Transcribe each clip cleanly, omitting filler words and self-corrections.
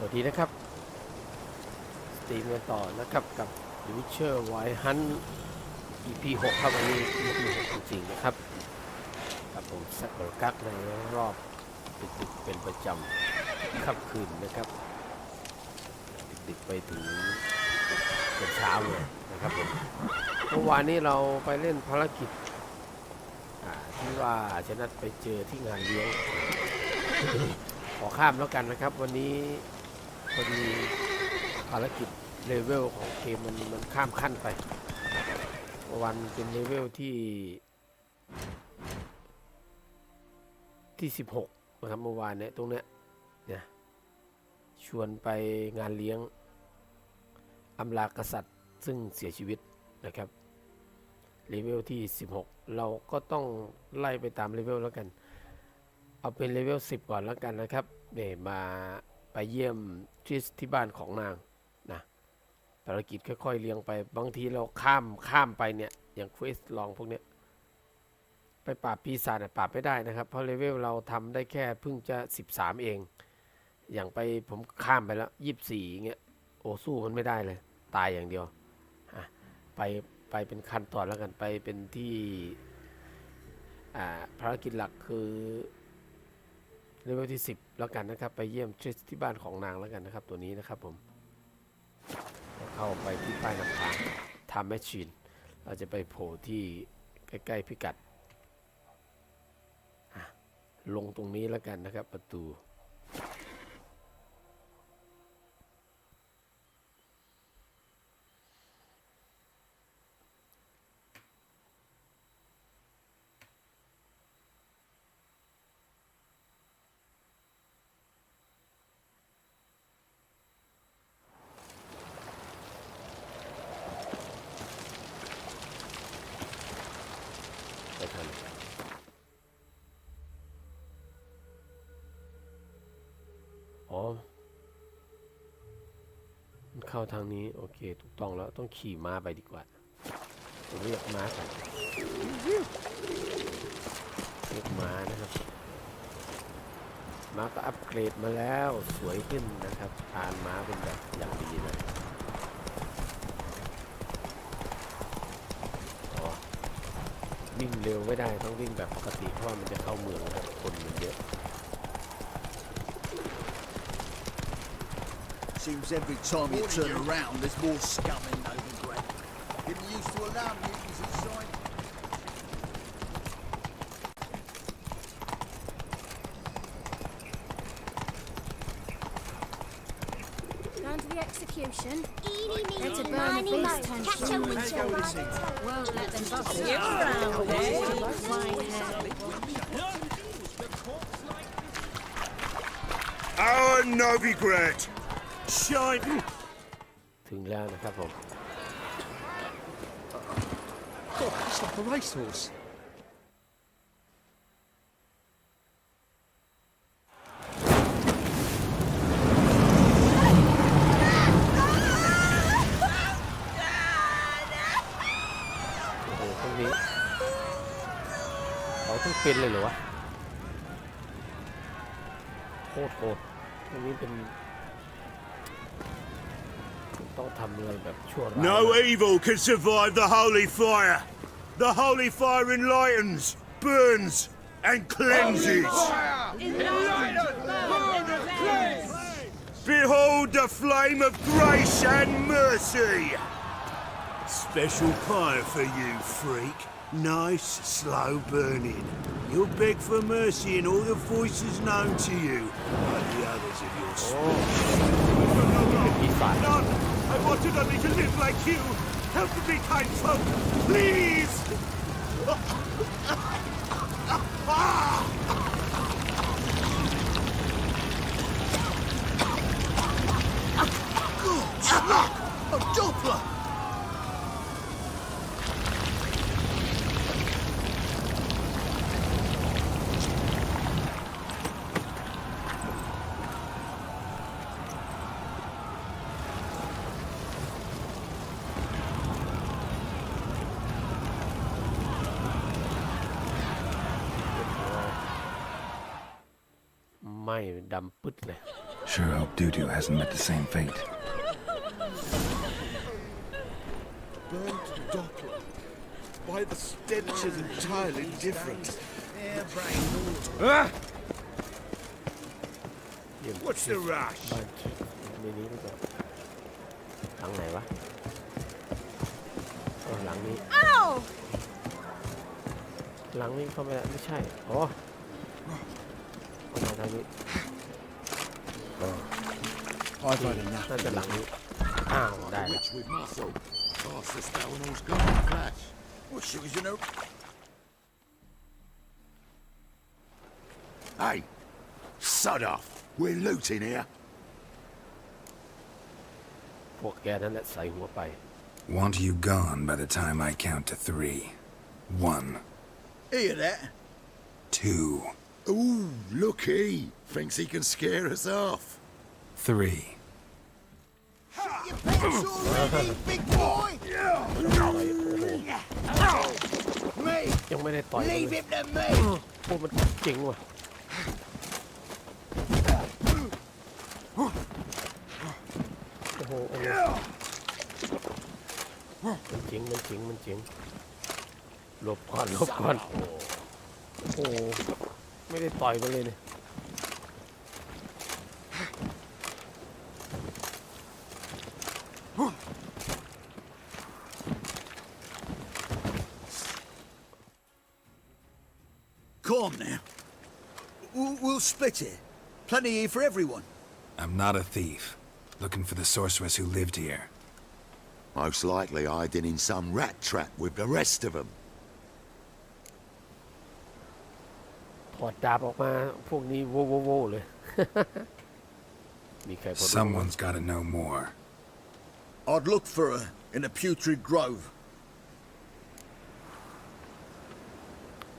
สวัสดีนะครับสตรีมกันต่อนะครับกับ The Witcher Wild Hunt EP 6ครับวันนี้ EP 6จริงๆนะครับกับผมแซคเบอร์กักในรอบดึกๆเป็นประจำค่ำคืนนะครับดึกๆไปถึงเป็นเช้าเลยนะครับผมเมื่อวานนี้เราไปเล่นภารกิจที่ว่าจะนัดไปเจอที่งานเลี้ยงขอข้ามแล้วกันนะครับวันนี้พอดีภารกิจเลเวลของเกมมันข้ามขั้นไปวันเป็นเลเวลที่16นะครับเมื่อวานเนี่ยตรงเนี้ยเนี่ยชวนไปงานเลี้ยงอำลากษัตริย์ซึ่งเสียชีวิตนะครับเลเวลที่16เราก็ต้องไล่ไปตามเลเวลแล้วกันเอาเป็นเลเวล10ก่อนแล้วกันนะครับเนี่ยมาไปเยี่ยมที่บ้านของนางนะภารกิจค่อยๆเลี้ยงไปบางทีเราข้ามไปเนี่ยอย่างเควสลองพวกเนี้ยไปปราบปีศาจปราบไม่ได้นะครับเพราะเลเวลเราทำได้แค่เพิ่งจะ13เองอย่างไปผมข้ามไปแล้ว24เงี้ยโอ้สู้มันไม่ได้เลยตายอย่างเดียวไปเป็นขั้นตอนแล้วกันไปเป็นที่ภารกิจหลักคือเลเวลที่10แล้วกันนะครับไปเยี่ยมที่บ้านของนางแล้วกันนะครับตัวนี้นะครับผมเข้าไปที่ป้ายนำทางทำแมชชีนเราจะไปโผล่ที่ใกล้ๆพิกัดลงตรงนี้แล้วกันนะครับประตูไปทางอ๋อมันเข้าทางนี้โอเคถูกต้องแล้วต้องขี่ม้าไปดีกว่าเรียกม้าก่อนเรียกม้านะครับม้าก็อัปเกรดมาแล้วสวยขึ้นนะครับทานม้าเป็นแบบอย่างดีเลยวิ่งเร็วไม่ได้ต้องวิ่งแบบปกติเพราะมันจะเข้าเมืองครับคนมันเยอะ Seems every time you turn around, there's more scum in Novigrad. Getting used to alarm mutants inside. Down to the execution. Eeny, meeny, Let it burn miny, the mo. beast Catch a witcher by the tail. Won't let them boss you around, eh? Whitehead. Our Novigrad! Shine! ถึงแล้วนะครับผม God, it's like a racehorse. โอ้โหพวกนี้เขาต้องเป็นเลยเหรอวะโคตรพวกนี้เป็นต้องทำอะไรแบบชั่วร้าย No evil can survive the holy fire. The holy fire enlightens, burns, and cleanses. Behold the flame of grace and mercy. Special fire for you, freak. Nice, slow burning. You'll beg for mercy in all the voices known to you, like the others of your species. ปีศาจ None! I wanted only to live like you! Help me, kind folk! Please! A Doppler! ไม่ ม้ดำปึ๊ดเลย Sure hope Dudu hasn't met the same fate. Burnt doppel. Why the stench is entirely different. Yeah, brain. What's the rush? บ้านในนี้หรือเปล่าหลังไหนวะหลังนี้ Ow! หลังนี้เข้าไม่ได้ไม่ใช่อ๋อเข้ามาทางนี้ I've had enough. น่าจะหลังนี้อ้าวได้แล้ว Rich with muscle. Fastest Eleanor's got in flash. Well, she was in her... Hey, sod off. We're looting here. พวกแกนั่นแหละใส่หัวไป Want you gone by the time I count to 3. 1, Hear that? 2, Ooh, looky. Thinks he can scare us off. 3. Your pants already, big boy. ต่อยโอ้โห Me. ยังไม่ได้ต่อยมัน Leave เลย him to me. โอ้มันเจ๋งว่ะโอ้โหโอ้โหมันเจ๋งหลบก่อนโอ้โหไม่ได้ต่อยมันเลยเนี่ย Come on now. We'll split it. Plenty here for everyone. I'm not a thief. Looking for the sorceress who lived here. Most likely hiding in some rat trap with the rest of them. ถอดดาบออกมาพวกนี้โว้โว้โว้เลย มีใครพอรู้ Someone's gotta know more. I'd look for her in the putrid grove.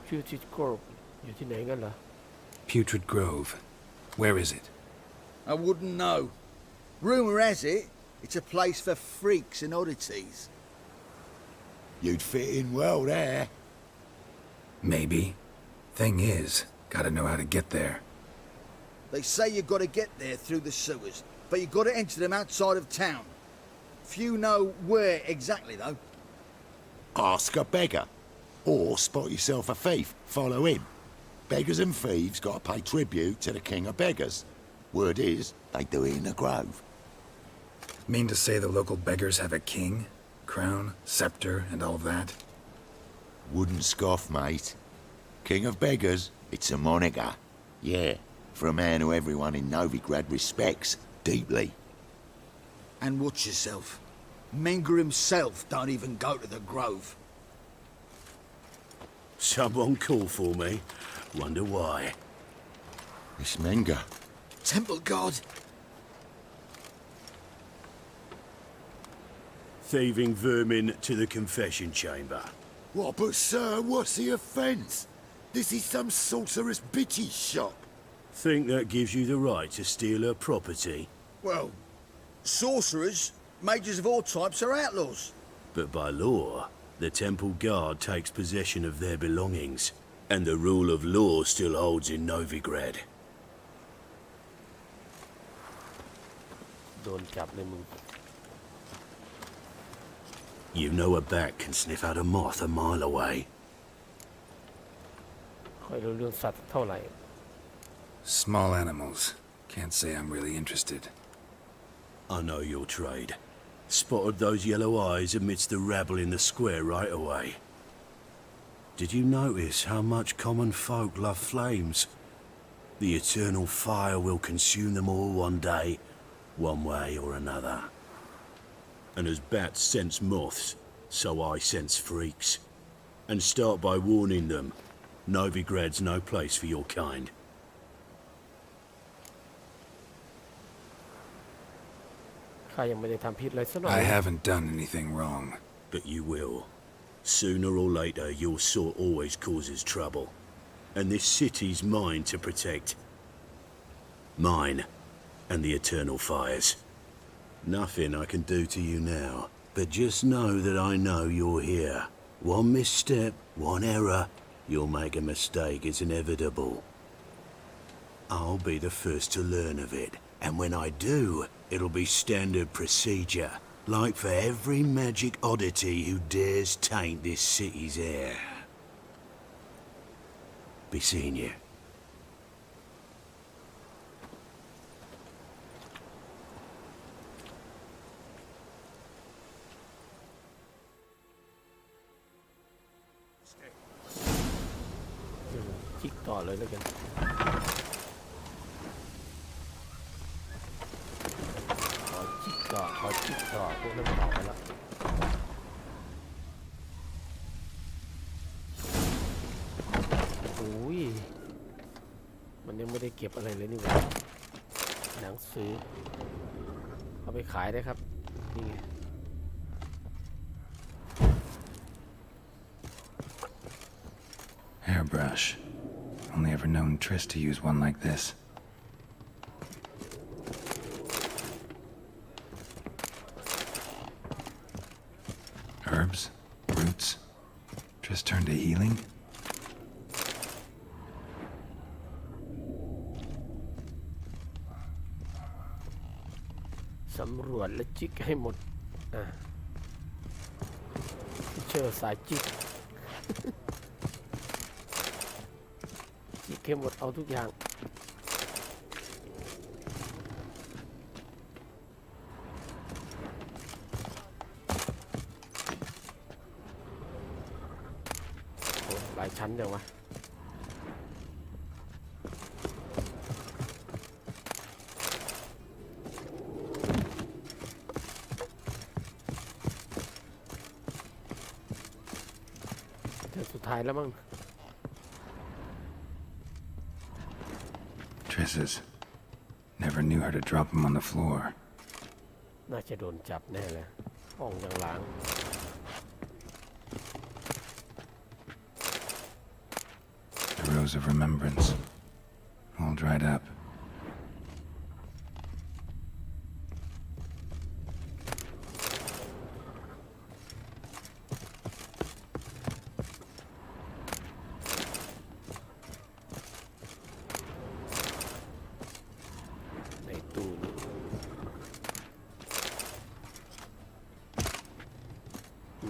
ชื่อทิสโกรอยู่ที่ไหนกันเหรอ Putrid Grove. Where is it? I wouldn't know. Rumour has it, it's a place for freaks and oddities. You'd fit in well there. Maybe. Thing is, gotta know how to get there. They say you've got to get there through the sewers, but you've got to enter them outside of town. Few know where exactly, though. Ask a beggar. Or spot yourself a thief. Follow him. Beggars and thieves got to pay tribute to the king of beggars. Word is, they do it in the grove. Mean to say the local beggars have a king, crown, scepter, and all that? Wouldn't scoff, mate. King of beggars, it's a moniker. Yeah, for a man who everyone in Novigrad respects deeply. And watch yourself. Menger himself don't even go to the grove. Someone call for me. Wonder why. It's Menger. Temple God. Thieving vermin to the confession chamber. What, but sir, what's the offence? This is some sorceress bitch's shop. Think that gives you the right to steal her property? Well, sorcerers, mages of all types are outlaws. But by law, the temple guard takes possession of their belongings, and the rule of law still holds in Novigrad. โดนจับเลยมึง You know a bat can sniff out a moth a mile away. ค่อยรู้เรื่องสัตว์เท่าไหร่ Small animals. Can't say I'm really interested. I know your trade. Spotted those yellow eyes amidst the rabble in the square right away. Did you notice how much common folk love flames? The eternal fire will consume them all one day, one way or another. And as bats sense moths, so I sense freaks. And start by warning them, Novigrad's no place for your kind. ข้ายังไม่ได้ทำผิดอะไรซะหน่อย I haven't done anything wrong. But you will. Sooner or later, your sort always causes trouble. And this city's mine to protect. Mine and the eternal fires. Nothing I can do to you now, but just know that I know you're here. One misstep, one error, you'll make a mistake, it's inevitable. I'll be the first to learn of it. And when I do, it'll be standard procedure, like for every magic oddity who dares taint this city's air. Be seeing you. จิกต่อเลยแล้วกันขอจิกต่อพวกนั้นมันออกไปแล้วโอ้ยมันยังไม่ได้เก็บอะไรเลยนี่หว่าหนังสือเอาไปขายได้ครับนี่ไงHairbrush. Only ever known Triss to use one like this. Herbs? Roots? Triss turned to healing? สำรวจและจิกให้หมดเชื่อสายจิก จิกให้หมดเอาทุกอย่างโอ้หลายชั้นจังวะสุดท้ายแล้วมั้ง Triss's. Never knew her to drop him on the floor. น่าจะโดนจับแน่เลยห้องยังล้าง The rose of remembrance. All dried up.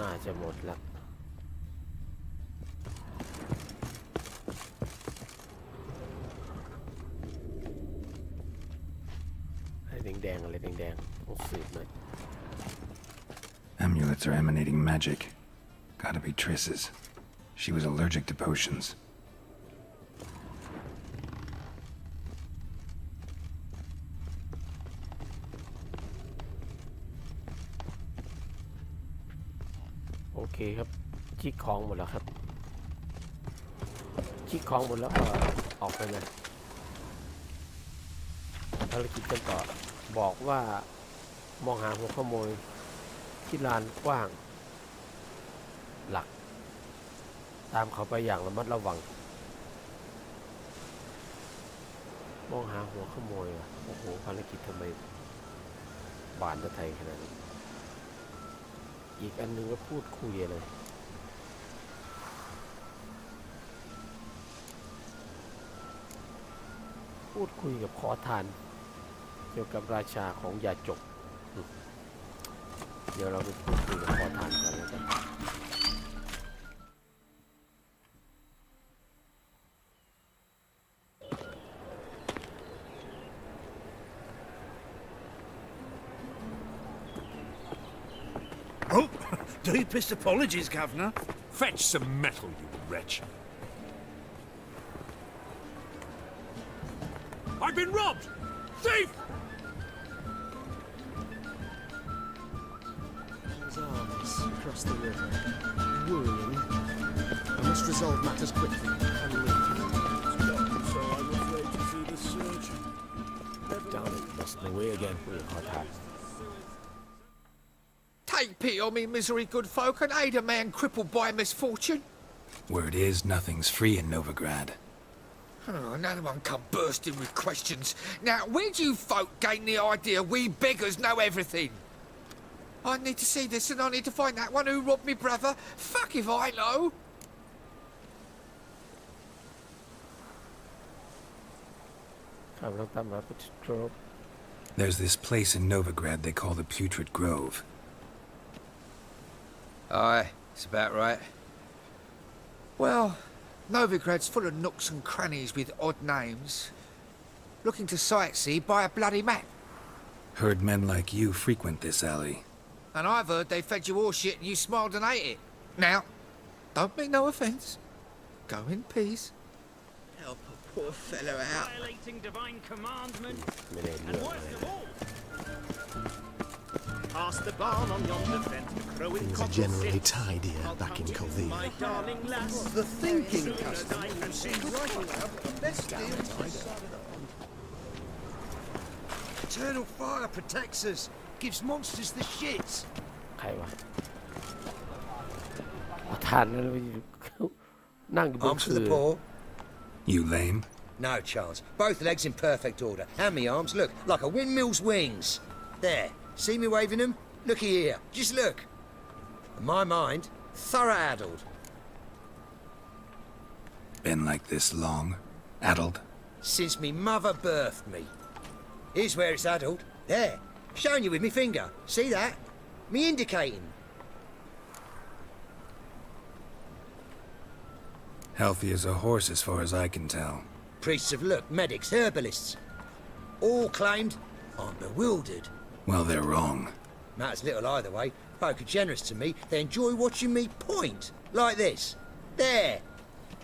น่าจะหมดแล้วอะไรแดงๆอะไรแดงๆต้องสืบหน่อย Amulets are emanating magic. Gotta be Triss's. She was allergic to potions.โอเคครับจิกของหมดแล้วครับจิกของหมดแล้วก็ออกไปเลยภารกิจกันต่อบอกว่ามองหาหัวขโมยที่ลานกว้างหลักตามเขาไปอย่างระมัดระวังมองหาหัวขโมยโอ้โหภารกิจทำไมบานตะไทยขนาดนี้อีกอันนึงก็พูดคุยเลยพูดคุยกับขอทานเกี่ยวกับราชาของยาจกเดี๋ยวเราไปพูดคุยกับขอทานกันแล้วกัน Oh, deepest apologies, Governor. Fetch some metal, you wretch. I've been robbed! Thief! His armies across the river, worrying. I must resolve matters quickly and leave. So I'm afraid to see the surgeon. Damn it, lost my way again. คุยกับขอทาน Take pity on me, misery, good folk, and aid a man crippled by misfortune. Word is, nothing's free in Novigrad. Oh, another one come bursting with questions. Now, where do you folk gain the idea we beggars know everything? I need to see this, and I need to find that one who robbed me brother. Fuck if I know. ข้ากำลังตามหาพุทธโกรฟ There's this place in Novigrad they call the Putrid Grove. Aye, it's about right. Well, Novigrad's full of nooks and crannies with odd names. Looking to sightsee, buy a bloody map. Heard men like you frequent this alley. And I've heard they fed you all shit and you smiled and ate it. Now, don't mean no offence. Go in peace. Help a poor fellow out. Violating divine commandment. ไม่ได้เรื่องเลย Pass the barn on yonder fence. Crowing Things are generally tidier back in Covina. my darling lass. The thinking Eternal fire protects us. Gives monsters the shits. ใครวะเอาทานนั่นไปนั่งอยู่บน Arms for คือ the poor. You lame? No chance. Both legs in perfect order. And me arms, look, like a windmill's wings. There. See me waving them? Looky here. Just look. And my mind, thorough addled. Been like this long? Addled? Since me mother birthed me. Here's where it's addled. There. Showing you with me finger. See that? Me indicating. Healthy as a horse as far as I can tell. Priests of look, medics, herbalists. All claimed I'm bewildered. Well, they're wrong. Matters little either way. Folk are generous to me. They enjoy watching me point. Like this. There.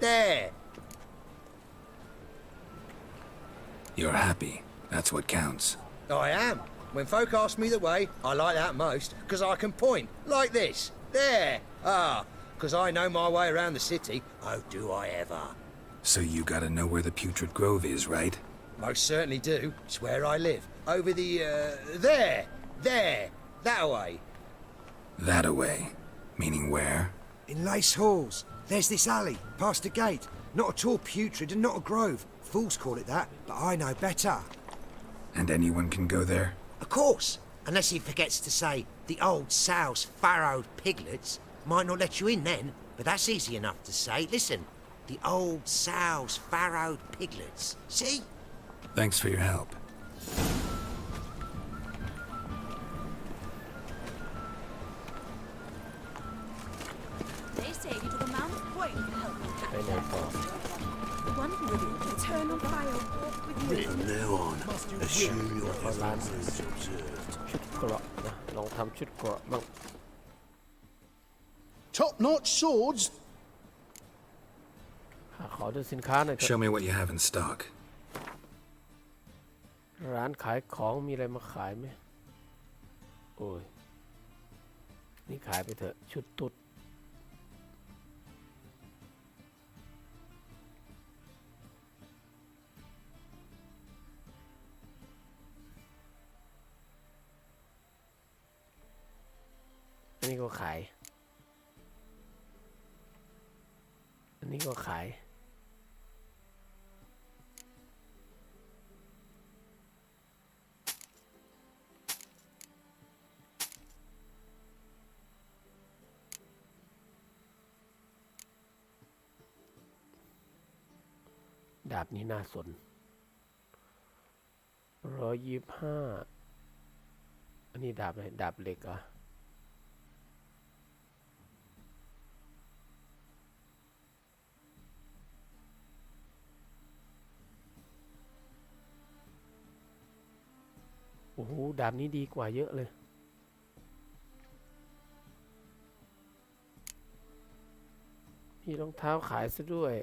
There. You're happy. That's what counts. I am. When folk ask me the way, I like that most, because I can point. Like this. There. Ah. Because I know my way around the city. Oh, do I ever. So you gotta know where the Putrid Grove is, right? Most certainly do. It's where I live. Over the, there. There. That way. That away. Meaning where? In Lace Halls. There's this alley, past a gate. Not at all putrid and not a grove. Fools call it that, but I know better. And anyone can go there? Of course. Unless he forgets to say, the old sow's farrowed piglets. Might not let you in then, but that's easy enough to say. Listen. The old sow's farrowed piglets. See? Thanks for your help. They say you took a mountain point to help me ไปไหนต่อ The one who revealed eternal fire walk with you. Written thereon, assume your every move observed. ชุดเกราะนะลองทำชุดเกราะบ้าง Top-notch swords. ขอดูสินค้าหน่อยเถ Show อะ me what you have in stock. ร้านขายของมีอะไรมาขายไหมโอ้ยนี่ขายไปเถอะชุดตุ๊ดอันนี้ก็ขายอันนี้ก็ขายดาบนี้น่าสน125อันนี้ดาบอะไรดาบเหล็กเหรอโอ้โหดาบนี้ดีกว่าเยอะเลยมีรองเท้าขายซะด้วย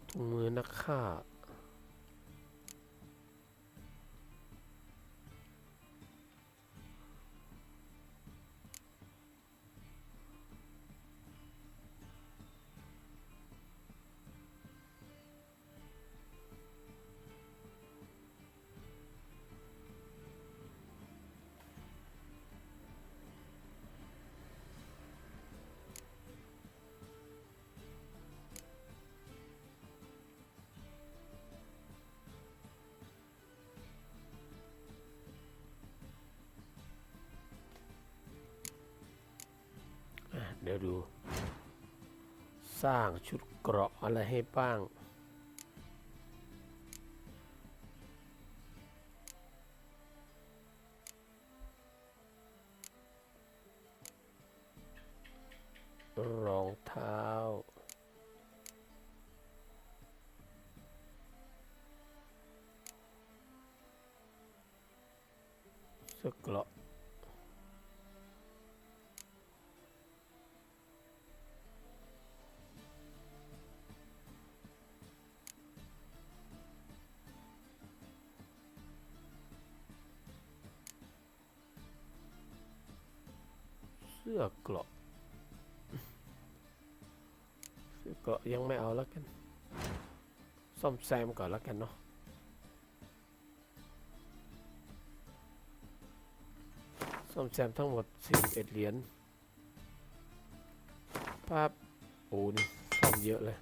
ถุงมือนักฆ่า เดี๋ยวดูสร้างชุดเกราะอะไรให้บ้างรองเท้าเสื้อเกราะเสื้อเกราะก็ยังไม่เอาแล้วกันซ่อมแซมก่อนแล้วกันเนาะซ่อมแซมทั้งหมด41เหรียญปั๊บโอ้นี่ซ่อมเยอะเลย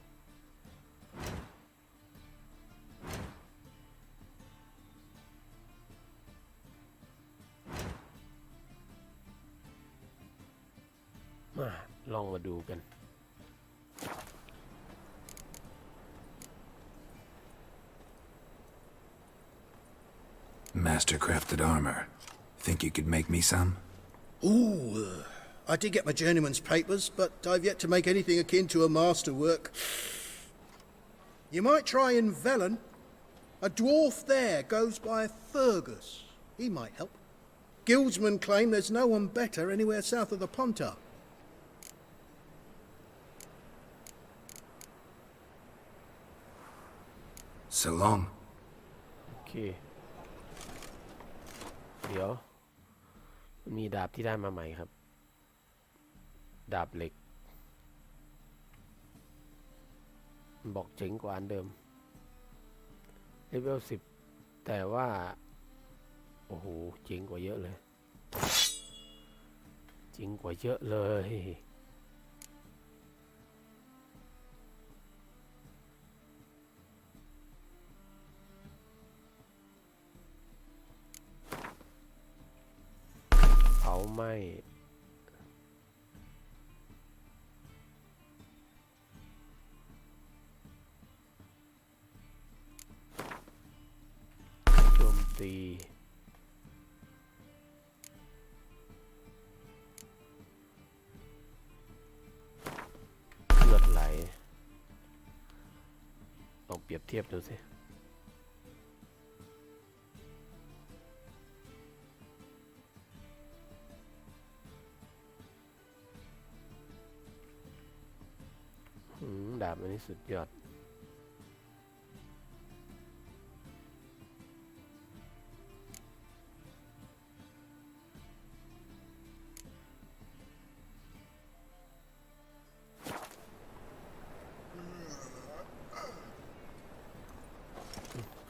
มาลองมาดูกันMaster-crafted armor. Think you could make me some? Ooh, I did get my journeyman's papers, but I've yet to make anything akin to a masterwork. You might try in Velen. A dwarf there goes by Fergus. He might help. Guildsmen claim there's no one better anywhere south of the Pontar. So long. โอเคเดี๋ยวมีดาบที่ได้มาใหม่ครับดาบเหล็กบอกเจ๋งกว่าอันเดิมเลเวล10แต่ว่าโอ้โหเจ๋งกว่าเยอะเลยเจ๋งกว่าเยอะเลยเผาไหม้โจมตีเลือดไหลลองเปรียบเทียบดูสิดาบอันนี้สุดยอด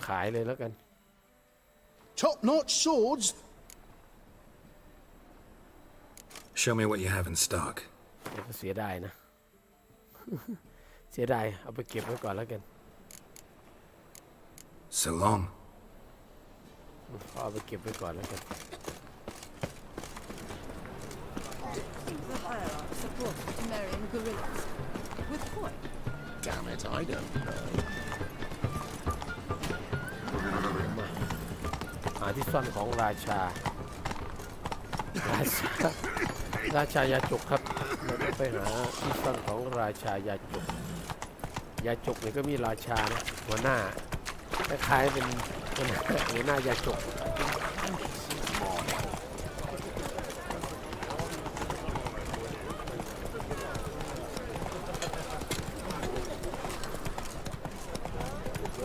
ขายเลยแล้วกัน Top-notch swords? Show me what you have in stock. เดี๋ยวก็เสียดายนะ เสียดายเอาไปเก็บไว้ก่อนแล้วกัน So long. เอาไปเก็บไว้ก่อนแล้วกัน The hierarchs support marrying gorillas. With coin. Damn it, I don't know. หาที่ซ่อนของราชา ราชายาจกครับเราต้องไปหาที่ซ่อนของราชายาจกยาจกเนี่ยก็มีราชานะหัวหน้าคล้ายๆเป็นหัวหน้ายาจก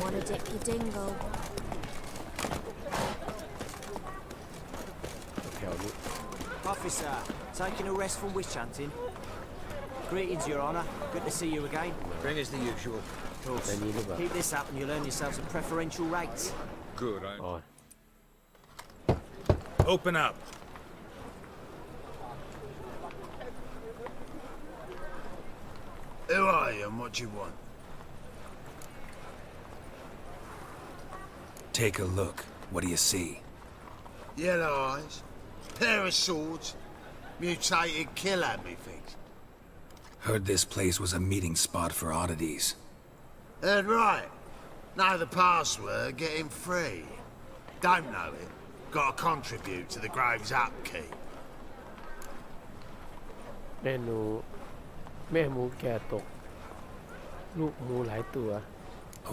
Wanna dip your dingle? แถวนี้ Officer, taking a rest from witch hunting. Greetings, Your Honour. Good to see you again. Bring us the usual. Of course. ในนี้หรือเปล่า Keep this up and you'll earn yourself some preferential rates. Good. อ๋อ Open up. Who are you and what do you want? Take a look. What do you see? Yellow eyes, pair of swords, mutated killer, methinks. Heard this place was a meeting spot for oddities. Heard right. Know the password, get him free. Don't know it, gotta contribute to the Grove's upkeep. เมนูแม่หมูแก่ตก ลูกหมูหลายตัว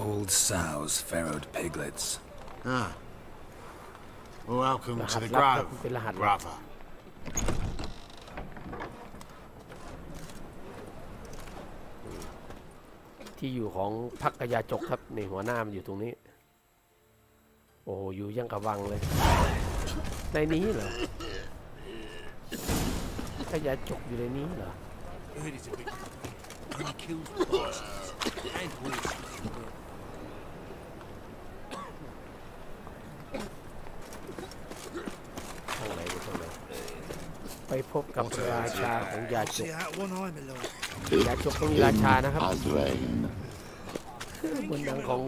Old sows, farrowed piglets. Ah. Welcome to the รหัสลับ Grove, เป็นรหัสลับ brother. ที่อยู่ของพักกยาจกครับในหัวหน้ามันอยู่ตรงนี้ โอ้โหอยู่ยังกับวังเลย ในนี้เหรอกยาจกอยู่ในนี้เหรอ Heard it's a bit... And he kills bastards. And worse. ทางไหนไปทางไหนไปพบกับราชาของยาจก that one eye, my lord. ยาจกต้องมีราชานะครับบนหนังของ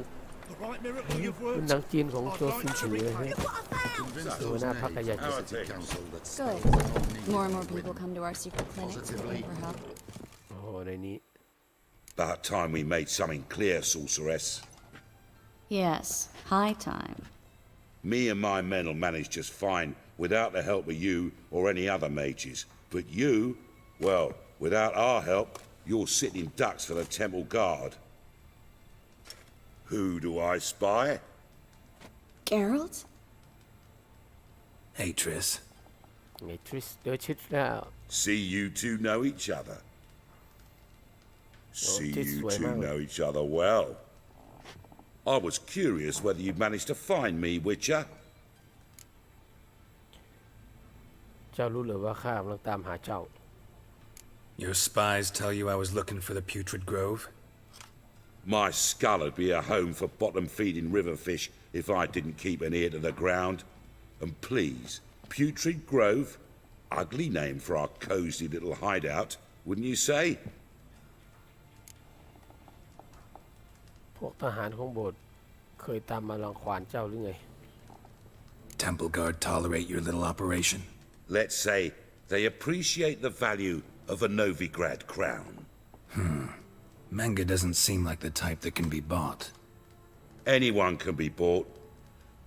The right miracle you've บน worked. หนังจีนของโจซินถือเลยฮะหัวหน้าพักกยาจก Good. More and more people come to our secret clinics looking for help. โอ้โหในนี้ About time we made something clear, sorceress. Yes, high time. Me and my men will manage just fine without the help of you or any other mages. But you, well, without our help, you're sitting ducks for the temple guard. Who do I spy? Geralt? Hey, Triss. ไงทริสเดอร์ชิดแล้ว See you two know each other. See this you way, two man. know each other well. I was curious whether you'd managed to find me, Witcher. เจ้ารู้หรือว่าข้ากำลังตามหาเจ้า Your spies tell you I was looking for the Putrid Grove? My skull would be a home for bottom-feeding river fish if I didn't keep an ear to the ground. And please, Putrid Grove? Ugly name for our cosy little hideout, wouldn't you say? พวกทหารของโบสถ์เคยตามมารังควานเจ้าหรือไง Temple Guard tolerate your little operation? Let's say they appreciate the value of a Novigrad crown. Manga doesn't seem like the type that can be bought. Anyone can be bought.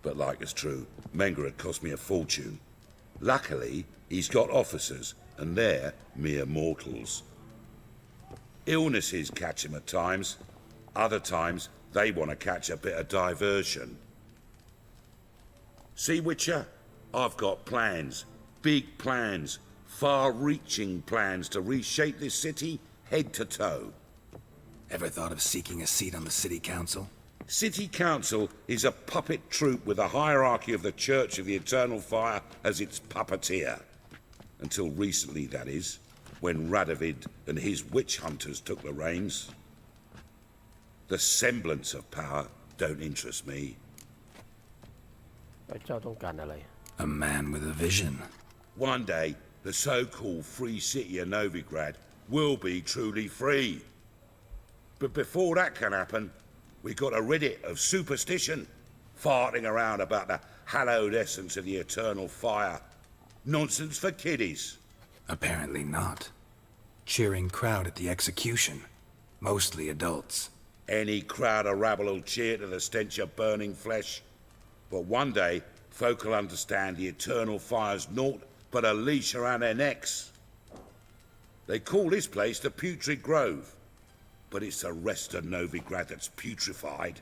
But like it's true, Menga had cost me a fortune. Luckily, he's got officers, and they're mere mortals. Illnesses catch him at times. Other times, they want to catch a bit of diversion. See, Witcher? I've got plans. Big plans. Far-reaching plans to reshape this city head to toe. Ever thought of seeking a seat on the city council? City Council is a puppet troupe with a hierarchy of the Church of the Eternal Fire as its puppeteer. Until recently, that is, when Radovid and his witch hunters took the reins. The semblance of power don't interest me. แล้วเจ้าต้องการอะไร A man with a vision. One day, the so-called free city of Novigrad will be truly free. But before that can happen, we got to rid it of superstition, farting around about the hallowed essence of the eternal fire. Nonsense for kiddies. Apparently not. Cheering crowd at the execution. Mostly adults. Any crowd of rabble will cheer to the stench of burning flesh. But one day, folk will understand the eternal fire's naught but a leash around their necks. They call this place the Putrid Grove. But it's the rest of Novigrad that's putrefied.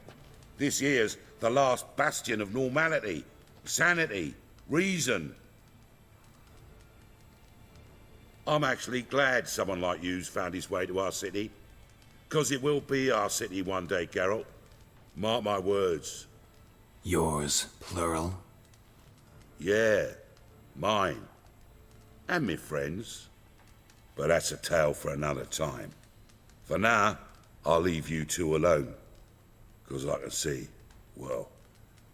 This here's the last bastion of normality, sanity, reason. I'm actually glad someone like you's found his way to our city. 'Cause it will be our city one day, Geralt. Mark my words. Yours, plural. Yeah, mine. And me friends. But that's a tale for another time. For now, I'll leave you two alone. 'Cause I can see, well,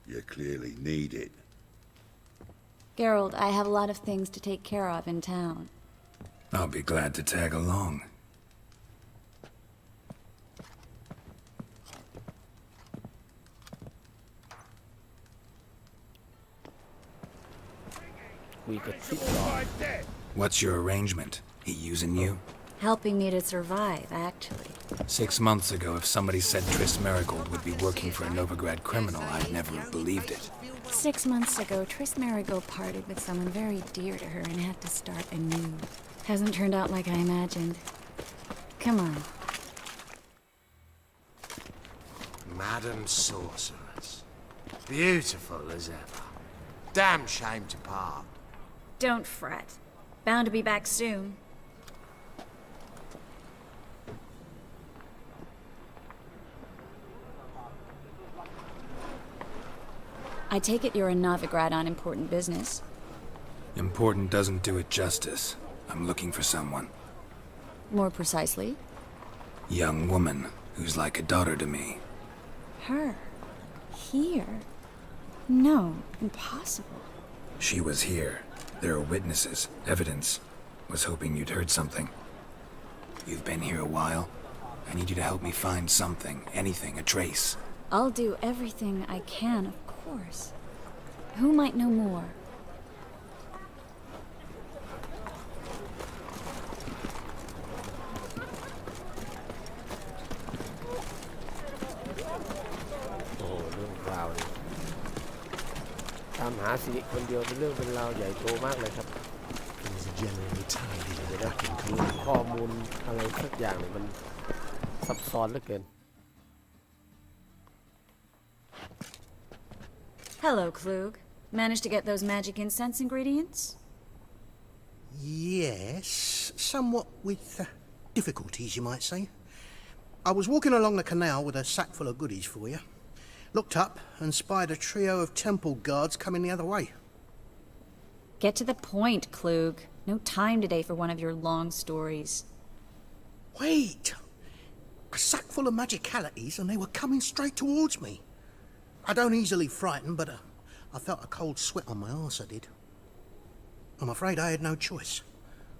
you clearly need it. Geralt, I have a lot of things to take care of in town. I'll be glad to tag along. We could sit on. What's your arrangement? He using you? Helping me to survive, actually. 6 months ago, if somebody said Triss Marigold would be working for a Novigrad criminal, I'd never have believed it. 6 months ago, Triss Marigold parted with someone very dear to her and had to start anew. Hasn't turned out like I imagined. Come on. Madam Sorceress. Beautiful as ever. Damn shame to part. Don't fret. Bound to be back soon. I take it you're a Novigrad on important business. Important doesn't do it justice. I'm looking for someone. More precisely? Young woman who's like a daughter to me. Her? Here? No, impossible. She was here. There are witnesses, evidence. Was hoping you'd heard something. You've been here a while. I need you to help me find something, anything, a trace. I'll do everything I can, of course. Who might know more? Oh, เรื่องราวนี่ตามหาสิริคนเดียวเป็นเรื่องเป็นราวใหญ่โตมากเลยครับเดี๋ยวนะข้อมูลอะไรสักอย่างเนี่ยมันซับซ้อนเหลือเกิน Hello, Klug. Managed to get those magic incense ingredients? Yes, somewhat with difficulties, you might say. I was walking along the canal with a sack full of goodies for you. Looked up and spied a trio of temple guards coming the other way. Get to the point, Klug. No time today for one of your long stories. Wait! A sack full of magicalities and they were coming straight towards me. I don't easily frighten, but I felt a cold sweat on my arse, I did. I'm afraid I had no choice.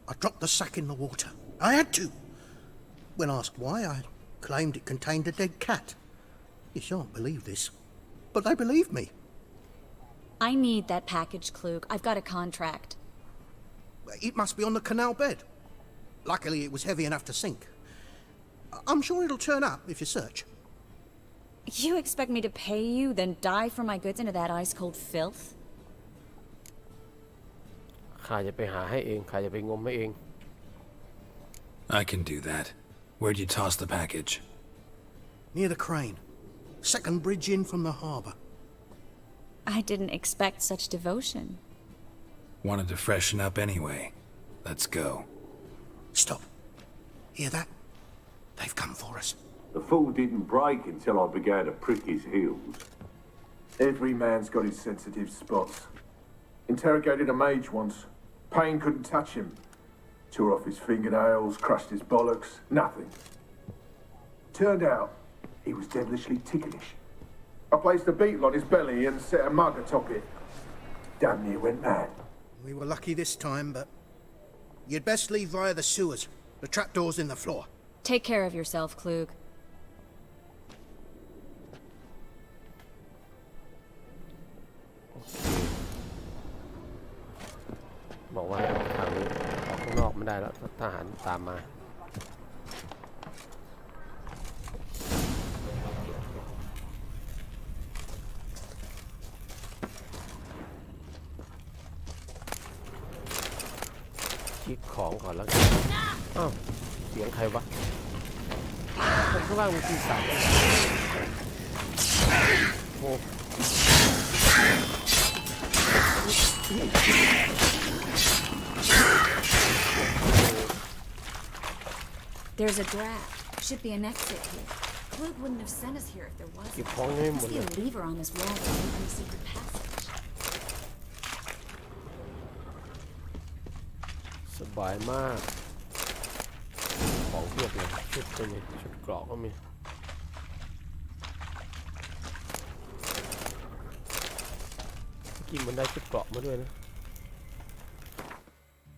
I dropped the sack in the water. I had to. When asked why, I claimed it contained a dead cat. You shan't believe this, but they believed me. I need that package, Klug. I've got a contract. It must be on the canal bed. Luckily, it was heavy enough to sink. I'm sure it'll turn up if you search. You expect me to pay you, then dive for my goods into that ice-cold filth? ข้าจะไปหาให้เองข้าจะไปงมให้เอง I can do that. Where'd you toss the package? Near the crane. Second bridge in from the harbour. I didn't expect such devotion. Wanted to freshen up anyway. Let's go. Stop. Hear that? They've come for us. The fall didn't break until I began to prick his heels. Every man's got his sensitive spots. Interrogated a mage once. Pain couldn't touch him. Tore off his fingernails, crushed his bollocks, nothing. Turned out, he was devilishly ticklish. I placed a beetle on his belly and set a mug atop it. Damn near went mad. We were lucky this time, but you'd best leave via the sewers. The trapdoor's in the floor. Take care of yourself, Klug. บอกว่าทางนี้ออกข้างนอกไม่ได้แล้วทหารตามมาคิดของก่อนแล้วกันอ้าวเสียงใครวะคนข้างล่างมีปีศาจโอ้ There's a draft. Should be an exit here. Klug wouldn't have sent us here if there wasn't. เก็บของให้หมด Must เล be ย a lever on this wall that opens a secret passage. สบายมากของเพียบเลยชุดก็มีชุดเกราะก็มีกินมันได้ชุดเกราะมาด้วยนะ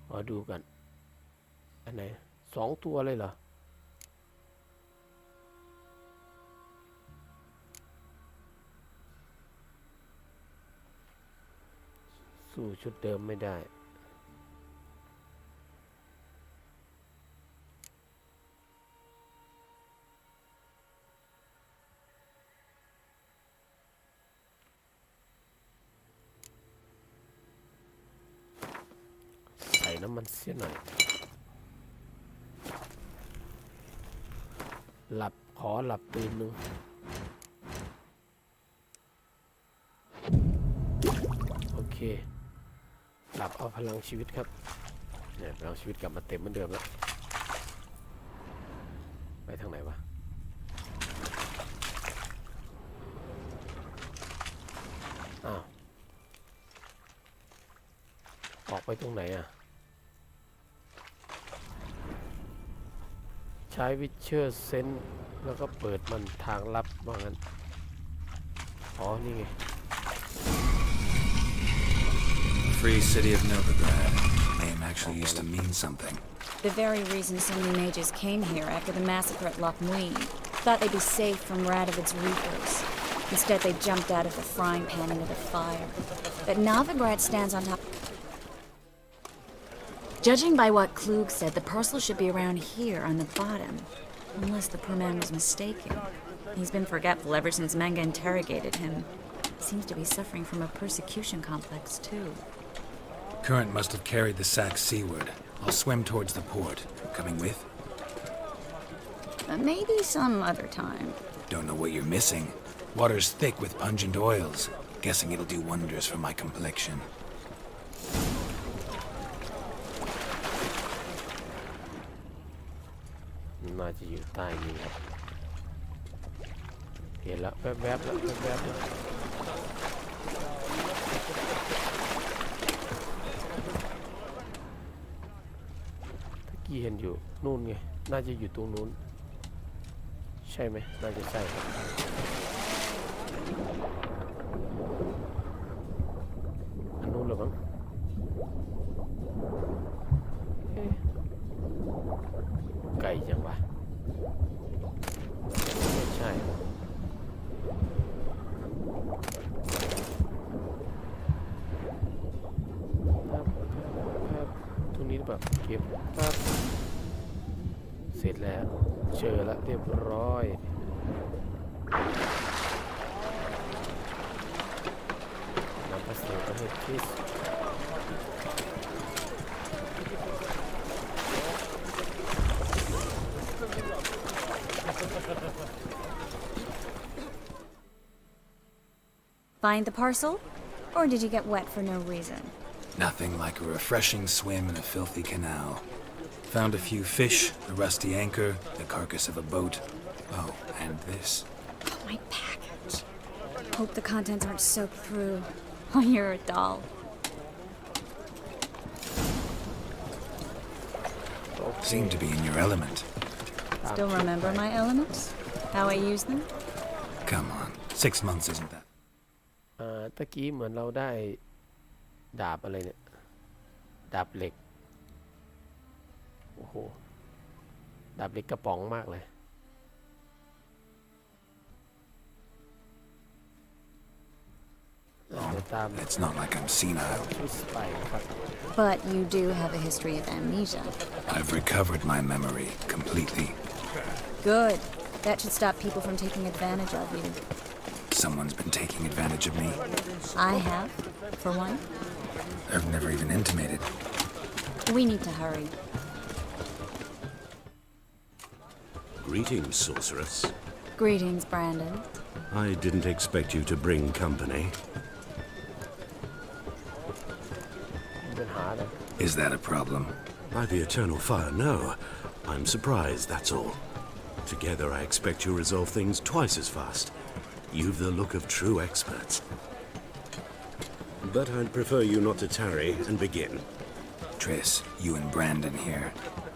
มาดูกันอันไหน2 ตัวเลยเหรอสู้ชุดเดิมไม่ได้ น้ำมันเสียหน่อยขอหลับตื่นหนึ่งโอเคหลับเอาพลังชีวิตครับเนี่ยพลังชีวิตกลับมาเต็มเหมือนเดิมแล้วไปทางไหนวะอ้าวออกไปตรงไหนอ่ะใช้วิเชอร์เซนแล้วก็เปิดมันทางลับว่างั้นอ๋อนี่ไง Free city of Novigrad. Name actually used to mean something. The very reason so many mages came here after the massacre at Loch Muin. Thought they'd be safe from Radovid's reapers. Instead, they jumped out of the frying pan into the fire. But Novigrad stands on top. Judging by what Klug said, the parcel should be around here on the bottom. Unless the poor man was mistaken. He's been forgetful ever since Manga interrogated him. Seems to be suffering from a persecution complex, too. Current must have carried the sack seaward. I'll swim towards the port. Coming with? Maybe some other time. Don't know what you're missing. Water's thick with pungent oils. Guessing it'll do wonders for my complexion. น่าจะอยู่ใต้นี้ครับเห็นแล้วแวบๆแล้วแวบๆแล้วตะกี้เห็นอยู่นู่นไงน่าจะอยู่ตรงนู้นใช่ไหมน่าจะใช่ครับอันนู้นเหรอมั้งไก่จังวะไม่ใช่ตรงนี้หรือเปล่าเก็บปั๊บเสร็จแล้วเจอแล้วเรียบร้อยนำพาสปอร์ตให้คริสFind the parcel? Or did you get wet for no reason? Nothing like a refreshing swim in a filthy canal. Found a few fish, a rusty anchor, the carcass of a boat. Oh, and this. Oh, my package. Hope the contents aren't soaked through. Oh, you're a doll. Seem to be in your element. Still remember my elements? How I use them? Come on, 6 months isn't that. ตะกี้เหมือนเราได้ดาบอะไรเนี่ยดาบเหล็กโอ้โหดาบเหล็กกระป๋องมากเลย It's not like I'm senile. But you do have a history of amnesia. I've recovered my memory completely. Good. That should stop people from taking advantage of you. Someone's been taking advantage of me. I have, for one. I've never even intimated. We need to hurry. Greetings, sorceress. Greetings, Brandon. I didn't expect you to bring company. Is that a problem? By the eternal fire, no. I'm surprised, that's all. Together, I expect you resolve things twice as fast. You've the look of true experts. But I'd prefer you not to tarry and begin. Triss, you and Brandon here.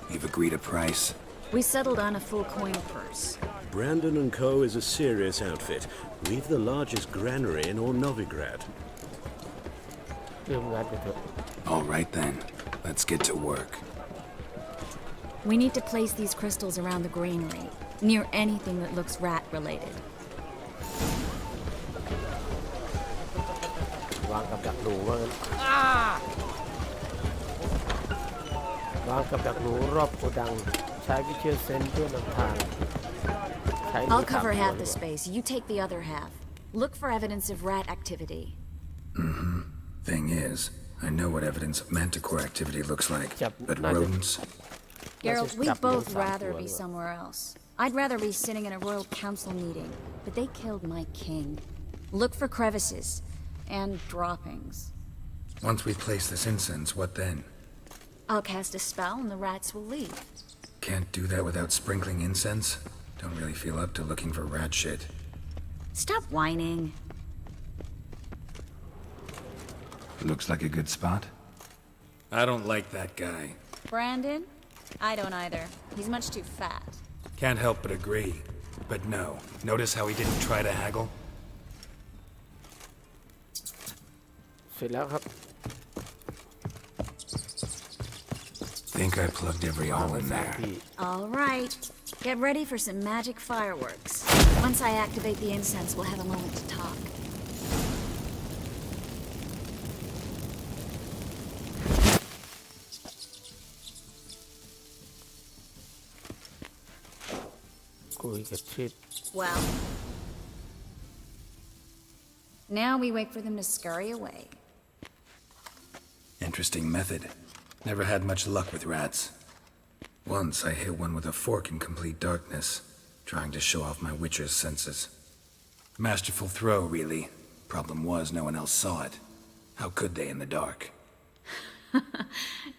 You've agreed a price? We settled on a full coin purse. Brandon & Co. is a serious outfit. We've the largest granary in all Novigrad. All right then. Let's get to work. We need to place these crystals around the granary, near anything that looks rat-related. วางกับดักหนูว่างั้นวางกับดักหนูรอบโกดังใช้วิเชียรเซนเพื่อนำทาง I'll cover half the space. You take the other half. Look for evidence of rat activity. Mm-hmm. Thing is, I know what evidence of manticore activity looks like, but rodents... Geralt, we'd both rather be somewhere else. I'd rather be sitting in a royal council meeting, but they killed my king. Look for crevices and droppings. Once we place this incense, what then? I'll cast a spell and the rats will leave. Can't do that without sprinkling incense? Don't really feel up to looking for rat shit. Stop whining. Looks like a good spot. I don't like that guy. Brandon? I don't either. He's much too fat. Can't help but agree. But no. Notice how he didn't try to haggle? เสร็จแล้วครับ Think I plugged every hole in there. All right. Get ready for some magic fireworks. Once I activate the incense, we'll have a moment to talk. Well, now we wait for them to scurry away. Interesting method. Never had much luck with rats. Once I hit one with a fork in complete darkness, trying to show off my witcher's senses. Masterful throw, really. Problem was, no one else saw it. How could they in the dark?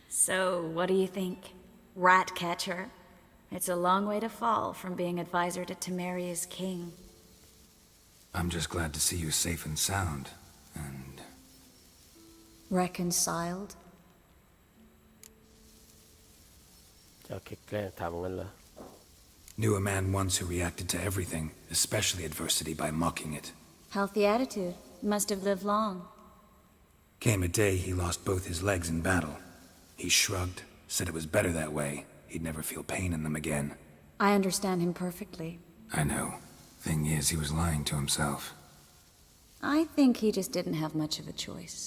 So, what do you think? Rat catcher? It's a long way to fall from being advisor to Temeria's king. I'm just glad to see you safe and sound, and... Reconciled? จะแกล้งทำงั้นเหรอ Knew a man once who reacted to everything, especially adversity, by mocking it. Healthy attitude. Must have lived long. Came a day he lost both his legs in battle. He shrugged, said it was better that way. He'd never feel pain in them again. I understand him perfectly. I know. Thing is, he was lying to himself. I think he just didn't have much of a choice.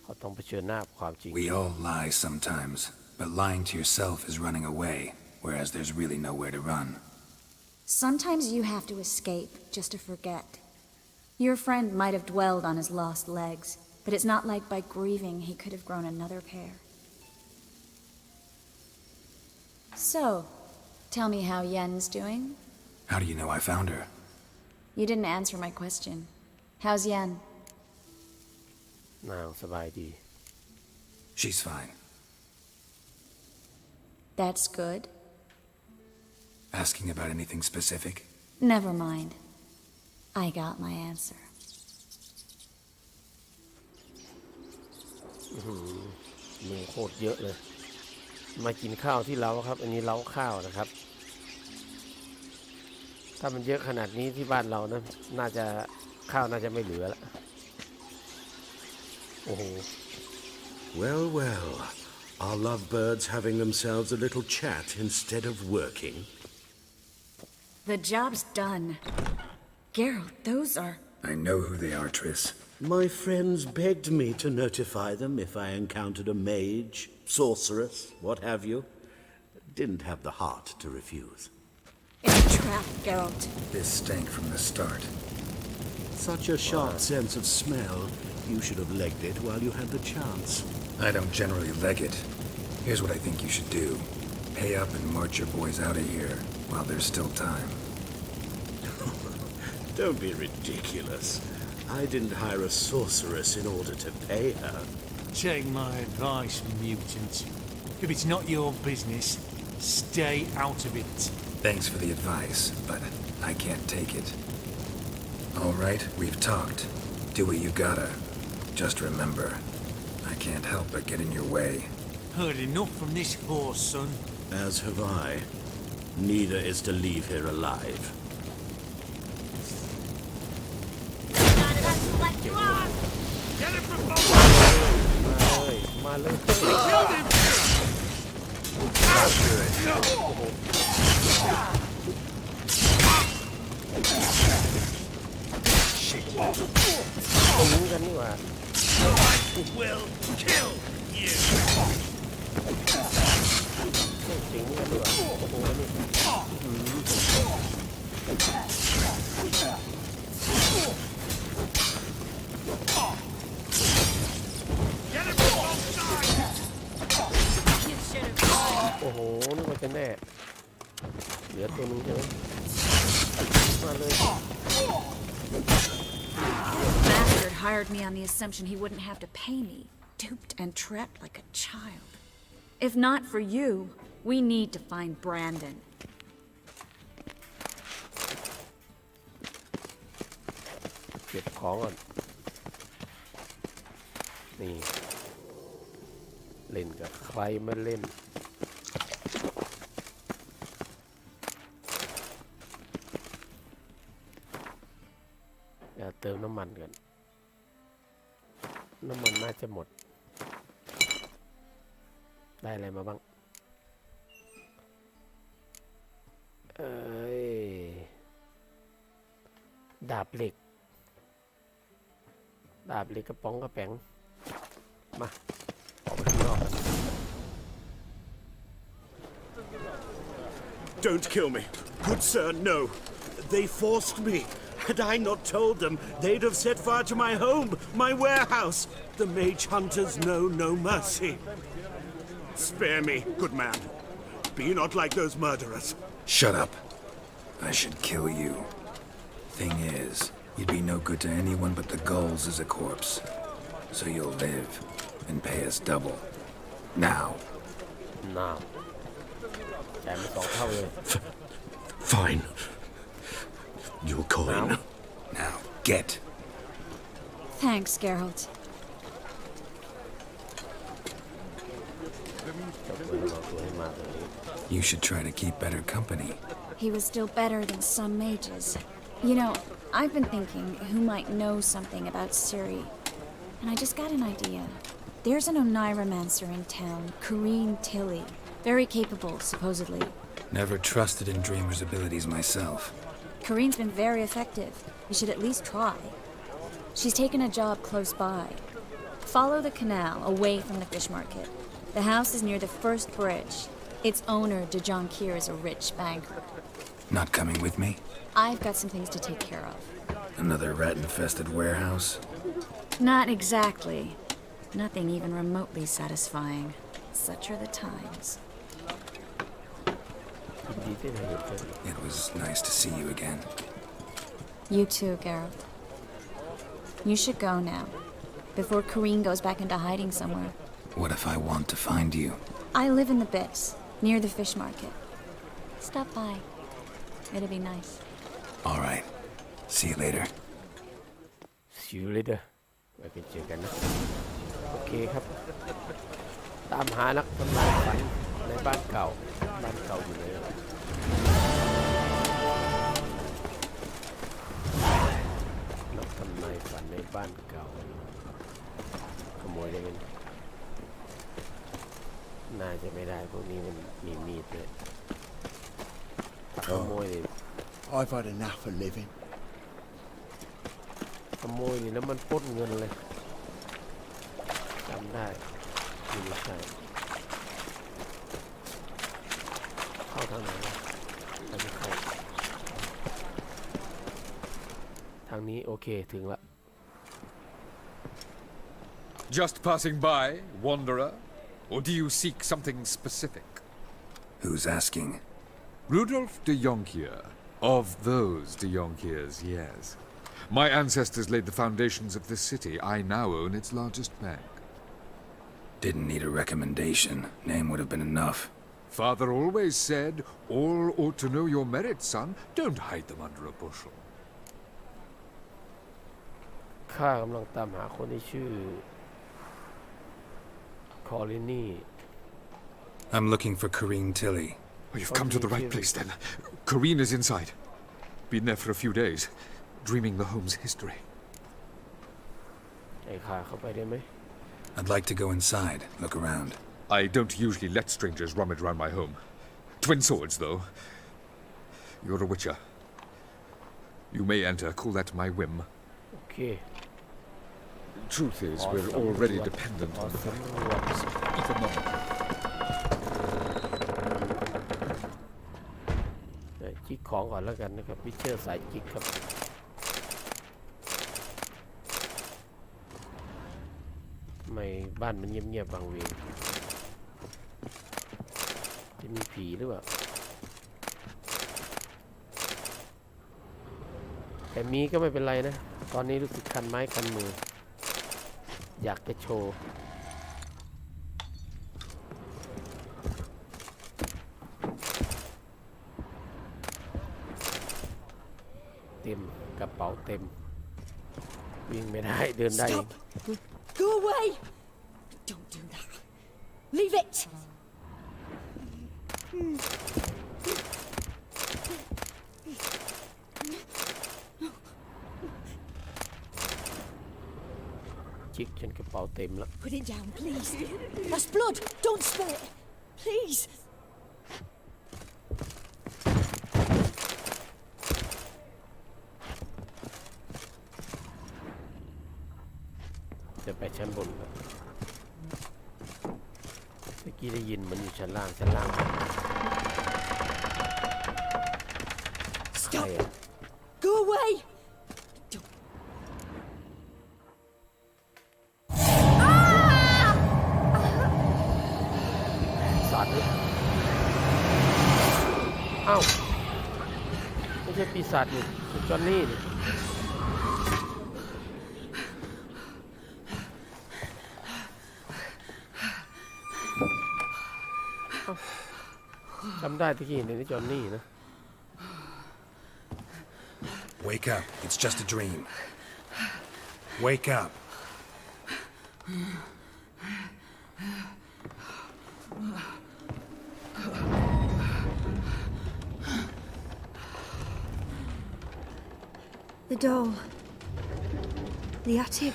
เขาต้องเผชิญหน้าความจริง We all lie sometimes, but lying to yourself is running away, whereas there's really nowhere to run. Sometimes you have to escape just to forget. Your friend might have dwelled on his lost legs, but it's not like by grieving he could have grown another pair. So, tell me how Yen's doing? How do you know I found her? You didn't answer my question. How's Yen? นางสบายดี She's fine. That's good. Asking about anything specific? Never mind. I got my answer. มือโคตรเยอะเลยมากินข้าวที่เล้าครับอันนี้เล้าข้าวนะครับถ้ามันเยอะขนาดนี้ที่บ้านเรานะน่าจะข้าวน่าจะไม่เหลือละโอ้โห Well, well. Are lovebirds having themselves a little chat instead of working? The job's done. Geralt, those are... I know who they are, Triss. My friends begged me to notify them if I encountered a mage, sorceress, what have you. Didn't have the heart to refuse. It's a trap, Geralt. This stank from the start. Such a sharp sense of smell. You should have legged it while you had the chance. I don't generally leg it. Here's what I think you should do. Pay up and march your boys out of here while there's still time. Don't be ridiculous. I didn't hire a sorceress in order to pay her. Take my advice, mutant. If it's not your business, stay out of it. Thanks for the advice, but I can't take it. All right, we've talked. Do what you gotta. Just remember, I can't help but get in your way. Heard enough from this horse, son. As have I. Neither is to leave here alive. Get him from below! มาเลย Killed him! Shit. ยิงกันนี่หว่า Will kill you! จริงกันด้วยโอ้โหนี่ กันแน่เหลือตัวนึงใช่ไหมมาเลย Bastard hired me on the assumption he wouldn't have to pay me, duped and trapped like a child. If not for you, we need to find Brandon. เก็บของก่อนนี่เล่นกับใครมาเล่นเดี๋ยวเติมน้ำมันกันน้ำมันน่าจะหมดได้อะไรมาบ้างดาบเหล็กกระป๋องกระแป๋งมาออกไปข้างนอกกัน Don't kill me. Good sir, no. They forced me. Had I not told them, they'd have set fire to my home, my warehouse. The mage hunters know no mercy. Spare me, good man. Be not like those murderers. Shut up. I should kill you. Thing is, you'd be no good to anyone but the gulls as a corpse. So you'll live and pay us double. Now. Now. จ่ายมา2 เท่าเลย Fine. Your coin. Now, get. Thanks, Geralt. You should try to keep better company. He was still better than some mages. You know, I've been thinking who might know something about Ciri. And I just got an idea. There's an Oneiromancer in town, Corrine Tilly. Very capable, supposedly. Never trusted in Dreamer's abilities myself. Corrine's been very effective. You should at least try. She's taken a job close by. Follow the canal away from the fish market. The house is near the first bridge. Its owner, DeJohn Keir, is a rich banker. Not coming with me? I've got some things to take care of. Another rat-infested warehouse? Not exactly. Nothing even remotely satisfying. Such are the times. It was nice to see you again. You too, Geralt. You should go now, before Corrine goes back into hiding somewhere. What if I want to find you? I live in the Bits, near the fish market. Stop by. It'll be nice. All right. See you later. See you later ไว้ไปเจอกันนะโอเคครับตามหานักทำลายฝันในบ้านเก่าอยู่ไหนนักทำลายฝันในบ้านเก่าขโมยได้ไหมน่าจะไม่ได้พวกนี้มันมีมีดเลยขโมยเลย I've had enough of living. ขโมยนี่แล้วมันปล้นเงินเลยจำได้ไม่ใช่เข้าทางไหนวะไม่เข้าทางนี้โอเคถึงละ Just passing by, wanderer? Or do you seek something specific? Who's asking? Rudolf de Jonkier. Of those de Jonkiers, yes. My ancestors laid the foundations of this city. I now own its largest bank. Didn't need a recommendation. Name would have been enough. Father always said, all ought to know your merits, son. Don't hide them under a bushel. ข้ากำลังตามหาคนที่ชื่อคอลินี่ I'm looking for Corrine Tilly. Oh, you've come to the right place then. Corrine is inside. Been there for a few days, dreaming the home's history. ไอ้ข้าเข้าไปได้ไหม I'd like to go inside, look around. I don't usually let strangers rummage around my home. Twin swords, though. You're a witcher. You may enter, call that my whim. Okay. Truth is, we're already dependent on the economic. จิกของก่อนแล้วกันนะครับวิเชอร์สายจิกครับทำไมบ้านมันเงียบๆบางเวงจะ มีผีหรือเปล่าแต่มีก็ไม่เป็นไรนะตอนนี้รู้สึกคันไม้คันมืออยากจะโชว์เต็มกระเป๋าเต็มวิ่งไม่ได้เดินได้ Stop! Go away! Don't do that. Leave it! จิกจนกระเป๋าเต็มแล้ว Put it down, please. That's blood. Don't spill it. Please. จะไปชั้นบนครับเมื่อกี้ได้ยินมันอยู่ชั้นล่าง Stop! Go away! สัตว์เอ้าไม่ใช่ปีศาจนี่เป็นจอนนี่นี่จำได้ตะกี้ในนี่จอนนี่นะ Wake up. It's just a dream. Wake up. The doll. The attic.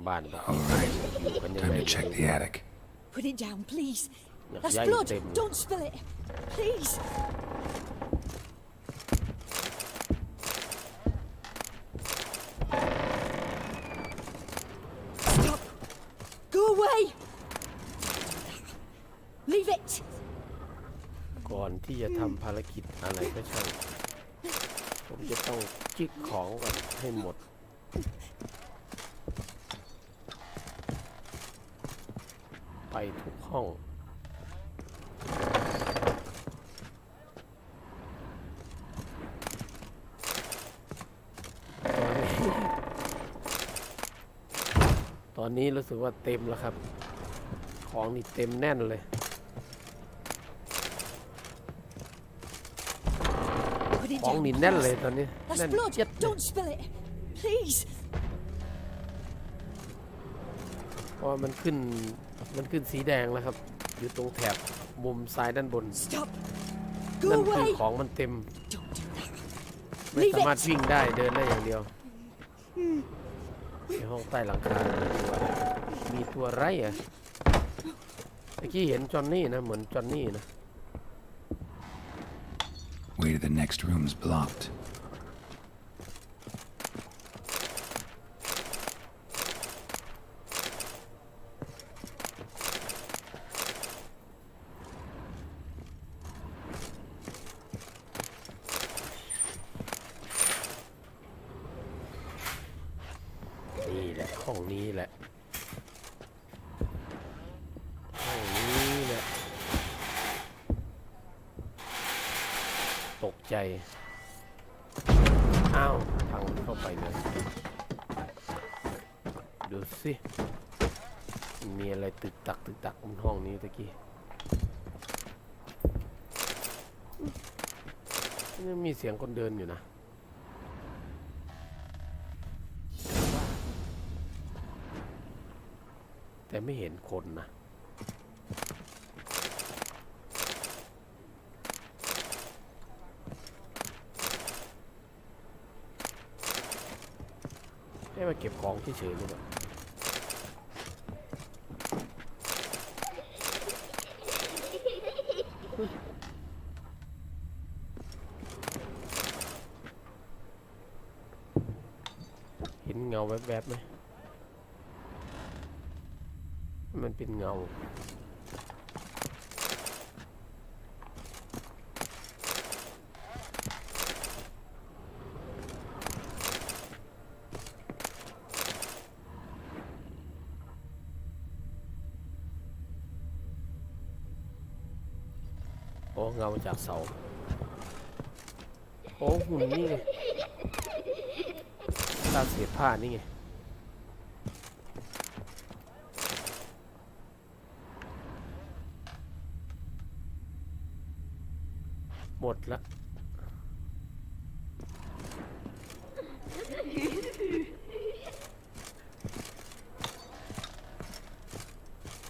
บ้านแบบ All right. Time to check the attic. Put it down, please. Look, That's yeah, blood. you did. Don't spill it. Please. Stop. Go away. Leave it. ก่อนที่จะทำภารกิจอะไรก็ช่างผมจะต้องจิกของก่อนให้หมดไปทุกห้องตอนนี้รู้สึกว่าเต็มแล้วครับของนี่เต็มแน่นเลย Put it ของ down, นี่แน่น please. เลยตอนนี้ That's แน่น blood. เจ็ด Don't spill it. Please. เพราะว่ามันขึ้นสีแดงแล้วครับอยู่ตรงแถบมุมซ้ายด้านบน Stop. นั่น Go คือ away. ของมันเต็ม Don't do that. ไม่สามารถวิ่งได้เดินได้อย่างเดียวในห้องใต้หลังคามีตัวไรอ่ะเมื่อกี้เห็นจอนนี่นะเหมือนจอนนี่นะ Way to the next room's blocked.นี่แหละห้องนี้แหละห้องนี้แหละตกใจอ้าวพังเข้าไปเลยดูสิมีอะไรตึกตักบนห้องนี้ตะกี้ยังมีเสียงคนเดินอยู่นะแต่ไม่เห็นคนนะให้มาเก็บของเฉยๆหรือเปล่าเห็นเงาแวบๆไหมมันเป็นเงา โอ้เงาจากเสาโอ้หุ่นนี่ไงตาเสียผ้านี่ไงหมดละ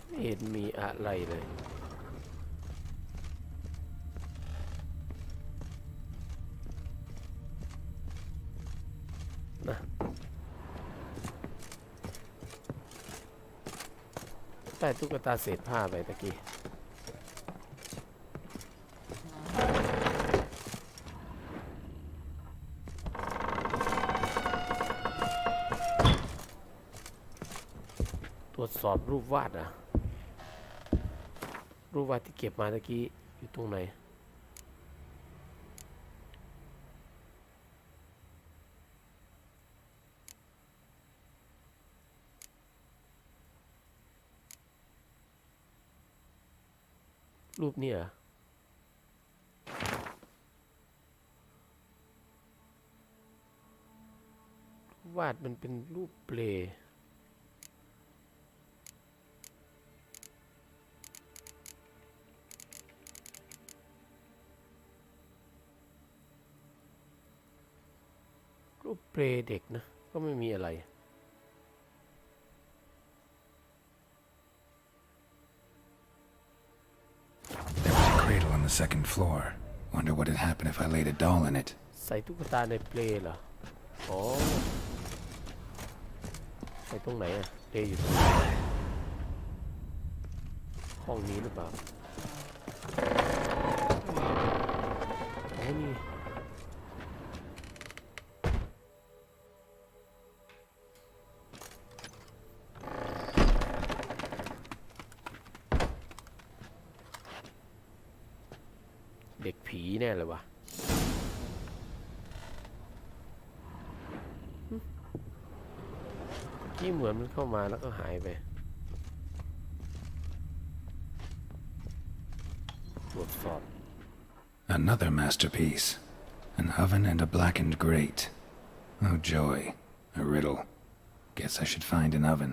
ไม่เห็นมีอะไรเลยนะใต้ตุ๊กตาเศษผ้าไปตะกี้ตรวจสอบรูปวาดนะรูปวาดที่เก็บมาตะกี้อยู่ตรงไหนรูปเนี่ยวาดมันเป็นรูปเปลรูปเปลเด็กนะก็ไม่มีอะไรCradle on the second floor. Wonder what would happen if I laid a doll in it. ใส่ตุ๊กตาในเปลเหรออ๋อใส่ตรงไหนอะเปลอยู่ตรงไหนห้องนี้หรือเปล่าโอ้นี่เด็กผีแน่เลยวะที่เหมือนมันเข้ามาแล้วก็หายไปตรวจสอบ Another masterpiece. An oven and a blackened grate. Oh joy. A riddle. Guess I should find an oven.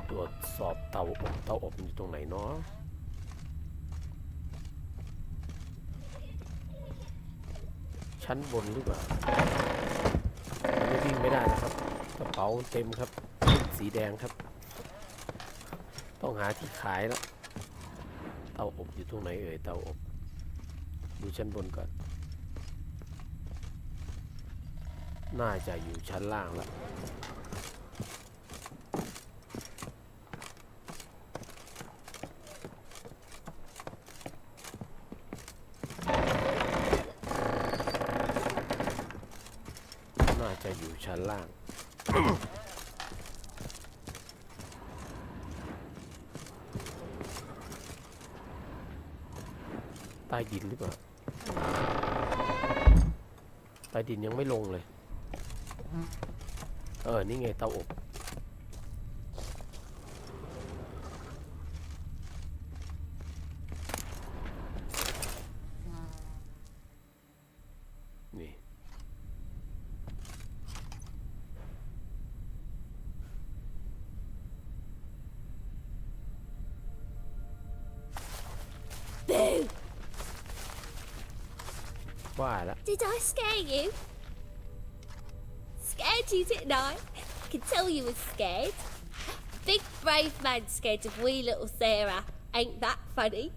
ตรวจสอบเตาอบอยู่ตรงไหนเนาะชั้นบนหรือเปล่าไม่วิ่งไม่ได้นะครับกระเป๋าเต็มครับสีแดงครับต้องหาที่ขายแล้วเตาอบอยู่ตรงไหนเอ่ยเตาอบดูชั้นบนก่อนน่าจะอยู่ชั้นล่างแล้วจะอยู่ชั้นล่าง ใต้ดินหรือเปล่าใต้ดินยังไม่ลงเลยนี่ไงเตาอบนี่ว่าแล้ว Did I scare you? Scared you, didn't I? I can tell you were scared. Big brave man scared of wee little Sarah. Ain't that funny?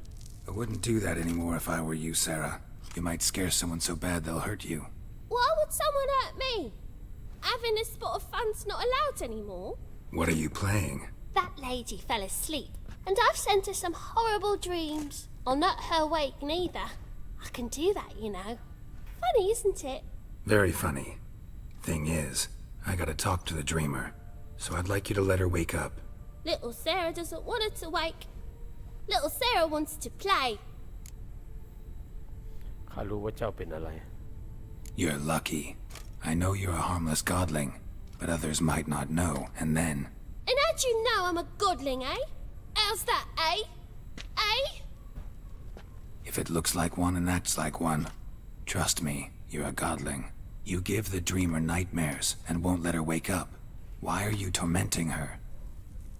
I wouldn't do that anymore if I were you, Sarah. You might scare someone so bad they'll hurt you. Why would someone hurt me? Having a spot of fun's not allowed anymore. What are you playing? That lady fell asleep, and I've sent her some horrible dreams. I'll not her wake neither. I can do that, you know. Funny, isn't it? Very funny. Thing is, I gotta talk to the dreamer, so I'd like you to let her wake up. Little Sarah doesn't want her to wake. Little Sarah wants to play. ข้ารู้ว่าเจ้าเป็นอะไร You're lucky. I know you're a harmless godling, but others might not know, and then... And how do you know I'm a godling, eh? How's that, eh? Eh? If it looks like one and acts like one, trust me, you're a godling. You give the dreamer nightmares and won't let her wake up. Why are you tormenting her?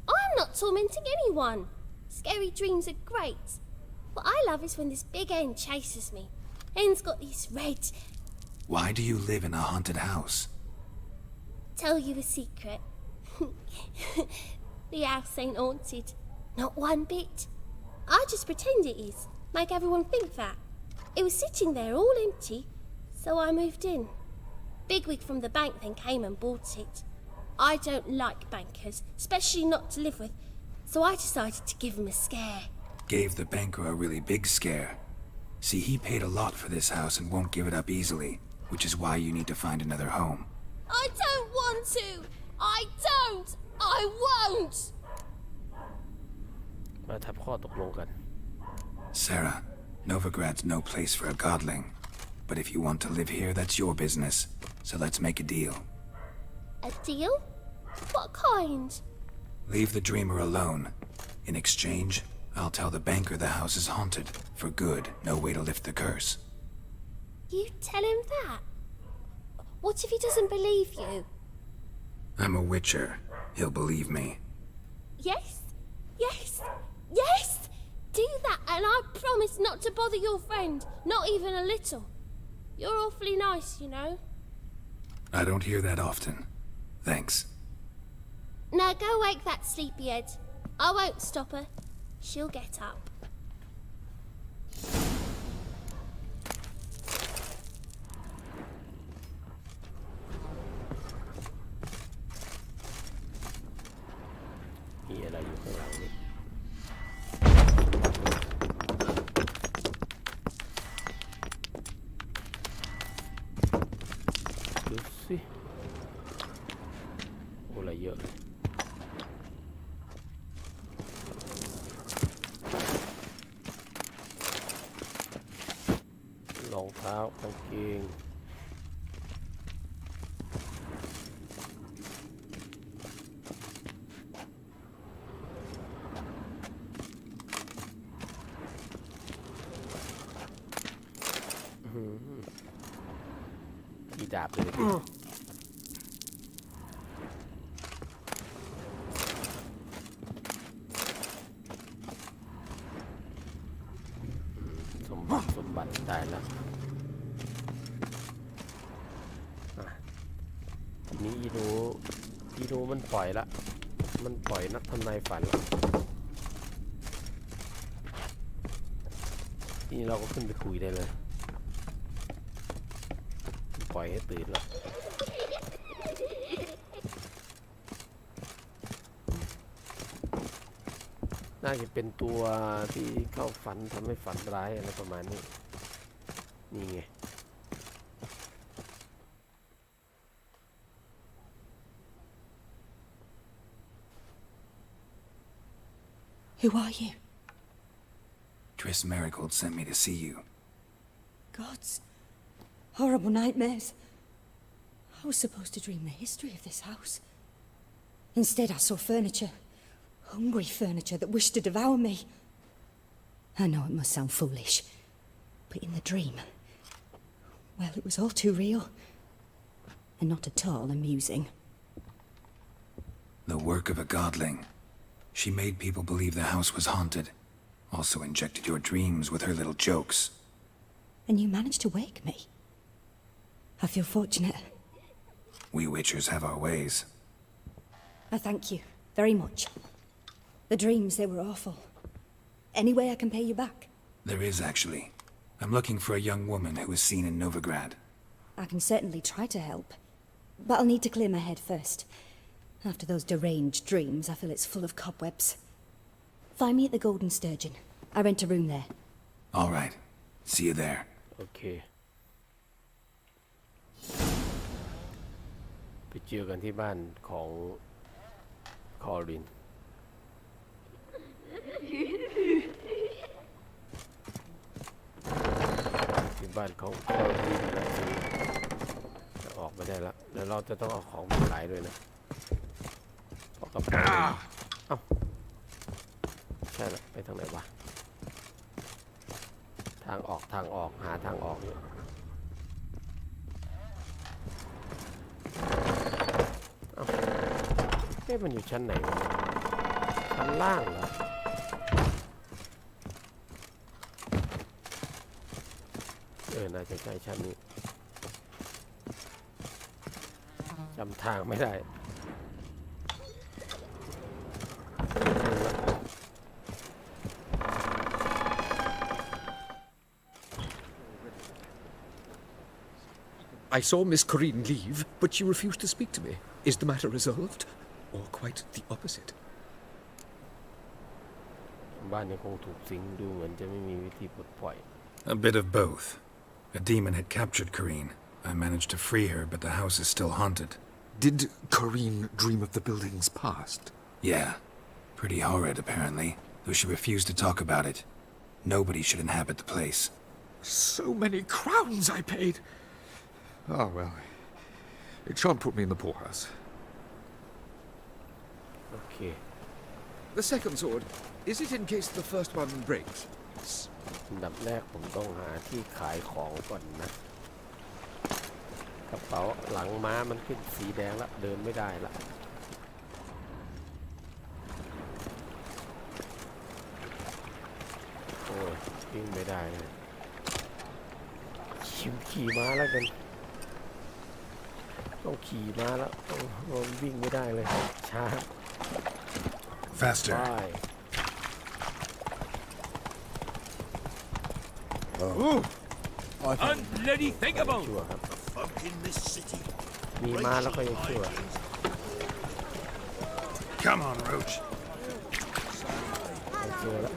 I'm not tormenting anyone. Scary dreams are great. What I love is when this big hen chases me. Hen's got these red... Why do you live in a haunted house? Tell you a secret. The house ain't haunted. Not one bit. I just pretend it is. Make everyone think that. It was sitting there all empty, so I moved in. Bigwig from the bank then came and bought it. I don't like bankers, especially not to live with, so I decided to give him a scare. Gave the banker a really big scare. See, he paid a lot for this house and won't give it up easily, which is why you need to find another home. I don't want to! I don't! I won't! มาทำข้อตกลงกัน Sarah, Novigrad's no place for a godling. But if you want to live here, that's your business. So let's make a deal. A deal? What kind? Leave the dreamer alone. In exchange, I'll tell the banker the house is haunted. For good, no way to lift the curse. You tell him that? What if he doesn't believe you? I'm a witcher. He'll believe me. Yes? Yes? Yes! Do that and I promise not to bother your friend. Not even a little. You're awfully nice, you know. I don't hear that often. Thanks. Now go wake that sleepyhead. I won't stop her. She'll get up.มีดาบเลยสมบัติได้แล้วนี่อีโนมันปล่อยละมันปล่อยนักทำนายฝันละทีนี้เราก็ขึ้นไปคุยได้เลยปล่อยให้ตื่นแล้วน่าจะเป็นตัวที่เข้าฝันทำให้ฝันร้ายอะไรประมาณนี้นี่ไง Who are you? Triss Marigold sent me to see you. Gods. Horrible nightmares. I was supposed to dream the history of this house. Instead, I saw furniture. Hungry furniture that wished to devour me. I know it must sound foolish, but in the dream, well, it was all too real. And not at all amusing. The work of a godling. She made people believe the house was haunted. Also injected your dreams with her little jokes. And you managed to wake me. I feel fortunate. We witchers have our ways. I thank you very much. The dreams, they were awful. Any way I can pay you back? There is, actually. I'm looking for a young woman who was seen in Novigrad. I can certainly try to help. But I'll need to clear my head first. After those deranged dreams, I feel it's full of cobwebs. Find me at the Golden Sturgeon. I rent a room there. All right. See you there. Okay. ไปเจอกันที่บ้านของคอรินที่บ้านของคอรินนะออกไป ไม่ได้แล้วเดี๋ยวเราจะต้องเอาของไปขายด้วยนะเพราะกับเอ้าใช่แล้วไปทางไหนวะทางออกหาทางออกอยู่เอ้ามันอยู่ชั้นไหนวะชั้นล่างเหรอน่าจะใช่ชั้นนี้จำทางไม่ได้ I saw Miss Corinne leave, but she refused to speak to me. Is the matter resolved? Or quite the opposite? บ้านนี้คงถูกสิงดูเหมือนจะไม่มีวิธีปลดปล่อย A bit of both. A demon had captured Corinne. I managed to free her, but the house is still haunted. Did Corinne dream of the building's past? Yeah. Pretty horrid, apparently, though she refused to talk about it. Nobody should inhabit the place. So many crowns I paid! Oh, well. It shan't put me in the poorhouse. Okay. The second sword, is it in case the first one breaks? อันดับแรกผมต้องหาที่ขายของก่อนนะกระเป๋าหลังม้ามันขึ้นสีแดงแล้วเดินไม่ได้ละโอ้ยวิ่งไม่ได้เลยขี่ม้าแล้วกันต้องขี่ม้าแล้วต้องวิ่งไม่ได้เลยช้า Faster. Unbloody thinkable! ชั่วครับ Folk in this city. มีม้าแล้วก็ยังชั่ว Come on, Roach. เจอแล้ว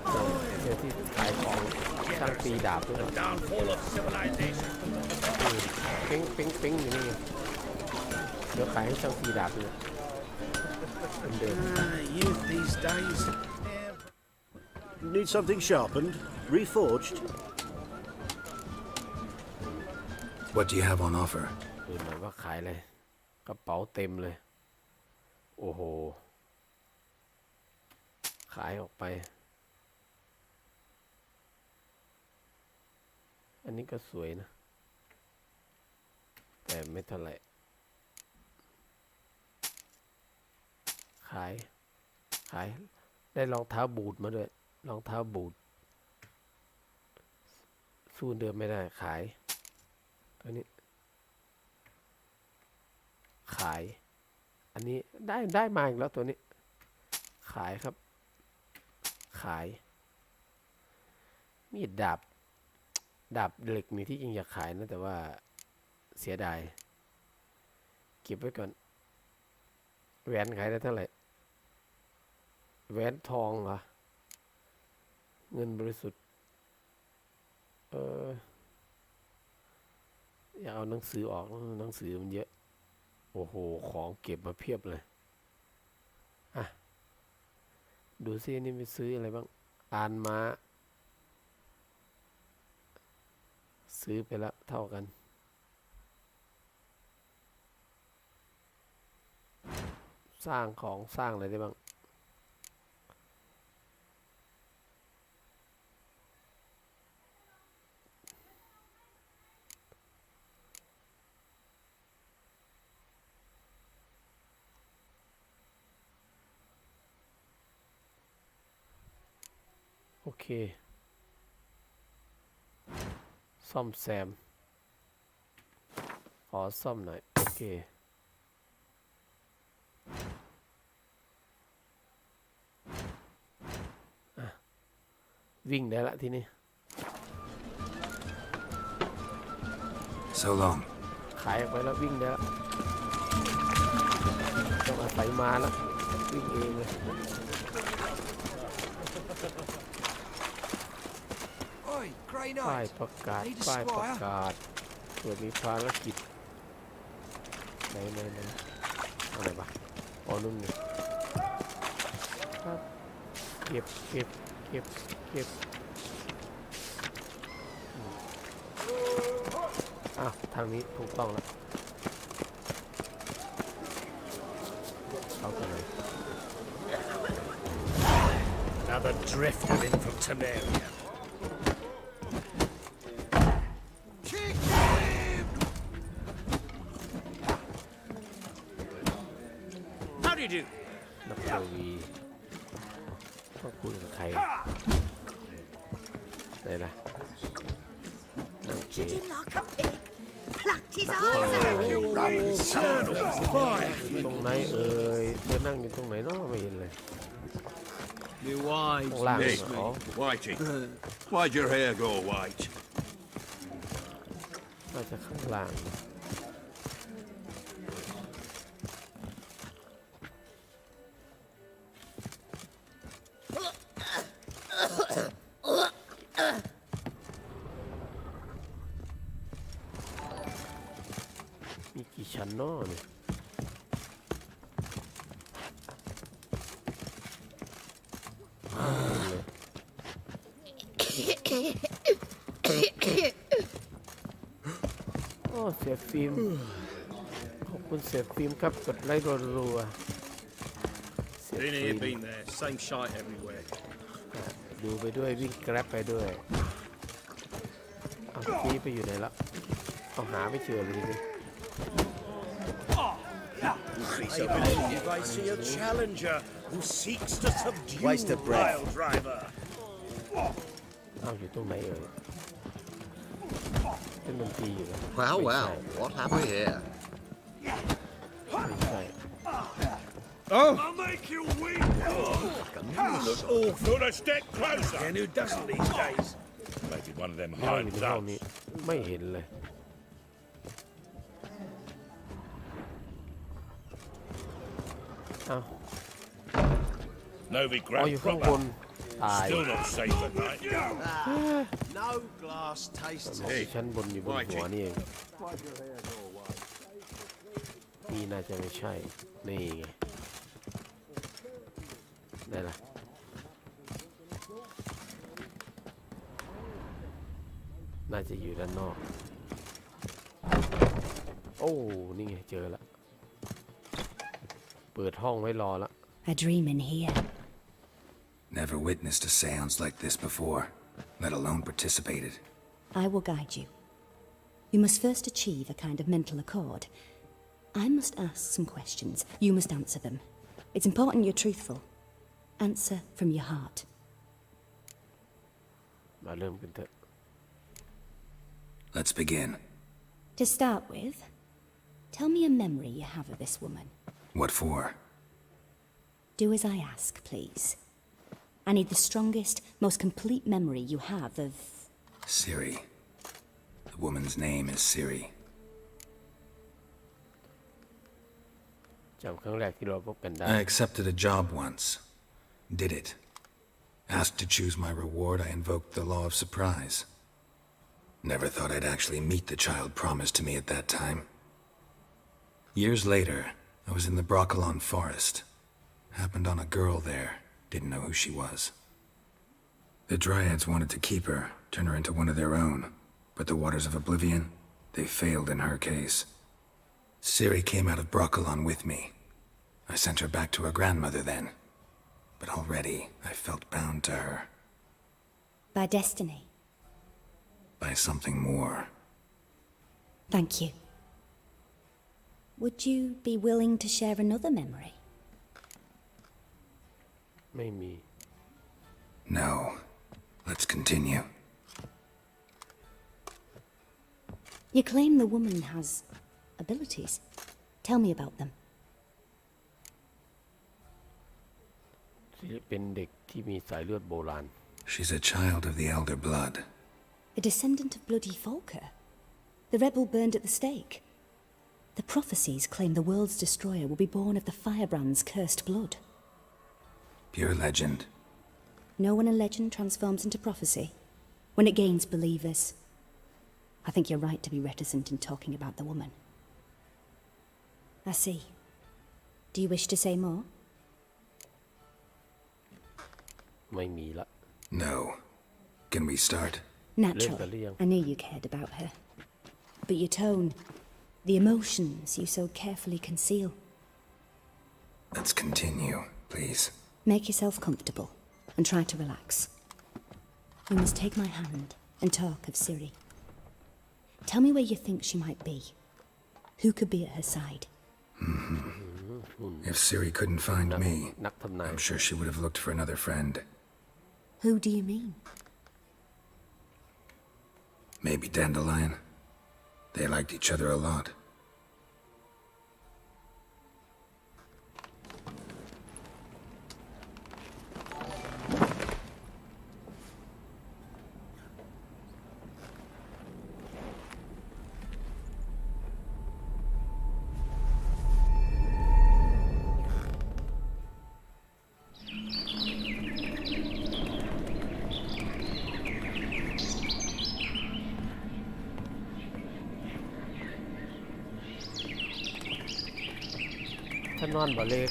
เจอที่ขายของช่างตีดาบด้วย Downfall of civilization. ปิ๊งอยู่นี่เดี๋ยวขายให้ช่างตีดาบเลยเดิม Youth these days. Need something sharpened? Reforged? What do you have on offer? ดูหน่อยว่าขายอะไรกระเป๋าเต็มเลยโอ้โหขายออกไปอันนี้ก็สวยนะแต่ไม่เท่าไหร่ขายได้รองเท้าบูทมาด้วยรองเท้าบูทสู้เดิมไม่ได้ขายตัวนี้ขายอันนี้ได้มาอีกแล้วตัวนี้ขายครับขายมีดดาบเหล็กนี่ที่จริงอยากขายนะแต่ว่าเสียดายเก็บไว้ก่อนแหวนขายได้เท่าไหร่แหวนทองเหรอเงินบริสุทธิ์อยากเอาหนังสือออกหนังสือมันเยอะโอ้โหของเก็บมาเพียบเลยอ่ะดูซินี่ไปซื้ออะไรบ้างอ่านมาซื้อไปแล้วเท่ากันสร้างของสร้างอะไรได้บ้างโอเคซ่อมแซมขอซ่อมหน่อยโอเควิ่งได้ละทีนี้ So long. ขายออกไปแล้ววิ่งได้ละต้องอาศัยมาแล้ววิ่งเองเลยป้ายประกาศเกิดมีภารกิจไหนอะไรบ้างอ๋อนุ่นนี่ครับเก็บอ้าวทางนี้ถูกต้องแล้ว drifted in from Temeria. How do you do? นักเทวีต้องคุยกับใครไหนล่ะนางเก like a pig. Plucked his ตรงไหนเอ่ยเธอนั่งอยู่ตรงไหนเนาะไม่เห็นเลย My wife ข้างล่าง miss อ๋อ me. Whitey, why'd your hair go white? น่าจะข้างล่างมีกี่ชั้นเนาะเนี่ยโอ้เสียฟิล์มขอบคุณเสียฟิล์มครับกดไลค์รัวๆเสีย Been ฟิ here, ล์ม been there. Same shite everywhere. ดูไปด้วยวิ่งแกร็บไปด้วยเอาพี่ไปอยู่ไหนละเอาหาไม่เจอเลยดิ If I see a challenger who seeks to subdue Waste of breath. Wild Driver. เอาอยู่ตรงไหนเอ่ยเป็นดนตรีอยู่นะ Well, well, what have we here? ไม่ใช่ I'll make you weep. You look awful. A step closer. And who doesn't these days? Maybe one of them ย่ออยู่ hind ในห้อง dogs. นี้ไม่เห็นเลยเอา Novi อ๋อ grab อยู่ข้างบน proper. ตาย Still not safe at night. No glass มัน tastes บอกอยู่ชั้นบนอยู่บนหัวนี่เองนี่น่าจะไม่ใช่นี่ไงได้ละน่าจะอยู่ด้านนอกโอ้นี่ไงเจอละเปิดห้องไว้รอละ A dream in here. Never witnessed a seance like this before, let alone participated. I will guide you. You must first achieve a kind of mental accord. I must ask some questions. You must answer them. It's important you're truthful. Answer from your heart. มาเริ่มกันเถอะ Let's begin. To start with, tell me a memory you have of this woman. What for? Do as I ask, please. I need the strongest, most complete memory you have of... Siri. The woman's name is Siri. จำครั้งแรกที่เราพบกันได้ I accepted a job once. Did it. Asked to choose my reward, I invoked the law of surprise. Never thought I'd actually meet the child promised to me at that time. Years later, I was in the Broccolon forest. Happened on a girl there. Didn't know who she was. The Dryads wanted to keep her, turn her into one of their own. But the waters of oblivion, they failed in her case. Siri came out of Broccolon with me. I sent her back to her grandmother then. But already, I felt bound to her. By destiny. By something more. Thank you. Would you be willing to share another memory? ไม่มี No. Let's continue. You claim the woman has abilities. Tell me about them. เป็นเด็กที่มีสายเลือดโบราณ She's a child of the elder blood. A descendant of bloody Volker. The rebel burned at the stake. The prophecies claim the world's destroyer will be born of the firebrand's cursed blood. Pure legend. Know when a legend transforms into prophecy? When it gains believers? I think you're right to be reticent in talking about the woman. I see. Do you wish to say more? ไม่มีละ No. Can we start? Naturally. I knew you cared about her. But your tone, the emotions you so carefully conceal. Let's continue, please. Make yourself comfortable. and try to relax. We must take my hand and talk of Ciri. Tell me where you think she might be. Who could be at her side? If Ciri couldn't find me, I'm sure she would have looked for another friend. Who do you mean? Maybe Dandelion. They liked each other a lot.ถ้านอนบ่เล็ก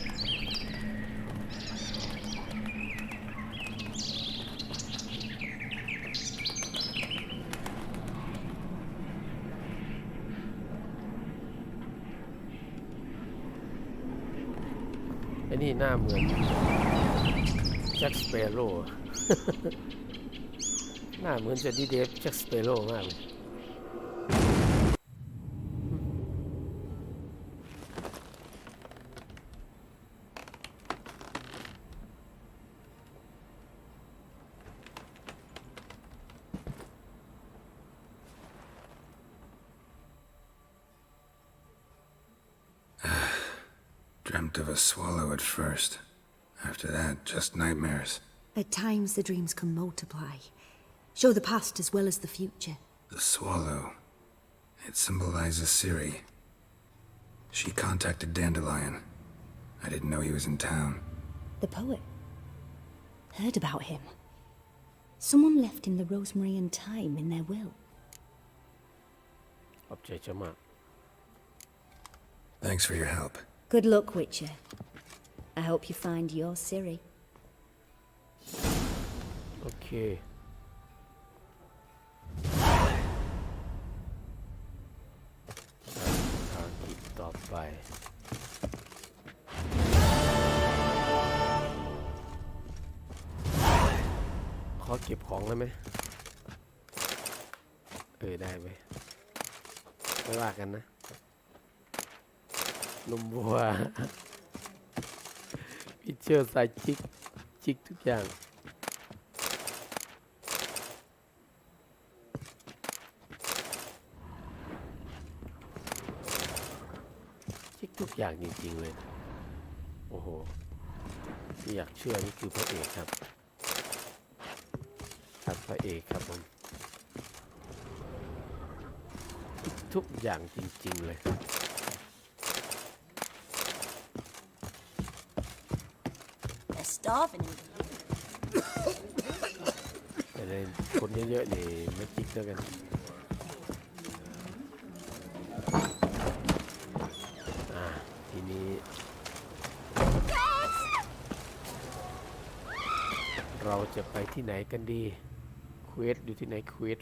ไอ้นี่หน้าเหมือนแจ็คสเปโร่ หน้าเหมือนจะดีเดฟแจ็คสเปโร่มากเลย Dreamt of a swallow at first. After that, just nightmares. At times the dreams can multiply, show the past as well as the future. The swallow. It symbolizes Ciri. She contacted Dandelion. I didn't know he was in town. The poet. Heard about him. Someone left him the rosemary and thyme in their will. Thanks for your help. Good luck, Witcher. I hope you find your Ciri. Okay. ภารกิจต่อไปขอเก็บของได้ไหมได้ไหมไม่ว่ากันนะนมวัวพิเชอร์ใส่จิกทุกอย่างจิกทุกอย่างจริงๆเลยนะโอ้โหที่อยากเชื่อนี่คือพระเอกครับพระเอกครับผมทุกอย่างจริงๆเลยแต่ในคนเยอะๆนี่ไม่จิกแล้วกันทีนี้เราจะไปที่ไหนกันดีเควสอยู่ที่ไหนเควส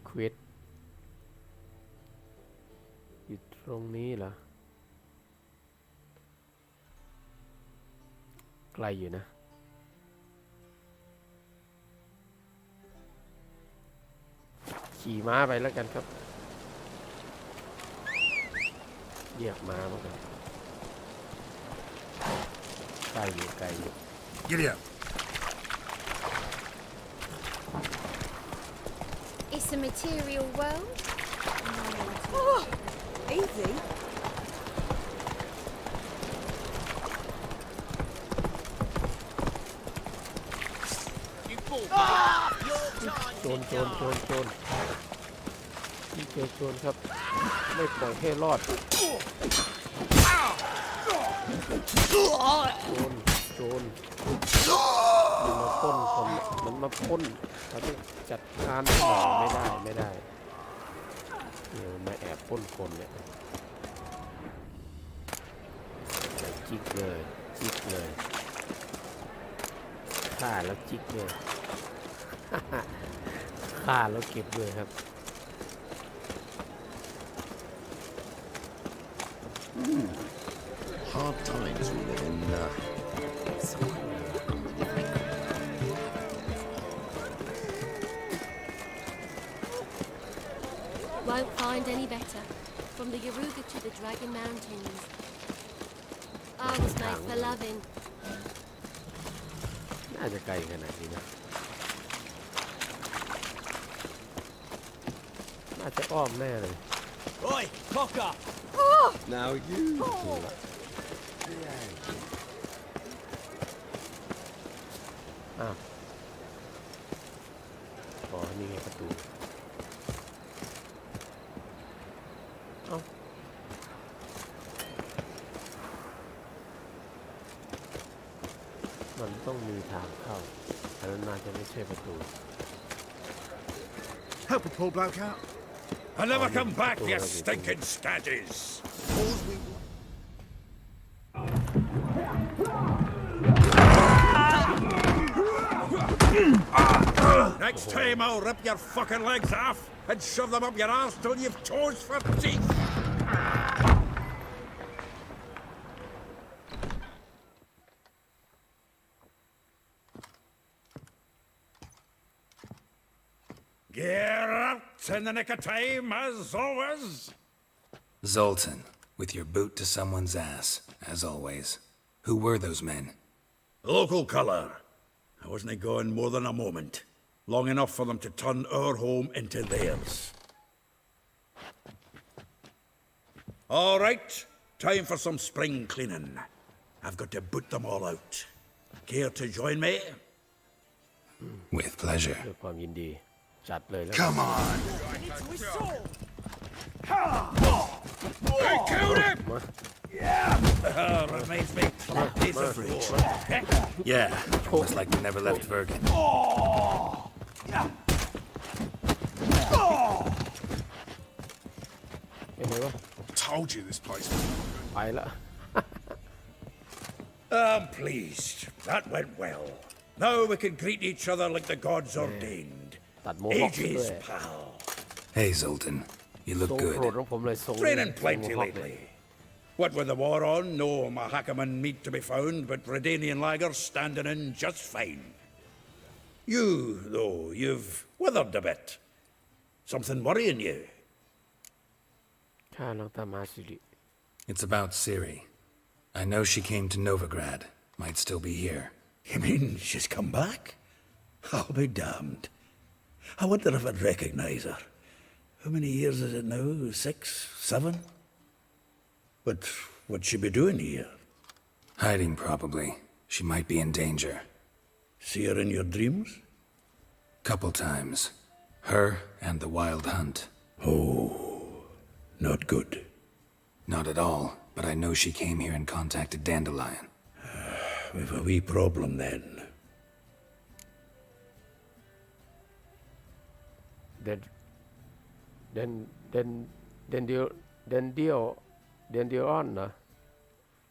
อยู่ตรงนี้เหรอไกลอยู่นะขี่ม้าไปแล้วกันครับเรียกม้ามากันไกลอยู่Giddy up. It's a material world. Oh, easy.โจรนี่เจอโจรครับไม่ปล่อยให้รอดโจรมันมาพ่นเราต้องจัดการหน่อยไม่ได้เดี๋ยวมาแอบพ่นคนเนี่ยจิกเลยฆ่าแล้วจิกเลยฆ่าแล้วเก็บเลยครับHard times we live in. Won't find any better. From the Yaruga to the Dragon Mountains. I was made for loving. น่าจะไกลขนาดนี้นะน่าจะอ้อมแน่เลย Oi, cocker! Now you. อ้าวอ๋อนี่ไงประตูเอ้ามันต้องมีทางเข้าแต่นั้นน่าจะไม่ใช่ประตู Help a poor bloke out. I'll never come back, you stinking stagges. Next time I'll rip your fucking legs off and shove them up your arse till you've toes for teeth. Get out in the nick of time, as always. Zoltan, with your boot to someone's ass, as always. Who were those men? Local colour. I wasn't gone more than a moment. Long enough for them to turn our home into theirs. All right, time for some spring cleaning. I've got to boot them all out. Care to join me? With pleasure. ด้วยความยินดีจัดเลยแล้ว Come on! I killed him! Reminds me of a piece of fruit. Yeah, almost like we never left Bergen. เป็นไงวะ Told you this place was ไปละ I'm pleased. That went well. Now we can greet each other like the gods ordained. ตัดโมฮอคด้ว Ages, ย pal. Hey, Zoltan. You ท look รงโปรด good. ของผมเลยทรง Training ทรงโม plenty ฮอคเลย lately. What with the war on, no Mahakaman meat to be found, but Redanian lagers standing in just fine. You, though, you've withered a bit. Something worrying you? ข้าลังตามมาสิริ It's about Ciri. I know she came to Novigrad. Might still be here. You mean she's come back? I'll be damned. I wonder if I'd recognize her. How many years is it now? 6, 7? But what'd she be doing here? Hiding, probably. She might be in danger. See her in your dreams? Couple times. Her and the Wild Hunt. Oh, not good. Not at all, but I know she came here and contacted Dandelion. We've a wee problem then. เดนเดนเดนเดนเดียวเดนเดียวเดนเดียออนนะ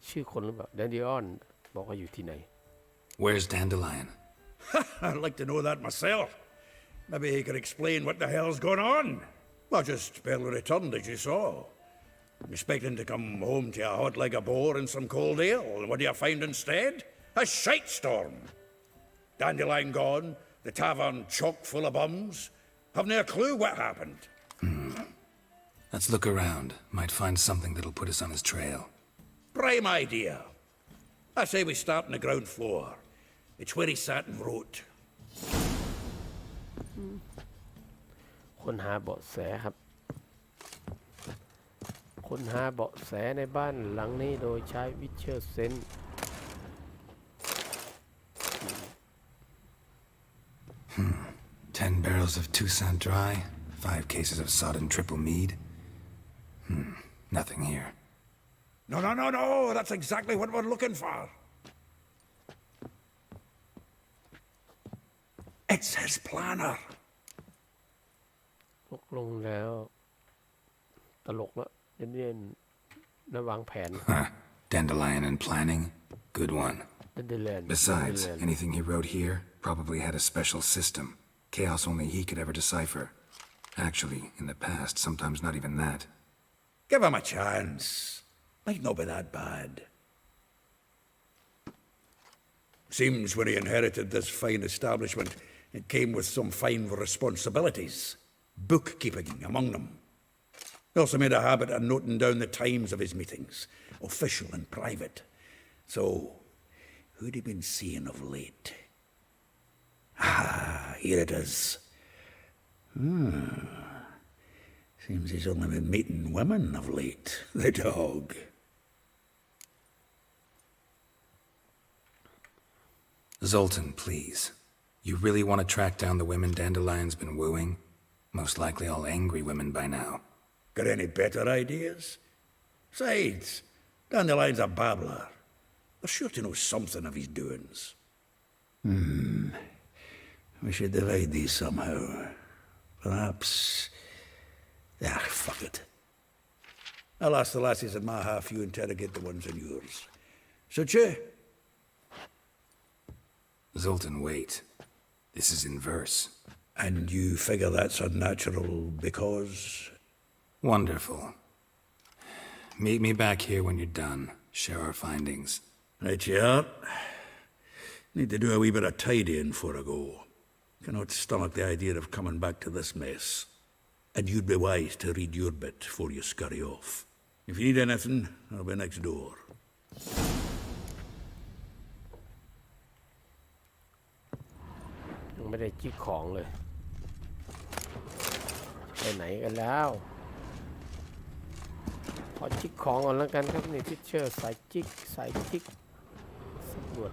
ชื่อคนหรือเปล่าเดนเดียออนบอกว่าอยู่ที่ไหน Where's Dandelion? I'd like to know that myself. Maybe he could explain what the hell's going on. Well, just barely returned, as you saw. I'm expecting to come home to a hot leg of boar and some cold ale, and what do you find instead? A shite storm. Dandelion gone, the tavern chock full of bums. Haven't a clue what happened. Let's look around. Might find something that'll put us on his trail. Prime idea. I say we start on the ground floor. It's where he sat and wrote. ค้นหาเบาะแสครับค้นหาเบาะแสในบ้านหลังนี้โดยใช้วิเชอร์เซน 10 barrels of Toussaint Dry, 5 cases of sodden triple mead. Nothing here. No. That's exactly what we're looking for. It's his planner. ตกลงแล้วตลกแล้วเด่นๆนะวางแผน Dandelion and planning. Good one. เดนเดน Besides, anything he wrote here probably had a special system. Chaos only he could ever decipher. Actually, in the past, sometimes not even that. Give him a chance. Might not be that bad. Seems when he inherited this fine establishment, it came with some fine responsibilities. Bookkeeping among them. He also made a habit of noting down the times of his meetings, official and private. So, who'd he been seeing of late? Ah, here it is. Seems he's only been meeting women of late, the dog. Zoltan, please. You really want to track down the women Dandelion's been wooing? Most likely all angry women by now. Got any better ideas? Besides, Dandelion's a babbler. They're sure to know something of his doings. We should divide these somehow. Perhaps... fuck it. I'll ask the lassies in my half, you interrogate the ones in yours. Suit you? Zoltan, wait. This is in verse. And you figure that's unnatural because... Wonderful. Meet me back here when you're done. Share our findings. Right you are. Need to do a wee bit of tidying before I go. Cannot stomach the idea of coming back to this mess. And you'd be wise to read your bit before you scurry off. If you need anything, I'll be next door. ยังไม่ได้จิกของเลยไปไหนกันแล้ว ขอจิกของก่อนแล้วกันครับนี่ทิชเชอร์สายจิกสำรวจ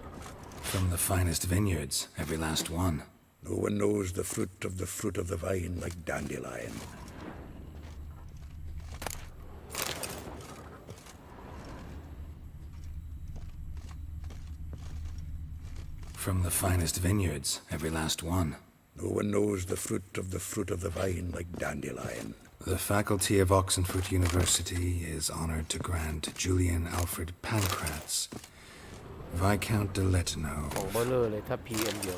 From the finest vineyards, every last one. No one knows the fruit of the vine like Dandelion. From the finest vineyards, every last one. No one knows the fruit of the vine like Dandelion. The faculty of Oxenfurt University is honored to grant Julian Alfred Pancratz, Viscount de Letno,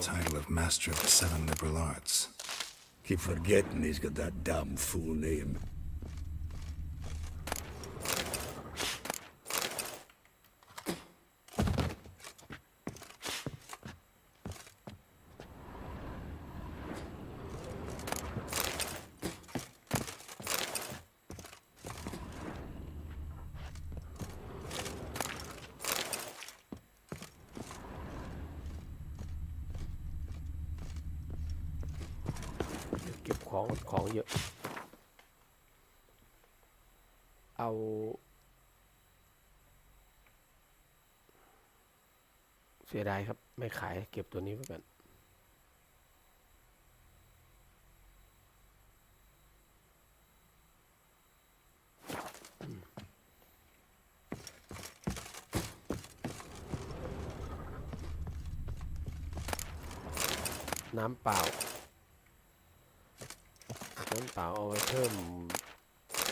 title of Master of the Seven Liberal Arts. Keep forgetting he's got that damn full name.ของเยอะเอาเสียดายครับไม่ขายเก็บตัวนี้ไว้ก่อนน้ำเปล่าเอาไว้เพิ่ม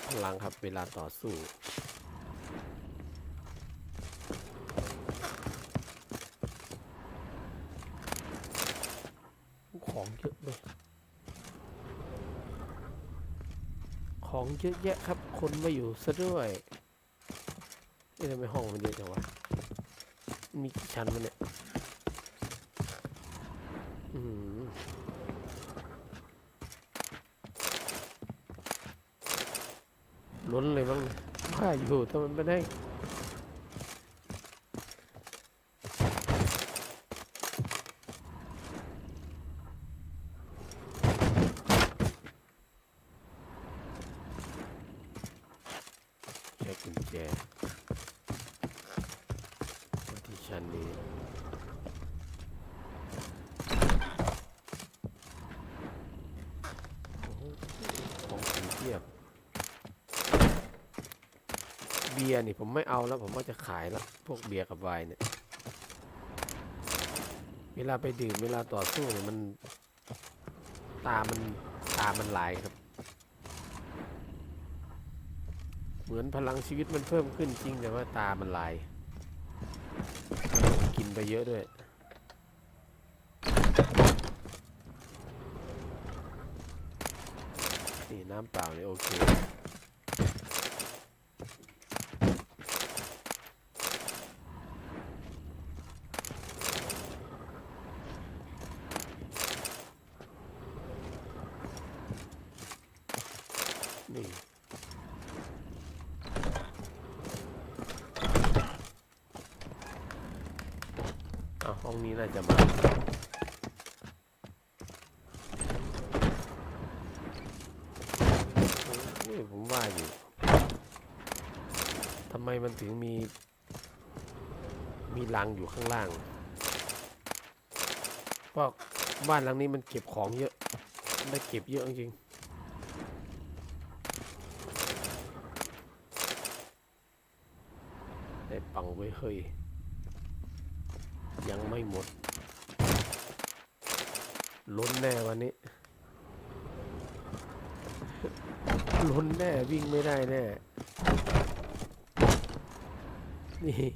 พลังครับเวลาต่อสู้ของเยอะเลยของเยอะแยะครับคนมาอยู่ซะด้วยนี่ทำไมห้องมันเยอะจังวะมีกี่ชั้นวะเนี่ยล้นเลยบ้างว่าอยู่แต่มันไม่ได้ใช้กุญแจที่ชั้นนี้ของกินเทียบเบียร์นี่ผมไม่เอาแล้วผมก็จะขายแล้วพวกเบียร์กับไวน์เนี่ยเวลาไปดื่มเวลาต่อสู้เนี่ยมันตามันลายครับเหมือนพลังชีวิตมันเพิ่มขึ้นจริงแต่ว่าตามันลายกินไปเยอะด้วยนี่น้ำเปล่าเนี่ยโอเค ห้องนี้น่าจะมาผมว่าอยู่ทำไมมันถึงมีรังอยู่ข้างล่างเพราะบ้านหลังนี้มันเก็บของเยอะได้เก็บเยอะจริงได้ปังไว้เฮ้ยยังไม่หมดล้นแน่วันนี้ล้นแน่วิ่งไม่ได้แน่นี่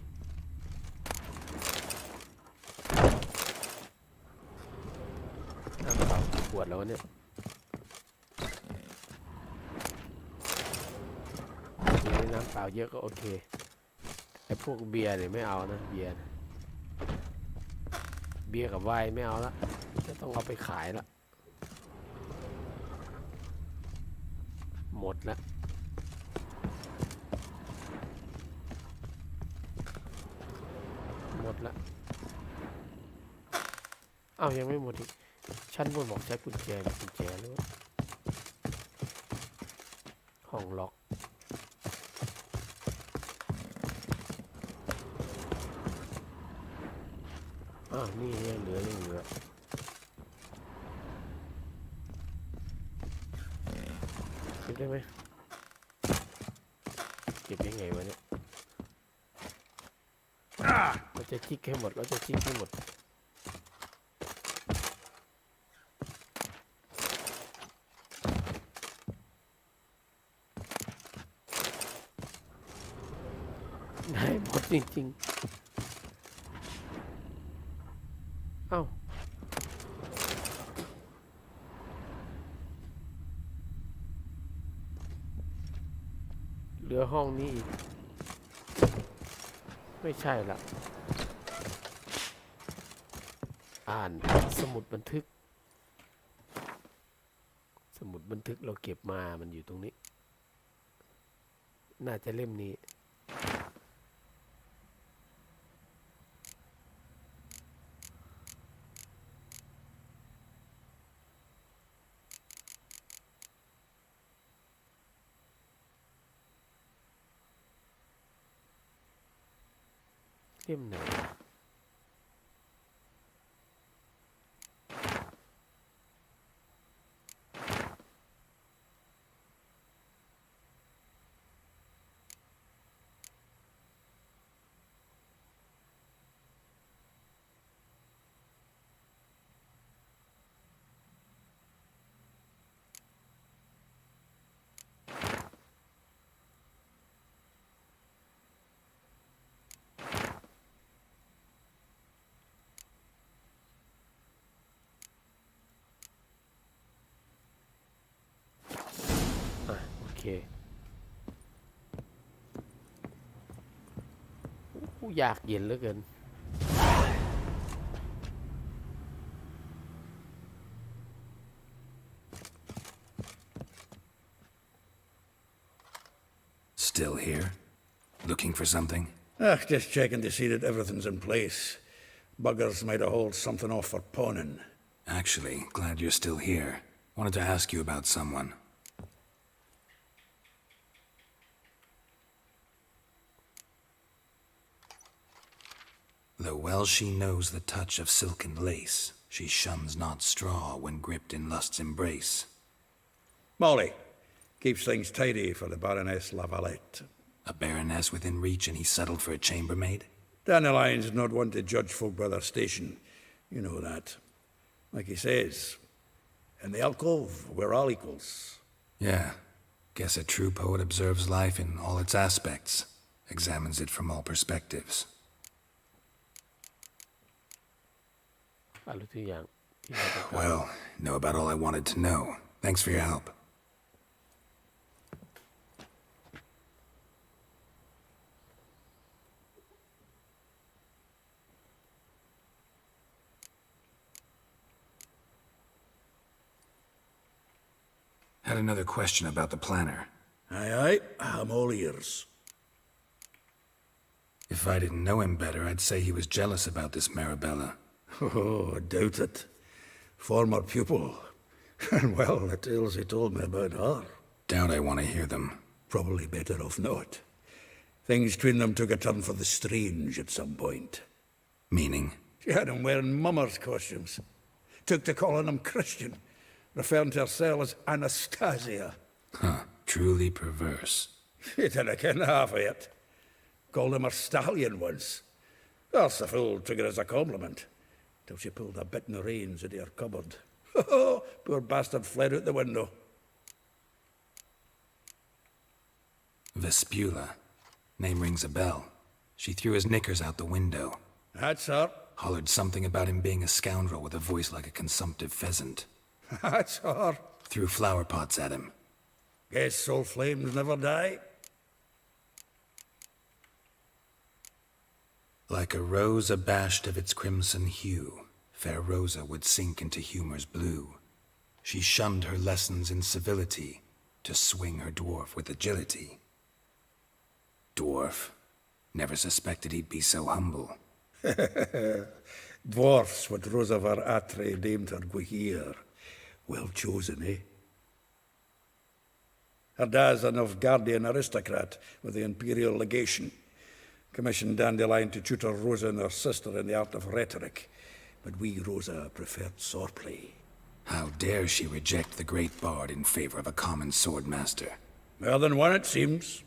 น้ำเปล่าขวดแล้วเนี่ยมีน้ำเปล่าเยอะก็โอเคไอ้พวกเบียร์เนี่ยไม่เอานะเบียร์กับไวน์ไม่เอาละจะต้องเอาไปขายละหมดละหมดละอ้าวยังไม่หมดอีกชั้นบนบอกใช้กุญแจหรือห้องล็อกอ้าวนี่ยังเหลือเก็บได้ไหมเก็บยังไงวะเนี่ยเราจะชิกให้หมดได้หมดจริงๆเอ้าเหลือห้องนี้อีกไม่ใช่ละอ่านสมุดบันทึกเราเก็บมามันอยู่ตรงนี้น่าจะเล่มนี้เล่มไหนโอเคอยากเย็นเหลือเกินStill here? Looking for something? Just checking to see that everything's in place. Buggers might have hauled something off for pawning. Actually, glad you're still here. Wanted to ask you about someone. Though well she knows the touch of silken lace, she shuns not straw when gripped in lust's embrace. Molly keeps things tidy for the Baroness Lavalette. A baroness within reach, and he settled for a chambermaid? Dandelion's not one to judge folk by their station. You know that. Like he says, in the alcove, we're all equals. Yeah. Guess a true poet observes life in all its aspects, examines it from all perspectives. Well, know about all I wanted to know. Thanks for your help. Had another question about the planner. Aye, I'm all ears. If I didn't know him better, I'd say he was jealous about this Marabella. Oh, I doubt it. Former pupil. And well, the tales he told me about her. Doubt I want to hear them. Probably better off not. Things between them took a turn for the strange at some point. Meaning? She had him wearing mummers' costumes. Took to calling him Christian, referring to herself as Anastasia. Huh. Truly perverse. She didn't ken half of it. Called him her stallion once. That's the fool took it as a compliment. Till she pulled a bit in the reins into her cupboard. Poor bastard fled out the window. Vespula. Name rings a bell. She threw his knickers out the window. That's her. Hollered something about him being a scoundrel with a voice like a consumptive pheasant. That's her. Threw flower pots at him. Guess soul flames never die. Like a rose abashed of its crimson hue, fair Rosa would sink into humor's blue. She shunned her lessons in civility to swing her dwarf with agility. Dwarf. Never suspected he'd be so humble. Dwarfs what Rosavar Atre named her Gwihir. Well chosen, eh? Her dad's a Novgardian aristocrat with the Imperial Legation. Commissioned Dandelion to tutor Rosa and her sister in the art of rhetoric. But we, Rosa, preferred swordplay. How dare she reject the great bard in favor of a common swordmaster? More than one, it seems.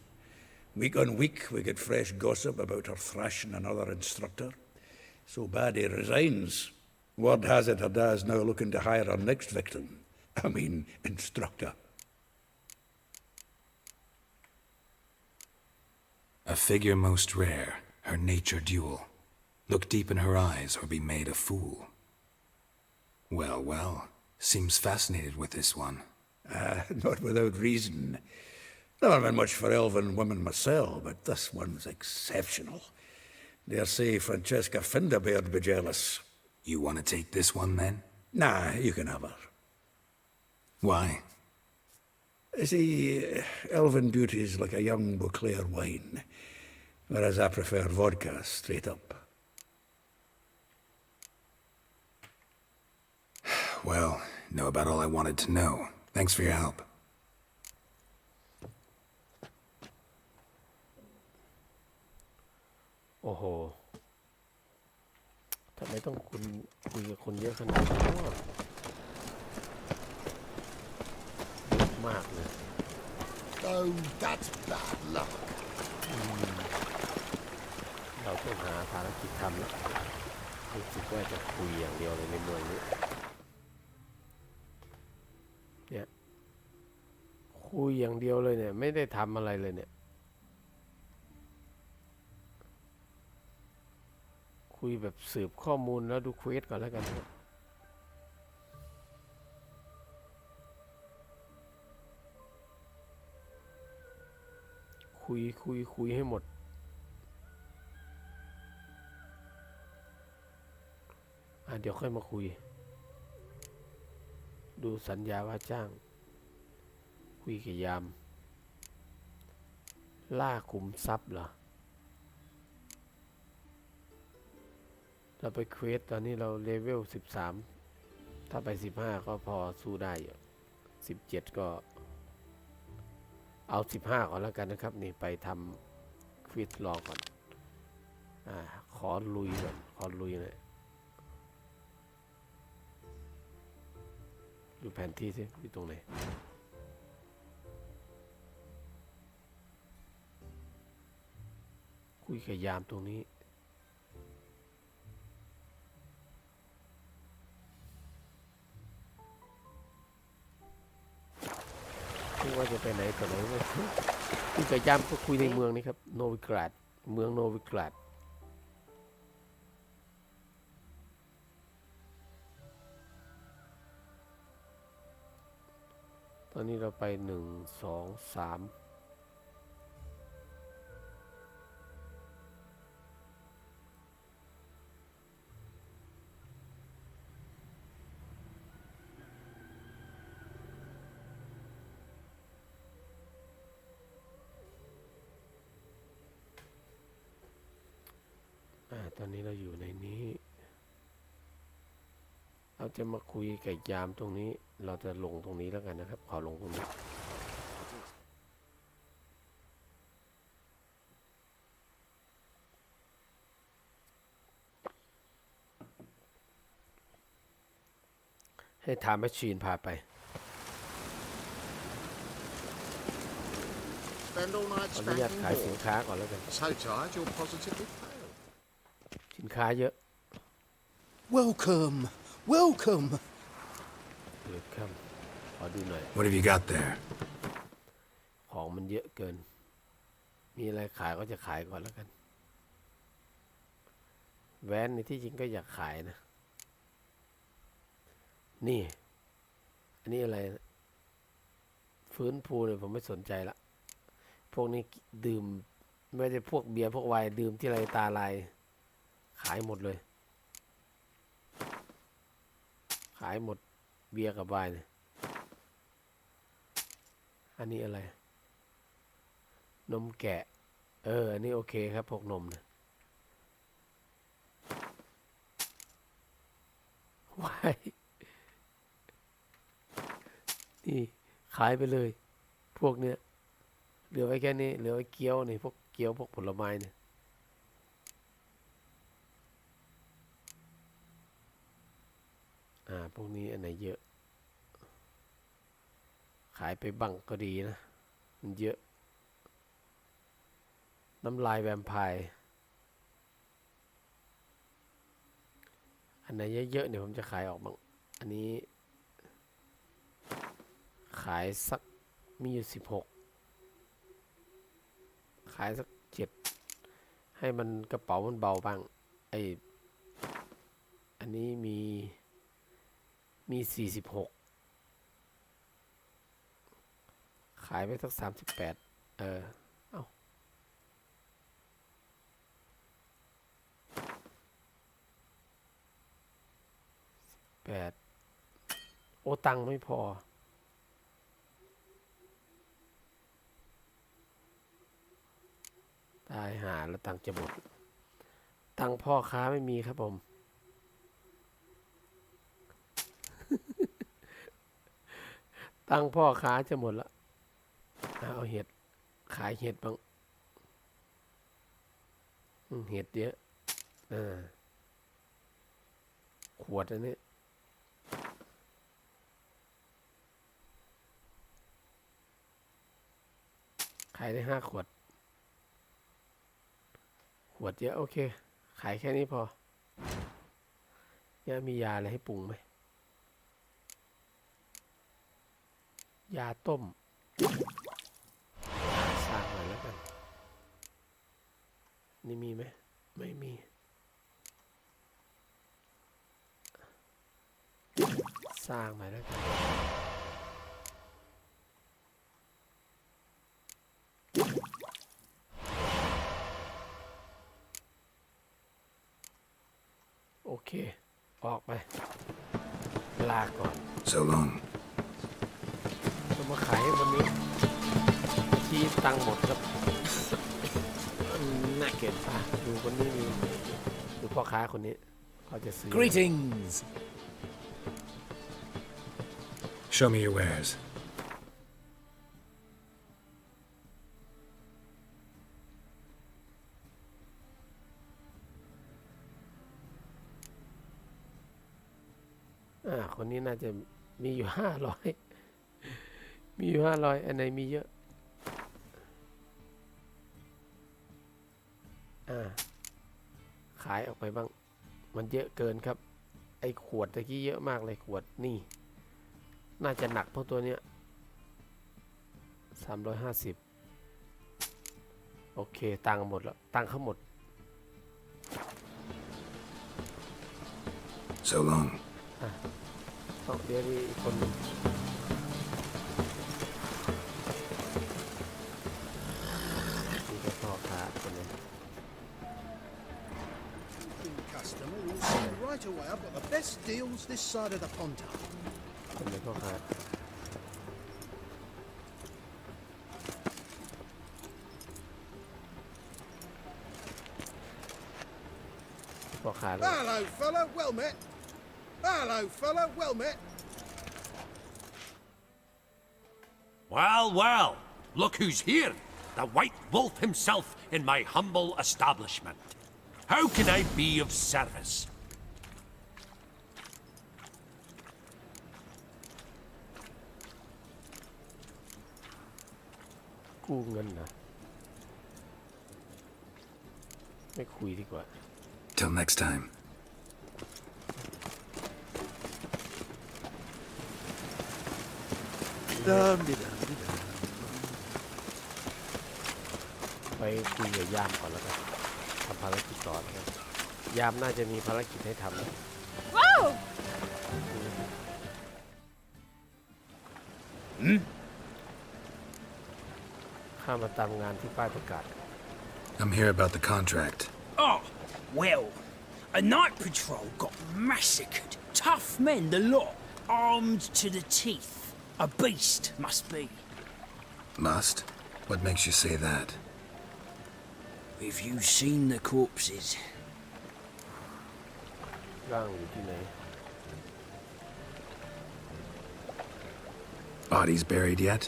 Week on week, we get fresh gossip about her thrashing another instructor. So bad he resigns. Word has it her dad's now looking to hire her next victim. I mean, instructor. A figure most rare, her nature dual. Look deep in her eyes or be made a fool. Well, well, seems fascinated with this one. Not without reason. Never been much for elven women myself, but this one's exceptional. Dare say Francesca Finderbeard be jealous. You want to take this one, then? Nah, you can have her. Why? See, elven beauty's like a young Beauclair wine, whereas I prefer vodka straight up. Well, know about all I wanted to know. Thanks for your help. โอ้โหทำไมต้องคุยกับคนเยอะขนาดนี้วะเยอะมากเลย Oh, that's bad luck. เราต้องหาภารกิจทำแล้วรู้สึกว่าจะคุยอย่างเดียวเลยในเมืองนี้เนี่ยคุยอย่างเดียวเลยเนี่ยไม่ได้ทำอะไรเลยเนี่ยคุยแบบสืบข้อมูลแล้วดูเควสก่อนแล้วกันครับคุยให้หมดเดี๋ยวค่อยมาคุยดูสัญญาว่าจ้างคุยกับยามล่าขุมทรัพย์เหรอเราไปเควสตอนนี้เราเลเวล13ถ้าไป15ก็พอสู้ได้อยู่17ก็เอา15ก่อนแล้วกันนะครับนี่ไปทำเควสรอก่อนขอลุยก่อนขอลุยเลยดูแผนที่สิอยู่ตรงไหนคุยกับยามตรงนี้ว่าจะไปไหนต่อไหนไม่รู้คุยกับยามก็คุยในเมืองนี้ครับโนวิกราดเมืองโนวิกราดตอนนี้เราไป1 2 3ตอนนี้เราอยู่ในนี้ เขาจะมาคุยกับยามตรงนี้เราจะลงตรงนี้แล้วกันนะครับขอลงตรงนี้ให้ทามแมชชีนพาไป Spend all night ขออนุญาต spanking ขายสิน more. ค้าก่อนแล้วกัน So tired you'll positively fail. สินค้าเยอะ Welcome, welcome. เดี๋ยวครับขอดูหน่อย What have you got there? ของมันเยอะเกิน มีอะไรขายก็จะขายก่อนแล้วกันแว่นในที่จริงก็อยากขายนะนี่อันนี้อะไรนะฟื้นฟูเนี่ยผมไม่สนใจละพวกนี้ดื่มไม่ได้พวกเบียร์พวกไวน์ดื่มที่ไรตาลายขายหมดเลยขายหมดเบียร์กับไวน์เนี่ยอันนี้อะไรนมแกะอันนี้โอเคครับพวกนมนะไวน์นี่ขายไปเลยพวกเนี้ยเหลือไว้แค่นี้เหลือไว้เกี๊ยวนี่พวกเกี๊ยวพวกผลไม้เนี่ยพวกนี้อันไหนเยอะขายไปบังก็ดีนะมันเยอะน้ำลายแวมไพร์อันไหนเยอะๆเนี่ยผมจะขายออกบ้างอันนี้ขายสักมีอยู่16ขายสัก7ให้มันกระเป๋ามันเบาบ้างอันนี้มี46ขายไปสัก38เอ้า8โอ้ตังค์ไม่พอตายหาแล้วตังค์จะหมดตังค์พ่อค้าไม่มีครับผม ตังค์พ่อค้าจะหมดละเอาเห็ดขายเห็ดบ้างเห็ดเยอะขวดอันนี้ขายได้5 ขวดเยอะโอเคขายแค่นี้พอยังมียาอะไรให้ปรุงไหมยาต้มสร้างหน่อยแล้วกันนี่มีไหมไม่มีสร้างหน่อยแล้วกันโอเคออกไปลาก่อน So long. จะมาขายให้วันนี้ที่ตังหมดครับน่าเกลียดดูคนนี้ดูพ่อค้าคนนี้เขาจะซื้อ Greetings. Show me your wares. คนนี้น่าจะมีอยู่500มีอยู่500อันไหนมีเยอะขายออกไปบ้างมันเยอะเกินครับไอ้ขวดตะกี้เยอะมากเลยขวดนี่น่าจะหนักเพราะตัวเนี้ย350โอเคตังค์หมดแล้วตังค์เขาหมด So long. เดี๋ยวนี้อีกคนนึงนี่ก็พ่อค้าคนนึง Customer will see right away I've got the best deals this side of the pond. คนนี้พ่อค้าHello, fella. Well met. Hello, fella. Well met. Well, well. Look who's here. The White Wolf himself in my humble establishment. How can I be of service? กู้เงินนะไม่คุยดีกว่า Till next time. ไปคุยกับยามก่อนแล้วกันทำภารกิจต่อนะครับยามน่าจะมีภารกิจให้ทำนะข้ามาตามงานที่ป้ายประกาศ I'm here about the contract. Oh, well, a night patrol got massacred. Tough men, the lot, armed to the teeth. A beast, must be. Must? What makes you say that? Have you seen the corpses? ร่างอยู่ที่ไหน Bodies buried yet?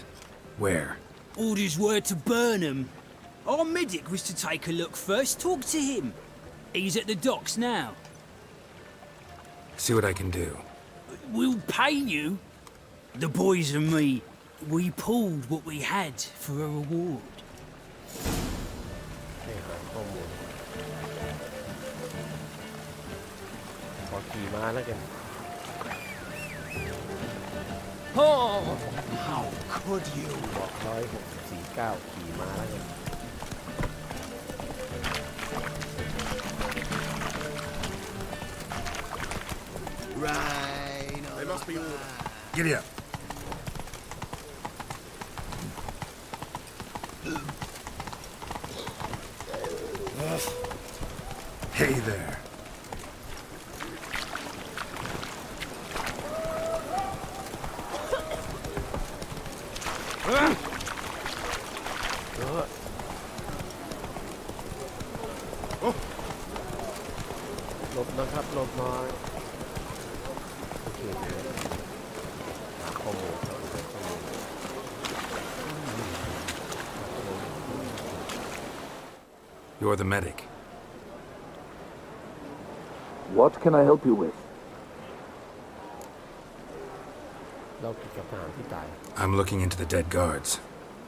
Where? Orders were to burn them. Our medic was to take a look first. Talk to him. He's at the docks now. See what I can do. We'll pay you. The boys and me, we pulled what we had for a reward. ให้หาข้อมูลขอขี่ม้าแล้วกัน Oh, how could you? บอก164.9ขี่ม้าแล้วกัน Rain. They must be all. Giddy up. Hey there.หลบนะครับหลบน้อยโอเคหาข้อมูล You're the medic. What can I help you with? เราเกี่ยวกับทหารที่ตาย I'm looking into the dead guards.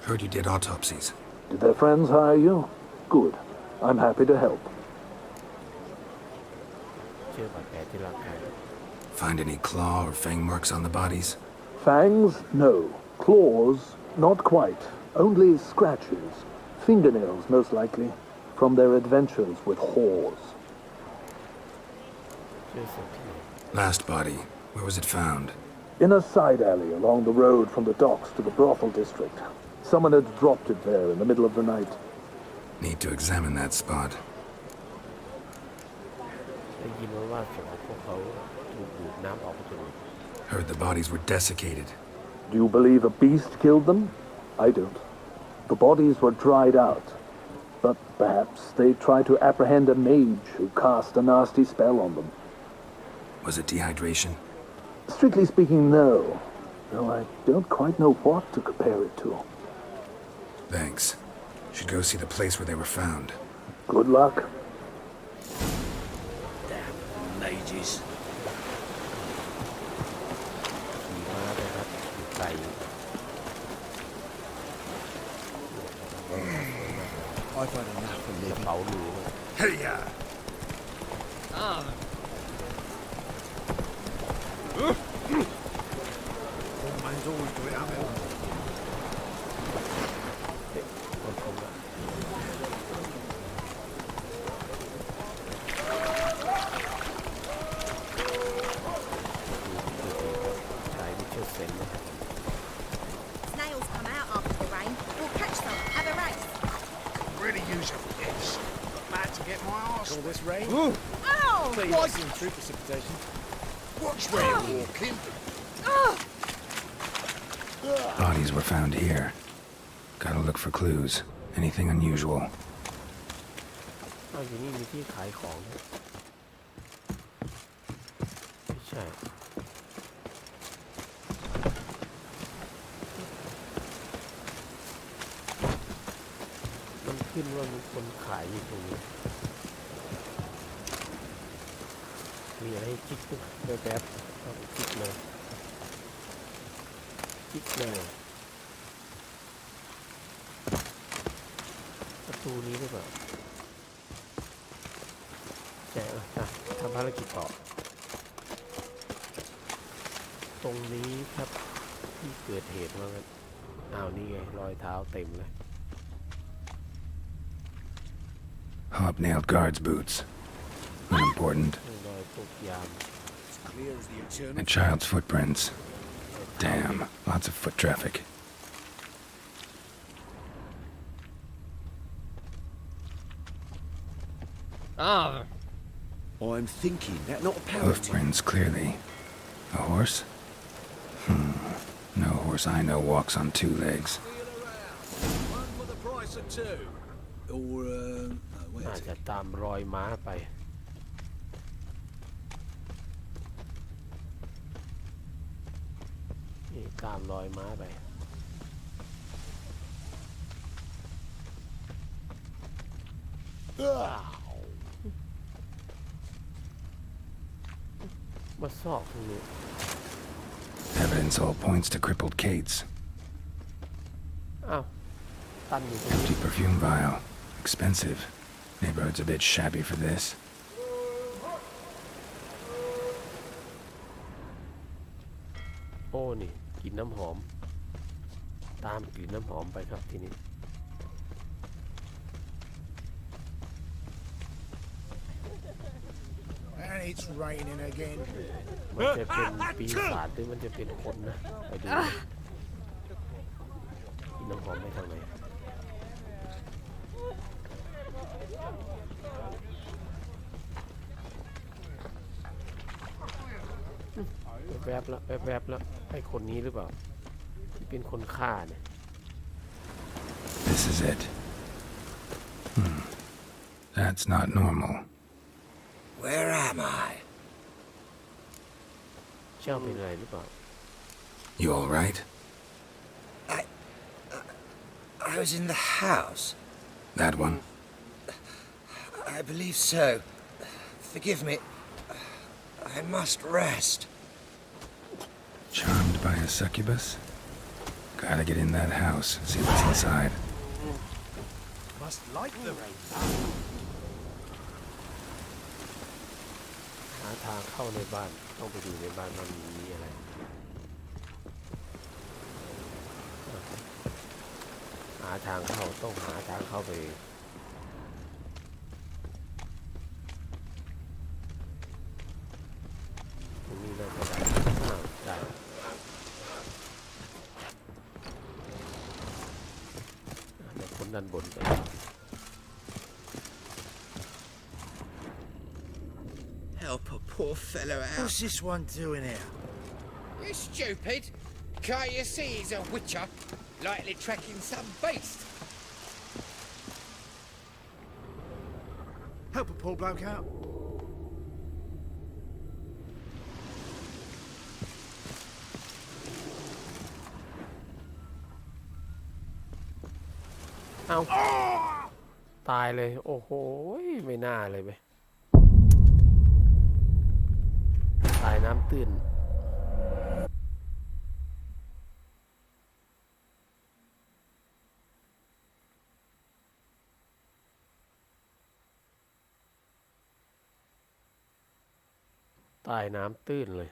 Heard you did autopsies. Did their friends hire you? Good. I'm happy to help. เจอบาดแผลที่ร่างกาย Find any claw or fang marks on the bodies? Fangs? No. Claws? Not quite. Only scratches. Fingernails, most likely. From their adventures with whores. เจอศพที่ไหน Last body. Where was it found? In a side alley along the road from the docks to the brothel district. Someone had dropped it there in the middle of the night. Need to examine that spot. ได้ยินมาว่าศพของพวกเขาถูกดูดน้ำออกจน Heard the bodies were desiccated. Do you believe a beast killed them? I don't. The bodies were dried out. But perhaps they tried to apprehend a mage who cast a nasty spell on them. Was it dehydration? Strictly speaking, no. Though I don't quite know what to compare it to. Thanks. Should go see the place where they were found. Good luck. Damn mages. ขี่ม้านะครับอยู่ไกล I've had enough of กระ living. เป๋าหรู Hey ya! Old man's always got it up, hasn't he? คนคงละขายวิเชอร์เซนนะครับ Snails come out after the rain. We'll catch some. Have a race. Really use your heads. Got mad to get my arse. All this rain? Oh! So you might see some true precipitation. Watch where you're walking. Oh! Bodies were found here. Gotta look for clues. Anything unusual. อ้าวอยู่นี่มีที่ขายของนะวิเช ใช่มันขึ้นว่ามีคนขายอยู่ตรงนี้มีอะไรให้คลิกแบบต้องคลิกเลยคลิกเลยประตูนี้หรือเปล่าใช่ทำภารกิจต่อตรงนี้ครับที่เกิดเหตุว่างั้นอ้าวนี่ไงรอยเท้าเต็มเลย Hobnailed guards' boots. Unimportant. รอยตกยาม And child's footprints. Damn, lots of foot traffic. I'm thinking that not a power. Hoofprints, clearly. A horse? No horse I know walks on two legs. One for the price of two. Or, น่าจะตามรอยม้าไปนี่ตามรอยม้าไปมาซอกตรงนี้ Evidence all points to crippled Kate's. อ้าวตันอยู่ตรงนี้ Empty perfume vial. Expensive. Neighborhood's a bit shabby for this. โอ้นี่กลิ่นน้ำหอมตามกลิ่นน้ำหอมไปครับทีนี้ And it's raining again. มันจะเป็นปีศาจหรือมันจะเป็นคนนะไปดูกลิ่นน้ำหอมไปทางไหนแวบๆแล้วไอ้คนนี้หรือเปล่าที่เป็นคนฆ่าเนี่ย This is it. That's not normal. Where am I? เจ้าเป็นอะไรหรือเปล่า You all right? I was in the house. That one? I believe so. Forgive me. I must rest. Charmed by a succubus? Gotta get in that house, see what's inside. Must like the rain. หาทางเข้าในบ้านต้องไปดูในบ้านมันมีอะไรหาทางเข้าต้องหาทางเข้าไปตรงนี้น่าจะได้ได้แต่คนด้านบนไปHelp a poor fellow out. What's this one doing here? You stupid! Can't you see he's a witcher? Likely tracking some beast. Help a poor bloke out. เอาตายเลยโอ้โหไม่น่าเลยไปตายน้ำตื้นตายน้ำตื้นเลย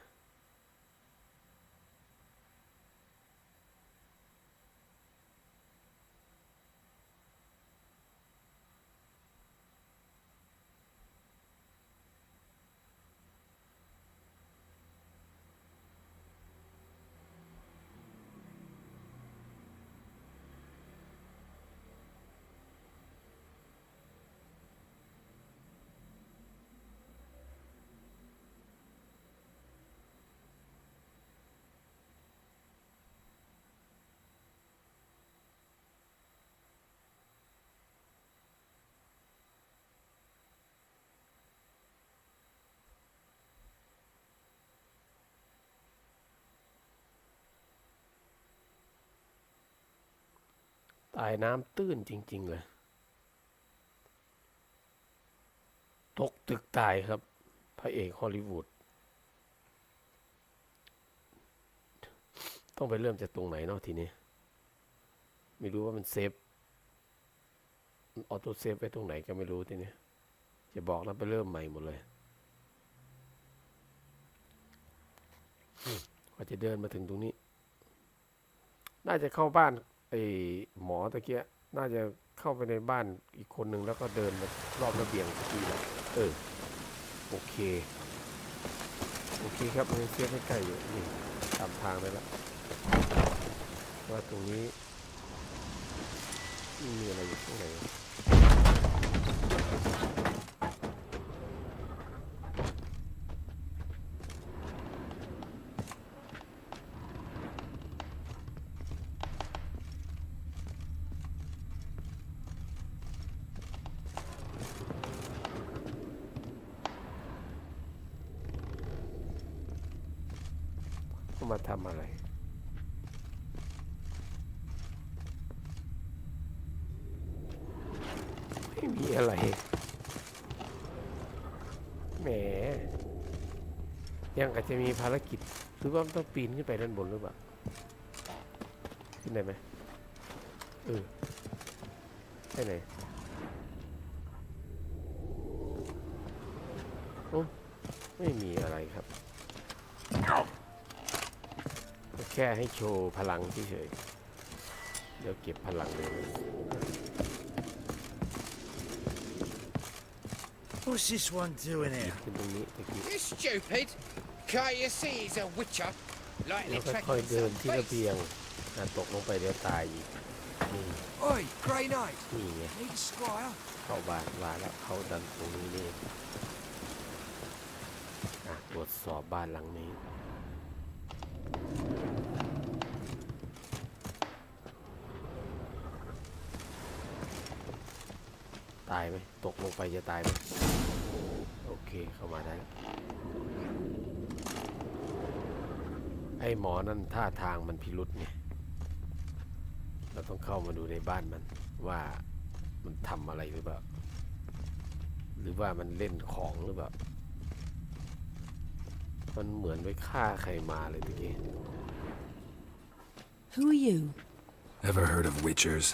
ตายน้ำตื้นจริงๆเลยตกตึกตายครับพระเอกฮอลลีวูดต้องไปเริ่มจากตรงไหนเนาะทีนี้ไม่รู้ว่ามันเซฟออโต้เซฟไว้ตรงไหนก็ไม่รู้ทีนี้จะบอกแล้วไปเริ่มใหม่หมดเลยก็จะเดินมาถึงตรงนี้น่าจะเข้าบ้านไอ้หมอตะเกียน่าจะเข้าไปในบ้านอีกคนหนึ่งแล้วก็เดินมารอบระเบียงทีละโอเคครับมันเซฟใกล้ๆอยู่นี่ตามทางไปแล้วว่าตรงนี้มีอะไรอยู่ข้างในมาทำอะไรไม่มีอะไรแหมยังอาจจะมีภารกิจหรือว่าต้องปีนขึ้นไปด้านบนหรือเปล่าขึ้นได้ไหมใช่ไหนโอ้ไม่มีอะไรครับแค่ให้โชว์พลังเฉยๆเดี๋ยวเก็บพลังเลย What's this one doing here? You stupid! Can't you see he's a witcher? แล้วก็ค่อยเดินที่ระเบียงตกลงไปเดี๋ยวตายอีกนี่ Oi, Grey Knight. นี่ไง Need a squire? เข้าบ้านมาแล้วเขาดันตรงนี้นี่ตรวจสอบบ้านหลังนี้ตายไหมตกลงไปจะตายไหมโอเคเข้ามาได้แล้วไอ้หมอนั่นท่าทางมันพิรุษไงเราต้องเข้ามาดูในบ้านมันว่ามันทำอะไรหรือเปล่าหรือว่ามันเล่นของหรือเปล่ามันเหมือนไปฆ่าใครมาเลยทีนี้ Who are you? Ever heard of witchers?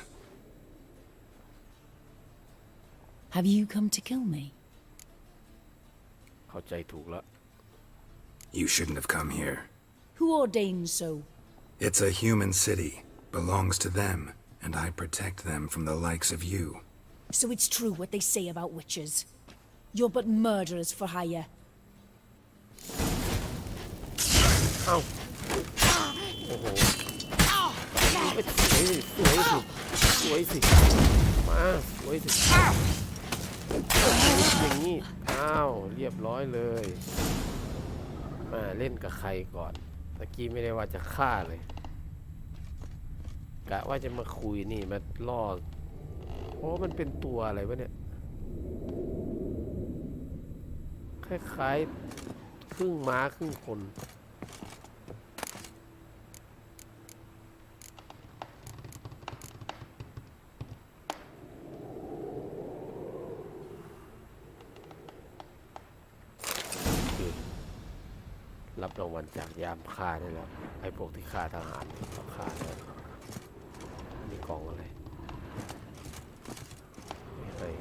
Have you come to kill me? เข้าใจถูกแล้ว You shouldn't have come here. Who ordained so? It's a human city. Belongs to them, and I protect them from the likes of you. So it's true what they say about witches. You're but murderers for hire. เอ้าโอ้โหสวยสิมาสวยสิอย่างนี้อ้าวเรียบร้อยเลยมาเล่นกับใครก่อนตะกี้ไม่ได้ว่าจะฆ่าเลยกะว่าจะมาคุยนี่มาล่อโอ้มันเป็นตัวอะไรวะเนี่ยคล้ายๆครึ่งม้าครึ่งคนรับรางวัลจากยามฆ่าได้แล้วไอ้พวกที่ฆ่าทหารเขาฆ่าแล้วนี่กล่องอะไรไม่เคย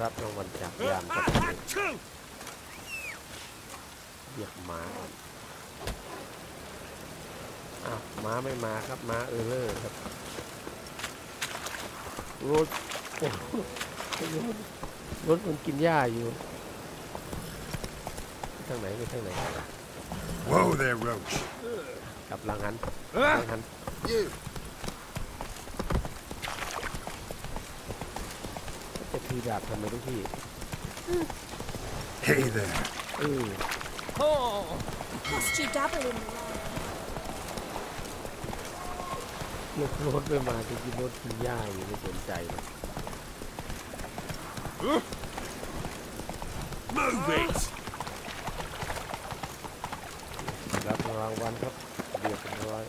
รับรางวัลจากยามกับเรียกม้าอ้าวม้าไม่มาครับม้าเลอร์ครับรถมันกินหญ้าอยู่ทางไหนไปทางไหน Whoa there, Roach. กลับหลังหันจะถือดาบทำไมทุกพี่ Hey there. Lost you dabbling in the light. รถไม่มาจะกินรถกินหญ้าอยู่ไม่สนใจเลย Move it! ร างวันครับเรียบร้อย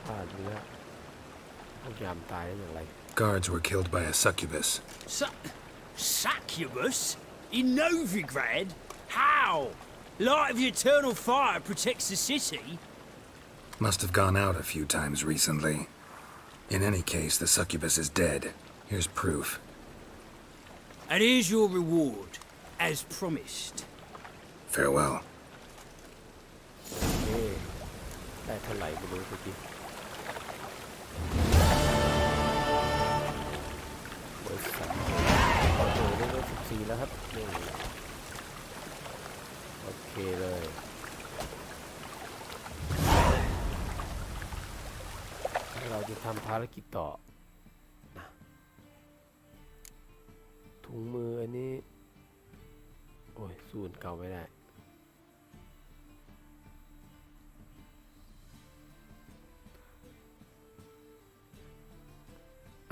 พลาดเนื้อพวกยามตายได้อย่างไร Guards were killed by a succubus. Succubus? In Novigrad? How? Light of the eternal fire protects the city? Must have gone out a few times recently. In any case, the succubus is dead. Here's proof. And here's your reward, as promised. Farewell. ได้เท่าไหร่ไม่รู้เมื่อกี้บริษัทโอ้โหได้เลข14แล้วครับนี่โอเคเลยเราจะทำภารกิจต่อนะถุงมืออันนี้โอ้ยสูนเก่าไม่ได้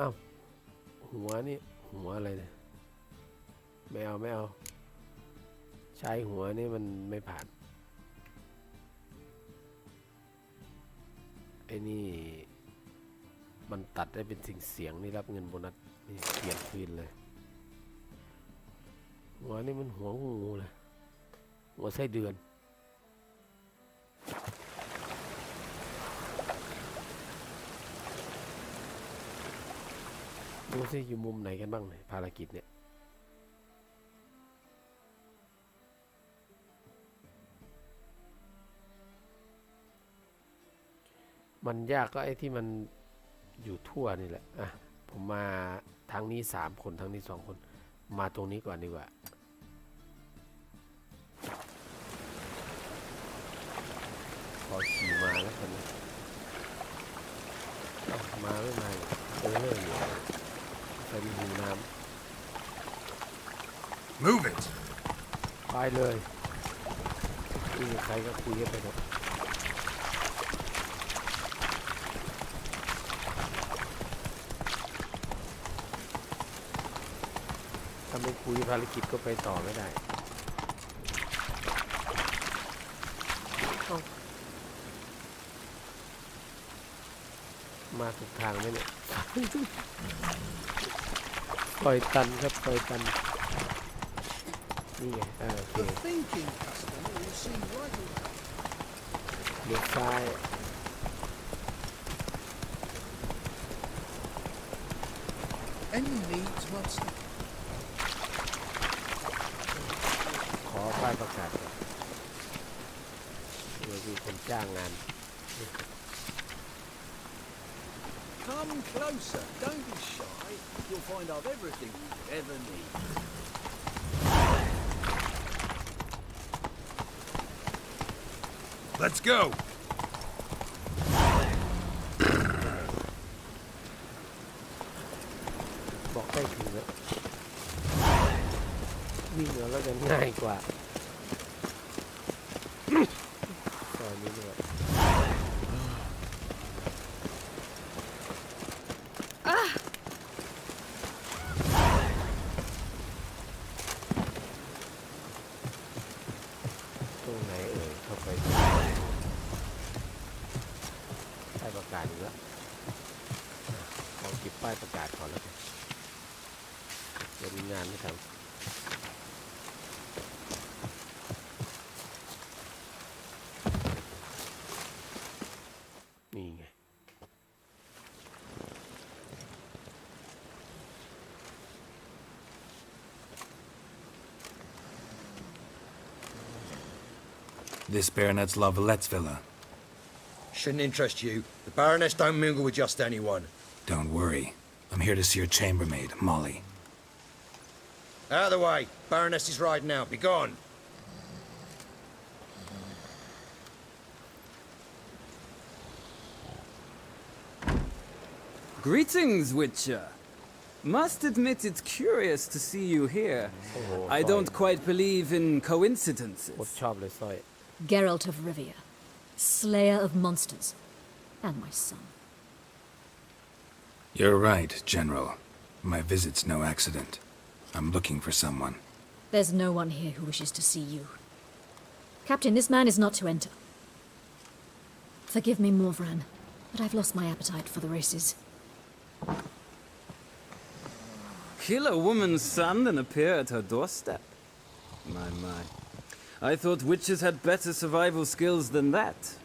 อ้าวหัวนี่หัวอะไรเนี่ยไม่เอาใช้หัวนี่มันไม่ผ่านไอ้นี่มันตัดได้เป็นเสียงนี่รับเงินโบนัสนี่เปลี่ยนคืนเลยหัวนี่มันหัวงูเลยหัวไส้เดือนดูสิอยู่มุมไหนกันบ้างเนี่ยภารกิจเนี่ยมันยากก็ไอ้ที่มันอยู่ทั่วนี่แหละอ่ะผมมาทางนี้3 คนทางนี้2 คนมาตรงนี้ก่อนดีกว่าขอขี่มาแล้วกันนะมาไม่มาอยู่ใส่หิวน้ำ Move it. ไปเลยนี่ใครก็คุยกันไปหมดถ้าไม่คุยภารกิจก็ไปต่อไม่ได้มาถูกทางไหมเนี่ยปล่อยตันครับปล่อยตันนี่ไงโอเคเลี้ยวซ้ายขอป้ายประกาศก่อนเดี๋ยวมีคนจ้างงาน Come closer, don't be shy. You'll find I've everything you ever need. Let's go. บอกได้ถึงแล้ววิ่งแล้วจะง่ายกว่าตอนนี้เนี่ยตรงไหนเข้าไปป้ายประกาศอีกแล้วขอเก็บป้ายประกาศก่อนแล้วกันจะมีงานไม่ทำนี่ไง This Baronet's La Vallette's villa. Shouldn't interest you. The Baroness don't mingle with just anyone. Don't worry. I'm here to see your chambermaid, Molly. Out of the way. Baroness is riding out. Be gone. Greetings, Witcher. Must admit it's curious to see you here. I don't quite believe in coincidences. Geralt of Rivia, slayer of monsters, and my son. You're right, General. My visit's no accident. I'm looking for someone. There's no one here who wishes to see you. Captain, this man is not to enter. Forgive me, Morvran, but I've lost my appetite for the races. Kill a woman's son and appear at her doorstep? My. I thought witches had better survival skills than that.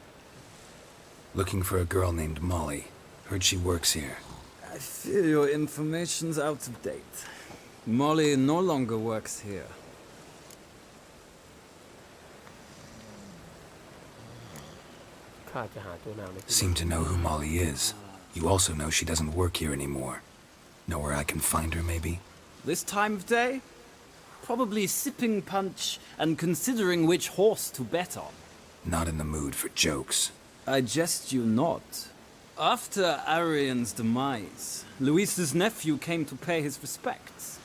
Looking for a girl named Molly. Heard she works here. I fear your information's out of date. Molly no longer works here. Seem to know who Molly is. You also know she doesn't work here anymore. Know where I can find her, maybe? This time of day? Probably sipping punch and considering which horse to bet on. Not in the mood for jokes. I jest you not. After Arian's demise, Luis's nephew came to pay his respects.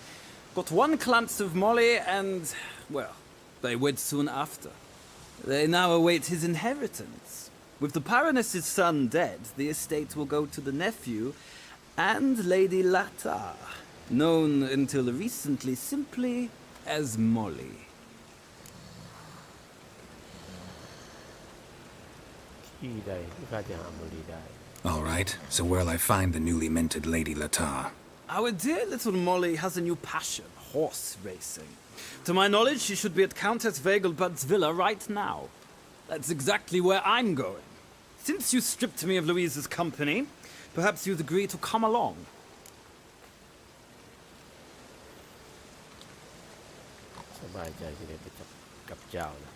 Got one glance of Molly and, well, they wed soon after. They now await his inheritance. With the Baroness's son dead, the estate will go to the nephew and Lady Latar, known until recently simply as Molly. All right, so where'll I find the newly minted Lady Latar? Our dear little Molly has a new passion, horse racing. To my knowledge, she should be at Countess Vegelbud's villa right now. That's exactly where I'm going. Since you stripped me of Louise's company, perhaps you'd agree to come along.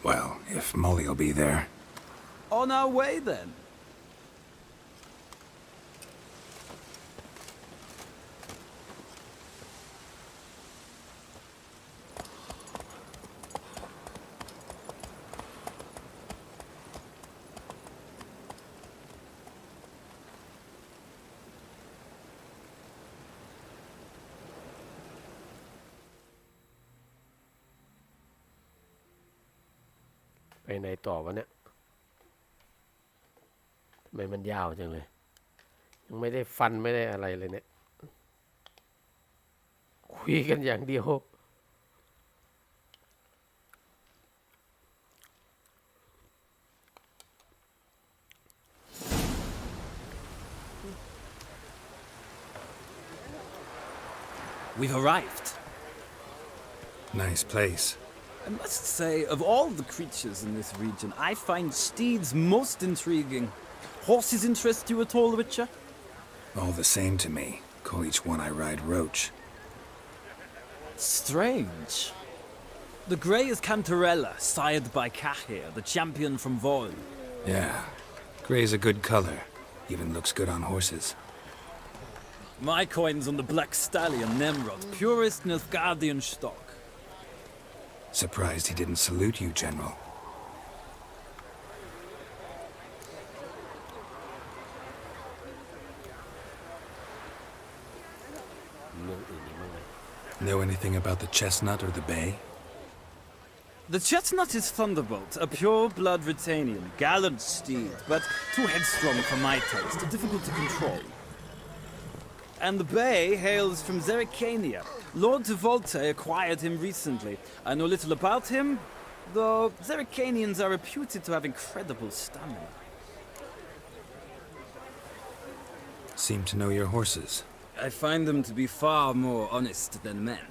Well, if Molly'll be there. On our way, then.ไปไหนต่อวะเนี่ยทำไมมันยาวจังเลยยังไม่ได้ฟันไม่ได้อะไรเลยเนี่ยคุยกันอย่างเดียว We've arrived. Nice place. I must say, of all the creatures in this region, I find steeds most intriguing. Horses interest you at all, Witcher? All the same to me. Call each one I ride Roach. Strange. The grey is Cantarella, sired by Cahir, the champion from Vol. Yeah. Gray's a good color. Even looks good on horses. My coin's on the Black Stallion, Nemrod, purest Nilfgaardian stock. Surprised he didn't salute you, General. Know anything about the chestnut or the bay? The chestnut is Thunderbolt, a pure-blood Britannian, gallant steed, but too headstrong for my taste, difficult to control. And the bay hails from Zericania. Lord de Volte acquired him recently. I know little about him, though Zericanians are reputed to have incredible stamina. Seem to know your horses. I find them to be far more honest than men.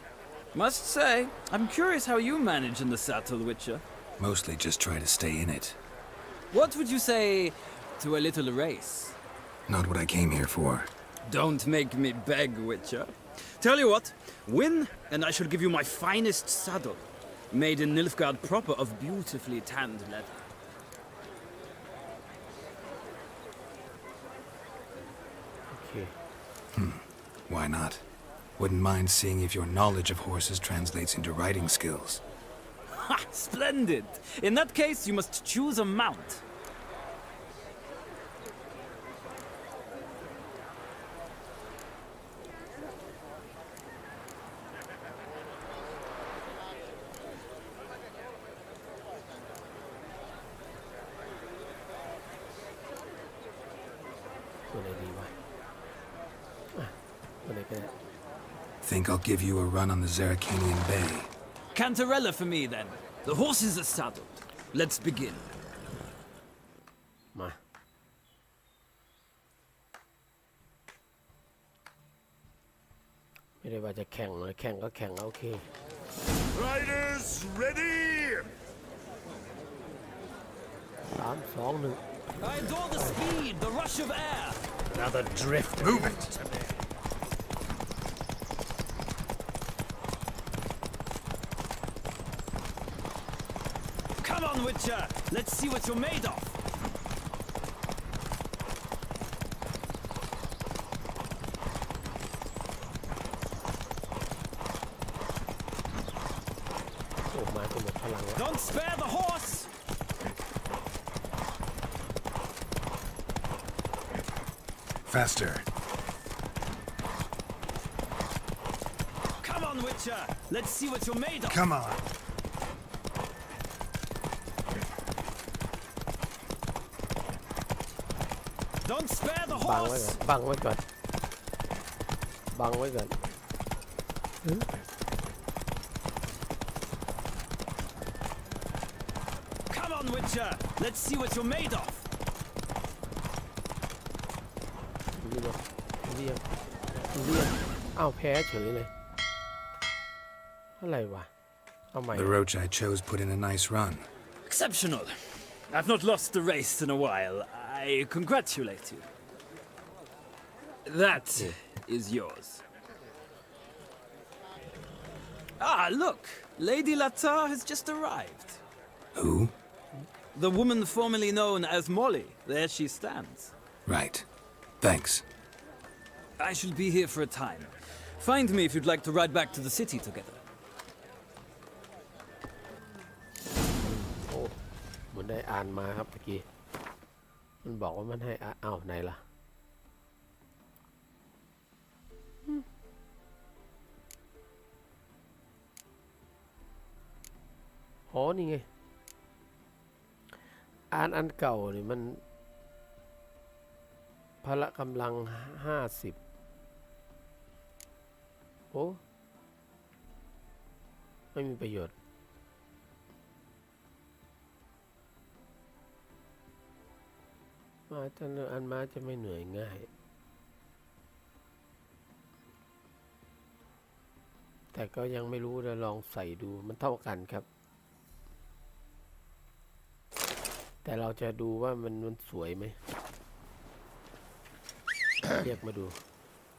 Must say, I'm curious how you manage in the saddle, Witcher. Mostly just try to stay in it. What would you say to a little race? Not what I came here for. Don't make me beg, Witcher. Tell you what, win, and I shall give you my finest saddle, made in Nilfgaard proper of beautifully tanned leather. Okay. Why not? Wouldn't mind seeing if your knowledge of horses translates into riding skills. Ha! Splendid! In that case, you must choose a mount. Think I'll give you a run on the Zerrikanian Bay. Cantarella for me, then. The horses are saddled. Let's begin. มาไม่ได้ว่าจะแข่งเลยแข่งก็แข่งโอเค Riders ready! 3 2 1 I adore the speed, the rush of air. Another drift. Move it! Come on, Witcher. Let's see what you're made of. โอ้มาก็หมดพลังแล้ว Don't spare the horse. Faster. Come on, Witcher. Let's see what you're made of. Come on. Don't spare the บังไว้ horse. ก่อนบังไว้ก่อน Come on, Witcher. Let's see what you're made of. เรียกอ้าวแพ้เฉยเลยอะไรวะเอาใหม่ The roach I chose put in a nice run. Exceptional. I've not lost the race in a while. I congratulate you. That is yours. Ah, look. Lady Latar has just arrived. Who? The woman formerly known as Molly. There she stands. Right. Thanks. I shall be here for a time. Find me if you'd like to ride back to the city together. โอ้เหมือนได้อ่านมาครับเมื่อกี้มันบอกว่ามันให้อ้าวไหนล่ะอ๋อนี่ไงอ่านอันเก่านี่มันพละกำลัง50โอ้ไม่มีประโยชน์มาจะอันมาจะไม่เหนื่อยง่ายแต่ก็ยังไม่รู้จะลองใส่ดูมันเท่ากันครับแต่เราจะดูว่ามันสวยไหม เรียกมาดู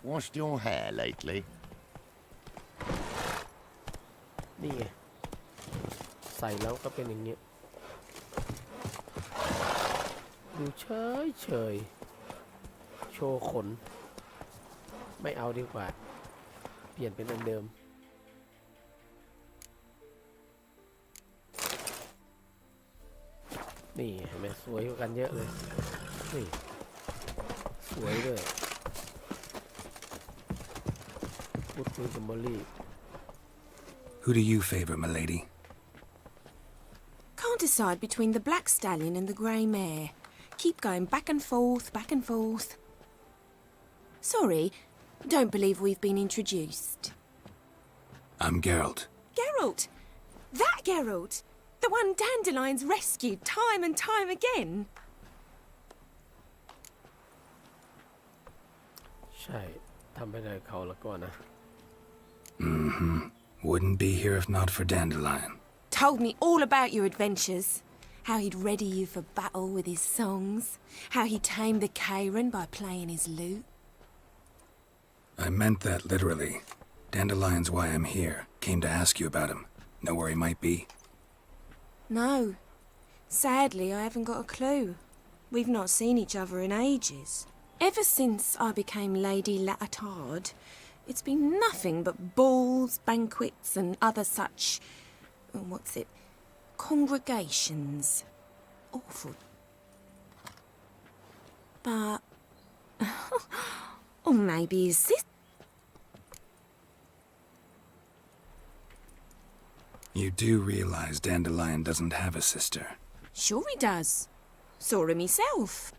Washed your hair lately? นี่ไงใส่แล้วก็เป็นอย่างเงี้ยดูเฉยโชว์ขนไม่เอาดีกว่าเปลี่ยนเป็นอันเดิมนี่เห็นไหมสวยกว่ากันเยอะเลยนี่สวยด้วยพูดคุยกับมอลลี่ Who do you favor, milady? Can't decide between the black stallion and the grey mare. Keep going back and forth, back and forth. Sorry, don't believe we've been introduced. I'm Geralt. Geralt! That Geralt! The one Dandelion's rescued time and time again. ใช่ทำให้ได้เขาแล้วก็นะ Mm-hmm. Wouldn't be here if not for Dandelion. Told me all about your adventures. How he'd ready you for battle with his songs. How he tamed the Karen by playing his lute. I meant that literally. Dandelion's why I'm here. Came to ask you about him. Know where he might be? No. Sadly, I haven't got a clue. We've not seen each other in ages. Ever since I became Lady Latard, it's been nothing but balls, banquets, and other such... what's it? Congregations. Awful. But... or maybe his sister... You do realize Dandelion doesn't have a sister. Sure he does. Saw her myself.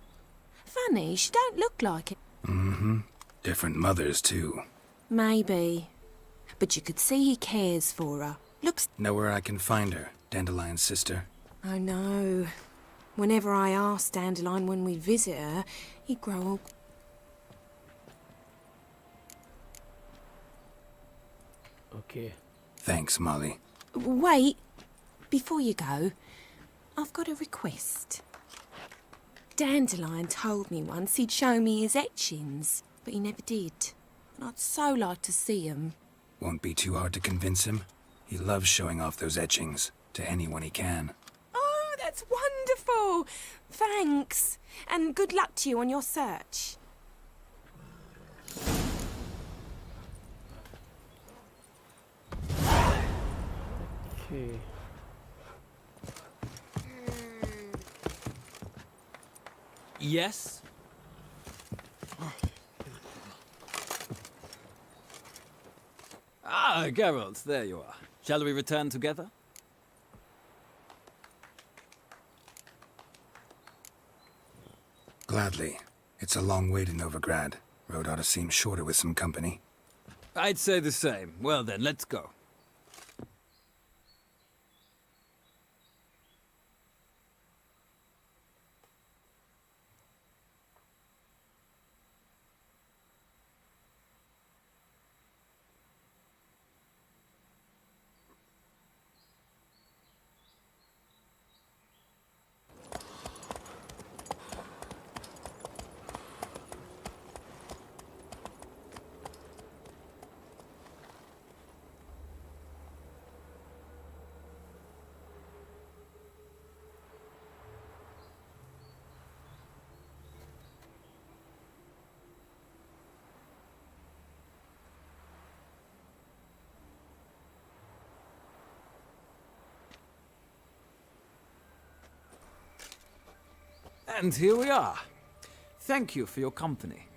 Funny, she don't look like it. Mm-hmm. Different mothers, too. Maybe. but you could see he cares for her. Looks... Know where I can find her, Dandelion's sister? I know. Whenever I ask Dandelion when we visit her, he'd grow all... Okay. Thanks, Molly. Wait. Before you go, I've got a request. Dandelion told me once he'd show me his etchings, but he never did. And I'd so like to see 'em. Won't be too hard to convince him. He loves showing off those etchings to anyone he can. Oh, that's wonderful! Thanks. And good luck to you on your search. Okay. Yes? Ah, Geralt, there you are. Shall we return together? Gladly. It's a long way to Novigrad. Road ought to seem shorter with some company. I'd say the same. Well then, let's go. And here we are. Thank you for your company.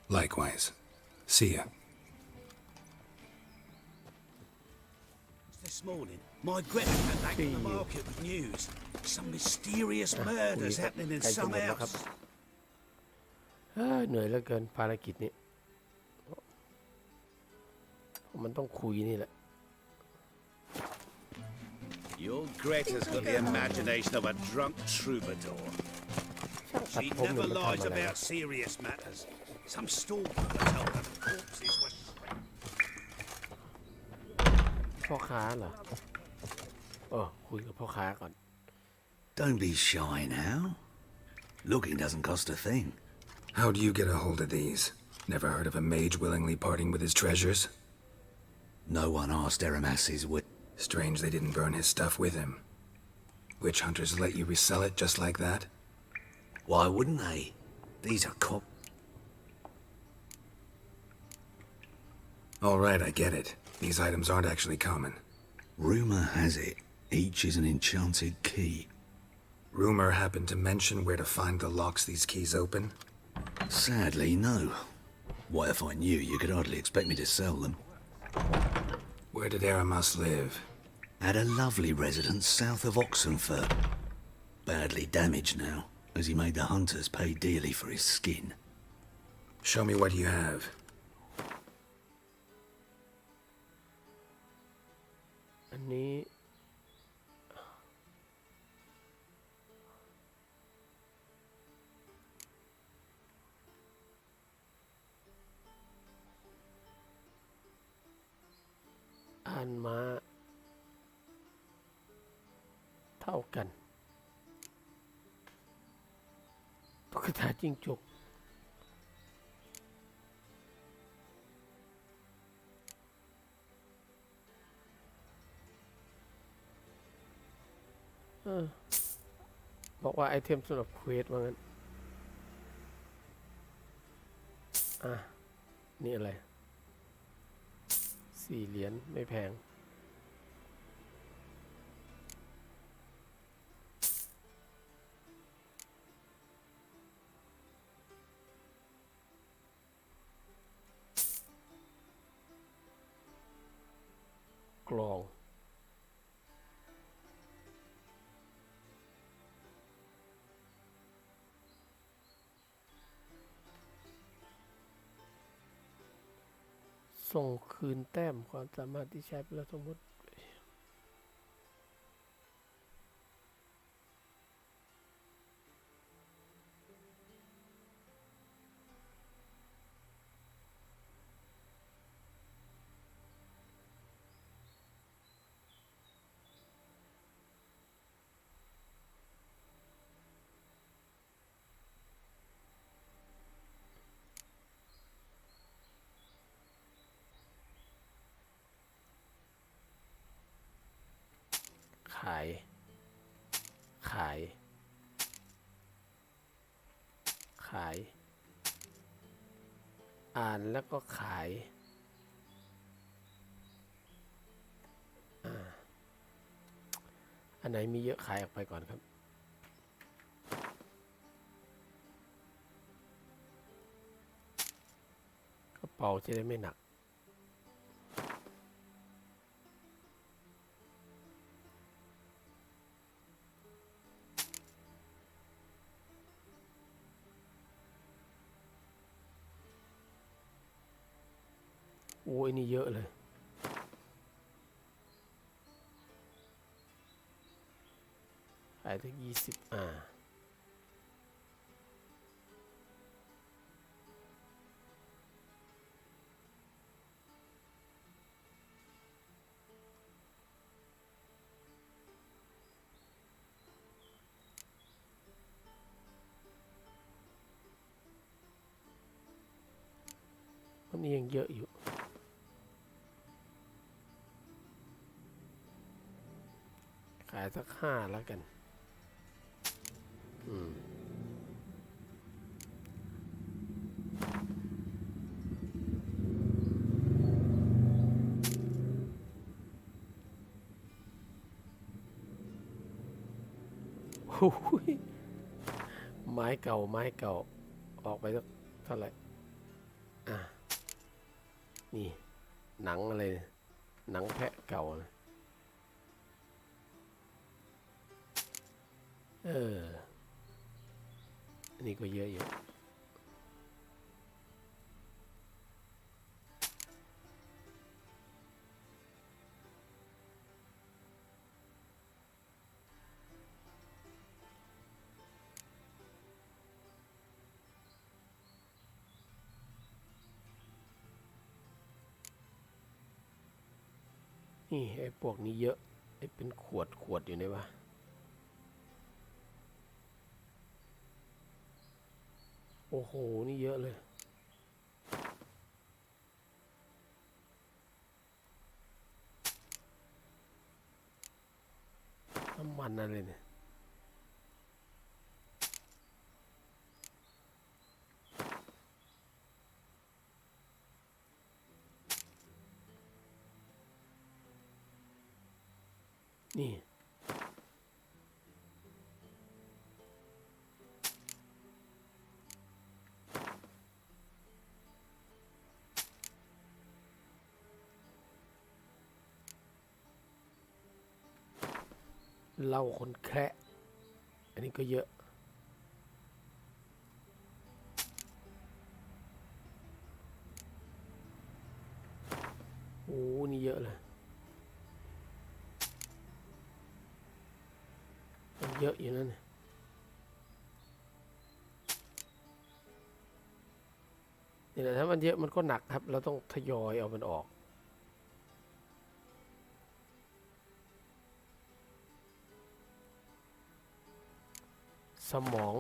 Likewise. See ya. This morning, my Greta came back from the market with news. Some mysterious murders happening in some house. เหนื่อยเหลือเกินภารกิจนี้มันต้องคุยนี่แหละ Your Greta's got the imagination of a drunk troubadour. She never lies about serious matters. Some storekeeper told her corpses were... พ่อค้าเหรอคุยกับพ่อค้าก่อน Don't be shy now. Looking doesn't cost a thing. How do you get a hold of these? Never heard of a mage willingly parting with his treasures? No one asked Aramas's Strange they didn't burn his stuff with him. Witch hunters let you resell it just like that? Why wouldn't they? These are All right, I get it. These items aren't actually common. Rumor has it, each is an enchanted key. Rumor happened to mention where to find the locks these keys open? Sadly, no. Why, if I knew, you could hardly expect me to sell them. Where did Aramas live? At a lovely residence south of Oxenfurt. Badly damaged now, as he made the hunters pay dearly for his skin. Show me what you have. อันนี้อ่านมาเท่ากันตุ๊กตาจิ้งจกบอกว่าไอเทมสำหรับเควสว่างั้นนี่อะไร4 เหรียญไม่แพงกลอง ส่งคืนแต้มความสามารถที่ใช้ไปแล้วทั้งหมดขายอ่านแล้วก็ขายอันไหนมีเยอะขายออกไปก่อนครับกระเป๋าจะได้ไม่หนักโอ้ยนี่เยอะเลยขายถึง20วันนี้ยังเยอะอยู่ขายสัก5แล้วกันโอ้ยไม้เก่าออกไปสักเท่าไหร่นี่หนังอะไรหนังแพะเก่านะอันนี้ก็เยอะอยู่นี่ไอ้พวกนี้เยอะไอ้เป็นขวดอยู่ไหนวะโอ้โหนี่เยอะเลยน้ำมันอะไรเนี่ยนี่เหล้าคนแคะอันนี้ก็เยอะโอ้นี่เยอะเลยเยอะอยู่นั่นนี่แหละถ้ามันเยอะมันก็หนักครับเราต้องทยอยเอามันออกสมอง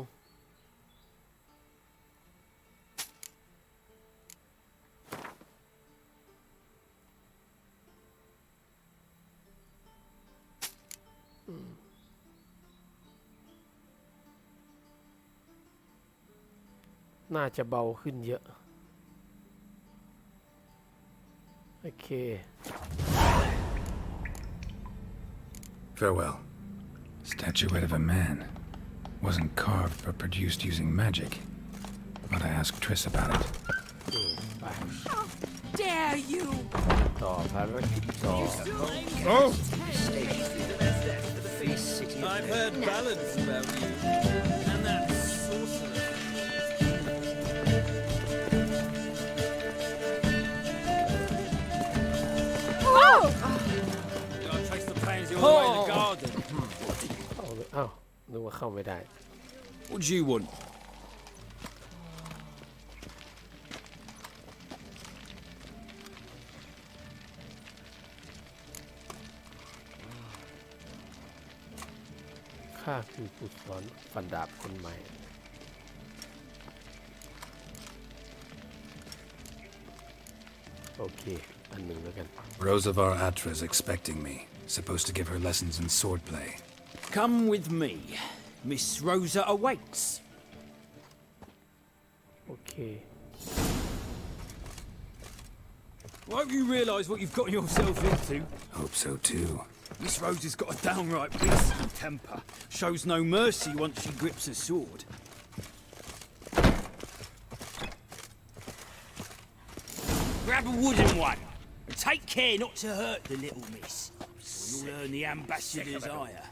น่าจะเบาขึ้นเยอะโอเค Farewell. Statuette of a man. Wasn't carved but produced using magic. But I asked Triss about it. How dare you! ต่อภารกิจต่อ Oh! I've heard ballads about you and that sorcerer. อ้าวนึกว่าเข้าไม่ได้ What do you want? ข้าคือผู้สอนฟันดาบคนใหม่โอเคอันหนึ่งแล้วกัน Rosavar Atra is expecting me. Supposed to give her lessons in swordplay. Come with me. Miss Rosa awaits. โอเค Won't you realise what you've got yourself into? Hope so too. Miss Rosa's got a downright beastly temper. Shows no mercy once she grips a sword. Grab a wooden one. And take care not to hurt the little miss. Or you'll earn the ambassador's ire.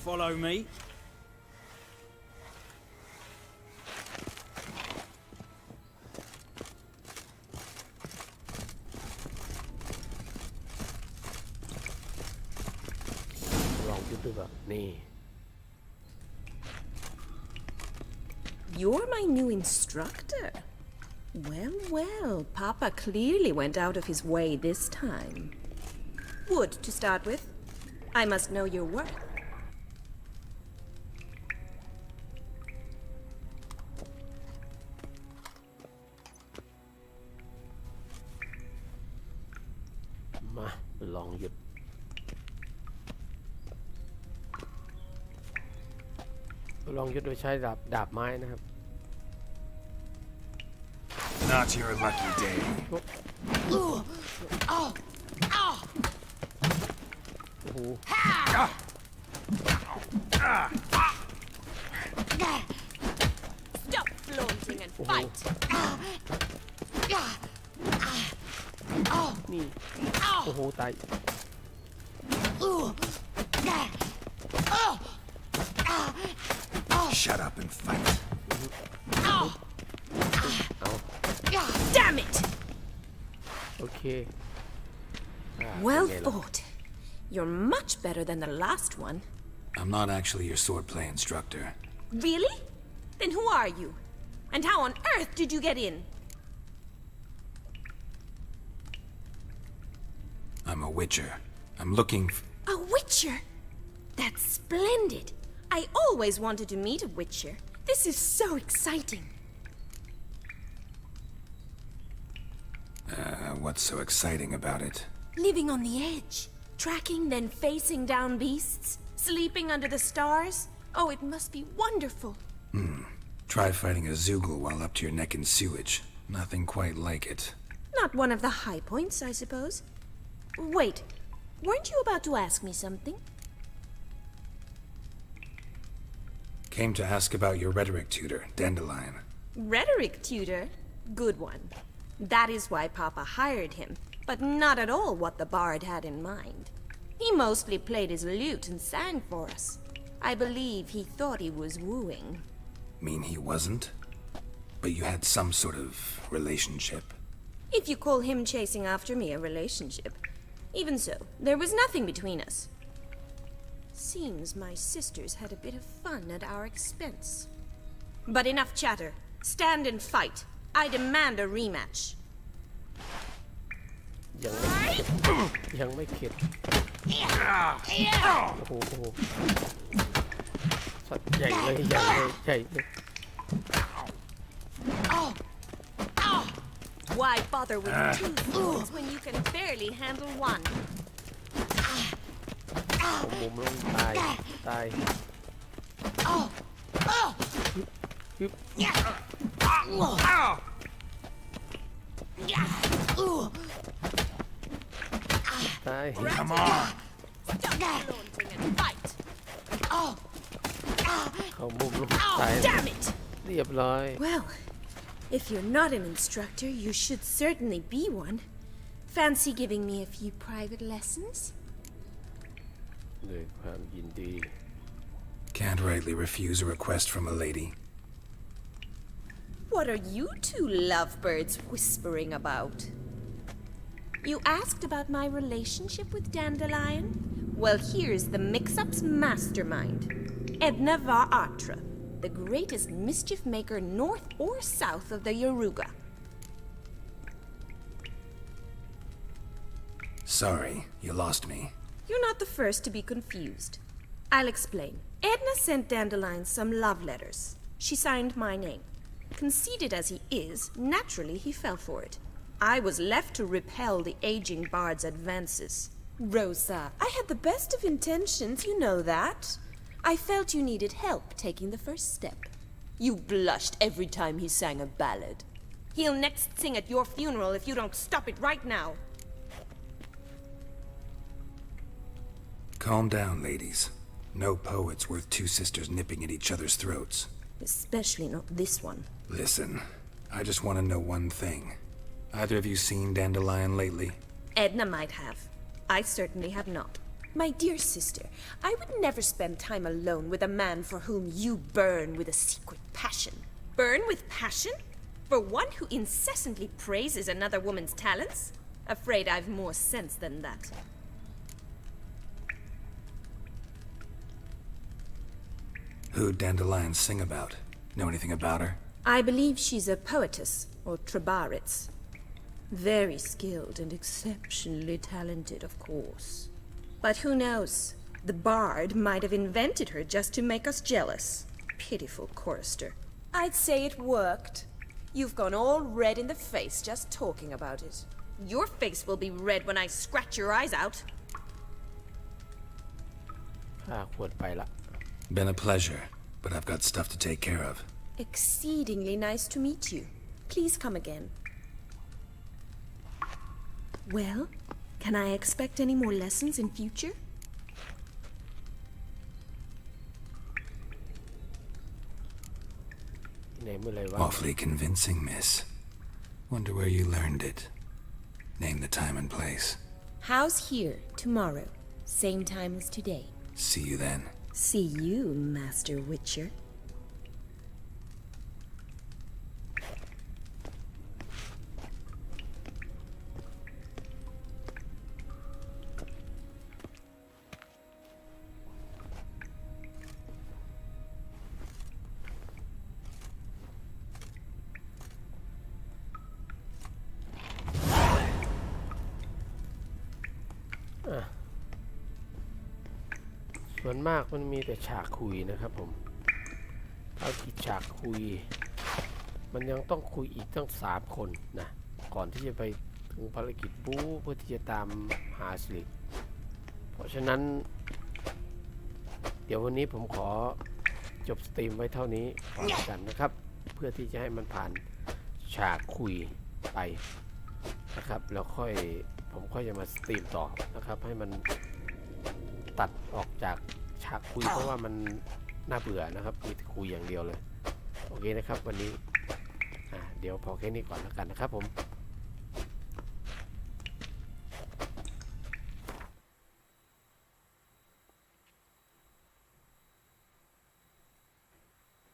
Follow me. ลองคิดดูแบบนี่ You're my new instructor. Well, well, Papa clearly went out of his way this time. Wood, to start with. I must know your worth. Ma, ลองหยุดลองหยุดโดยใช้ดาบไม้นะครับ Not your lucky day. โอ้โห Stop flaunting and fight. นี่โอ้โหตาย Shut up and fight. Damn it! โอเค Well fought. You're much better than the last one. I'm not actually your swordplay instructor. Really? Then who are you? And how on earth did you get in? I'm a witcher. I'm looking A witcher? That's splendid. I always wanted to meet a witcher. This is so exciting. What's so exciting about it? Living on the edge. Tracking, then facing down beasts. Sleeping under the stars. Oh, it must be wonderful. Try fighting a Zoogle while up to your neck in sewage. Nothing quite like it. Not one of the high points, I suppose. Wait, weren't you about to ask me something? Came to ask about your rhetoric tutor, Dandelion. Rhetoric tutor? Good one. That is why Papa hired him, but not at all what the bard had in mind. He mostly played his lute and sang for us. I believe he thought he was wooing. Mean he wasn't? But you had some sort of relationship. If you call him chasing after me a relationship. Even so, there was nothing between us. Seems my sisters had a bit of fun at our expense. But enough chatter. Stand and fight. I demand a rematch. ยังไม่เข็ดโอ้โหสัตว์ใหญ่เลยใหญ่เลย Why bother with two swords when you can barely handle one? มุมลงตายฮึบ Come on. Stop flaunting and fight. เขามุมลงตาย Damn it! เรียบร้อย Well, if you're not an instructor, you should certainly be one. Fancy giving me a few private lessons? ด้วยความยินดี Can't rightly refuse a request from a lady. What are you two lovebirds whispering about? You asked about my relationship with Dandelion? Well, here's the mix-up's mastermind. Edna Va Atra, the greatest mischief maker north or south of the Yaruga. Sorry, you lost me. You're not the first to be confused. I'll explain. Edna sent Dandelion some love letters. She signed my name. Conceited as he is, naturally he fell for it. I was left to repel the aging bard's advances. Rosa, I had the best of intentions, you know that. I felt you needed help taking the first step. You blushed every time he sang a ballad. He'll next sing at your funeral if you don't stop it right now. Calm down, ladies. No poet's worth two sisters nipping at each other's throats. Especially not this one. Listen, I just want to know one thing. Either of you seen Dandelion lately? Edna might have. I certainly have not. My dear sister, I would never spend time alone with a man for whom you burn with a secret passion. Burn with passion? For one who incessantly praises another woman's talents? Afraid I've more sense than that. Who'd Dandelion sing about? Know anything about her? I believe she's a poetess, or trabaritz. Very skilled and exceptionally talented, of course. But who knows? The bard might have invented her just to make us jealous. Pitiful chorister. I'd say it worked. You've gone all red in the face just talking about it. Your face will be red when I scratch your eyes out. Been a pleasure, but I've got stuff to take care of. Exceedingly nice to meet you. Please come again. Well, can I expect any more lessons in future? Awfully convincing, miss. Wonder where you learned it. Name the time and place. House here, tomorrow. Same time as today. See you then. See you, Master Witcher.ส่วนมากมันมีแต่ฉากคุยนะครับผมเอาที่ฉากคุยมันยังต้องคุยอีกตั้ง3 คนนะก่อนที่จะไปถึงภารกิจบู๊เพื่อที่จะตามหาสิริเพราะฉะนั้นเดี๋ยววันนี้ผมขอจบสตรีมไว้เท่านี้กันนะครับเพื่อที่จะให้มันผ่านฉากคุยไปนะครับแล้วผมค่อยจะมาสตรีมต่อนะครับให้มันตัดออกจากฉากคุยเพราะว่ามันน่าเบื่อนะครับมีแต่คุยอย่างเดียวเลยโอเคนะครับวันนี้เดี๋ยวพอแค่นี้ก่อนแล้วกันนะครับผม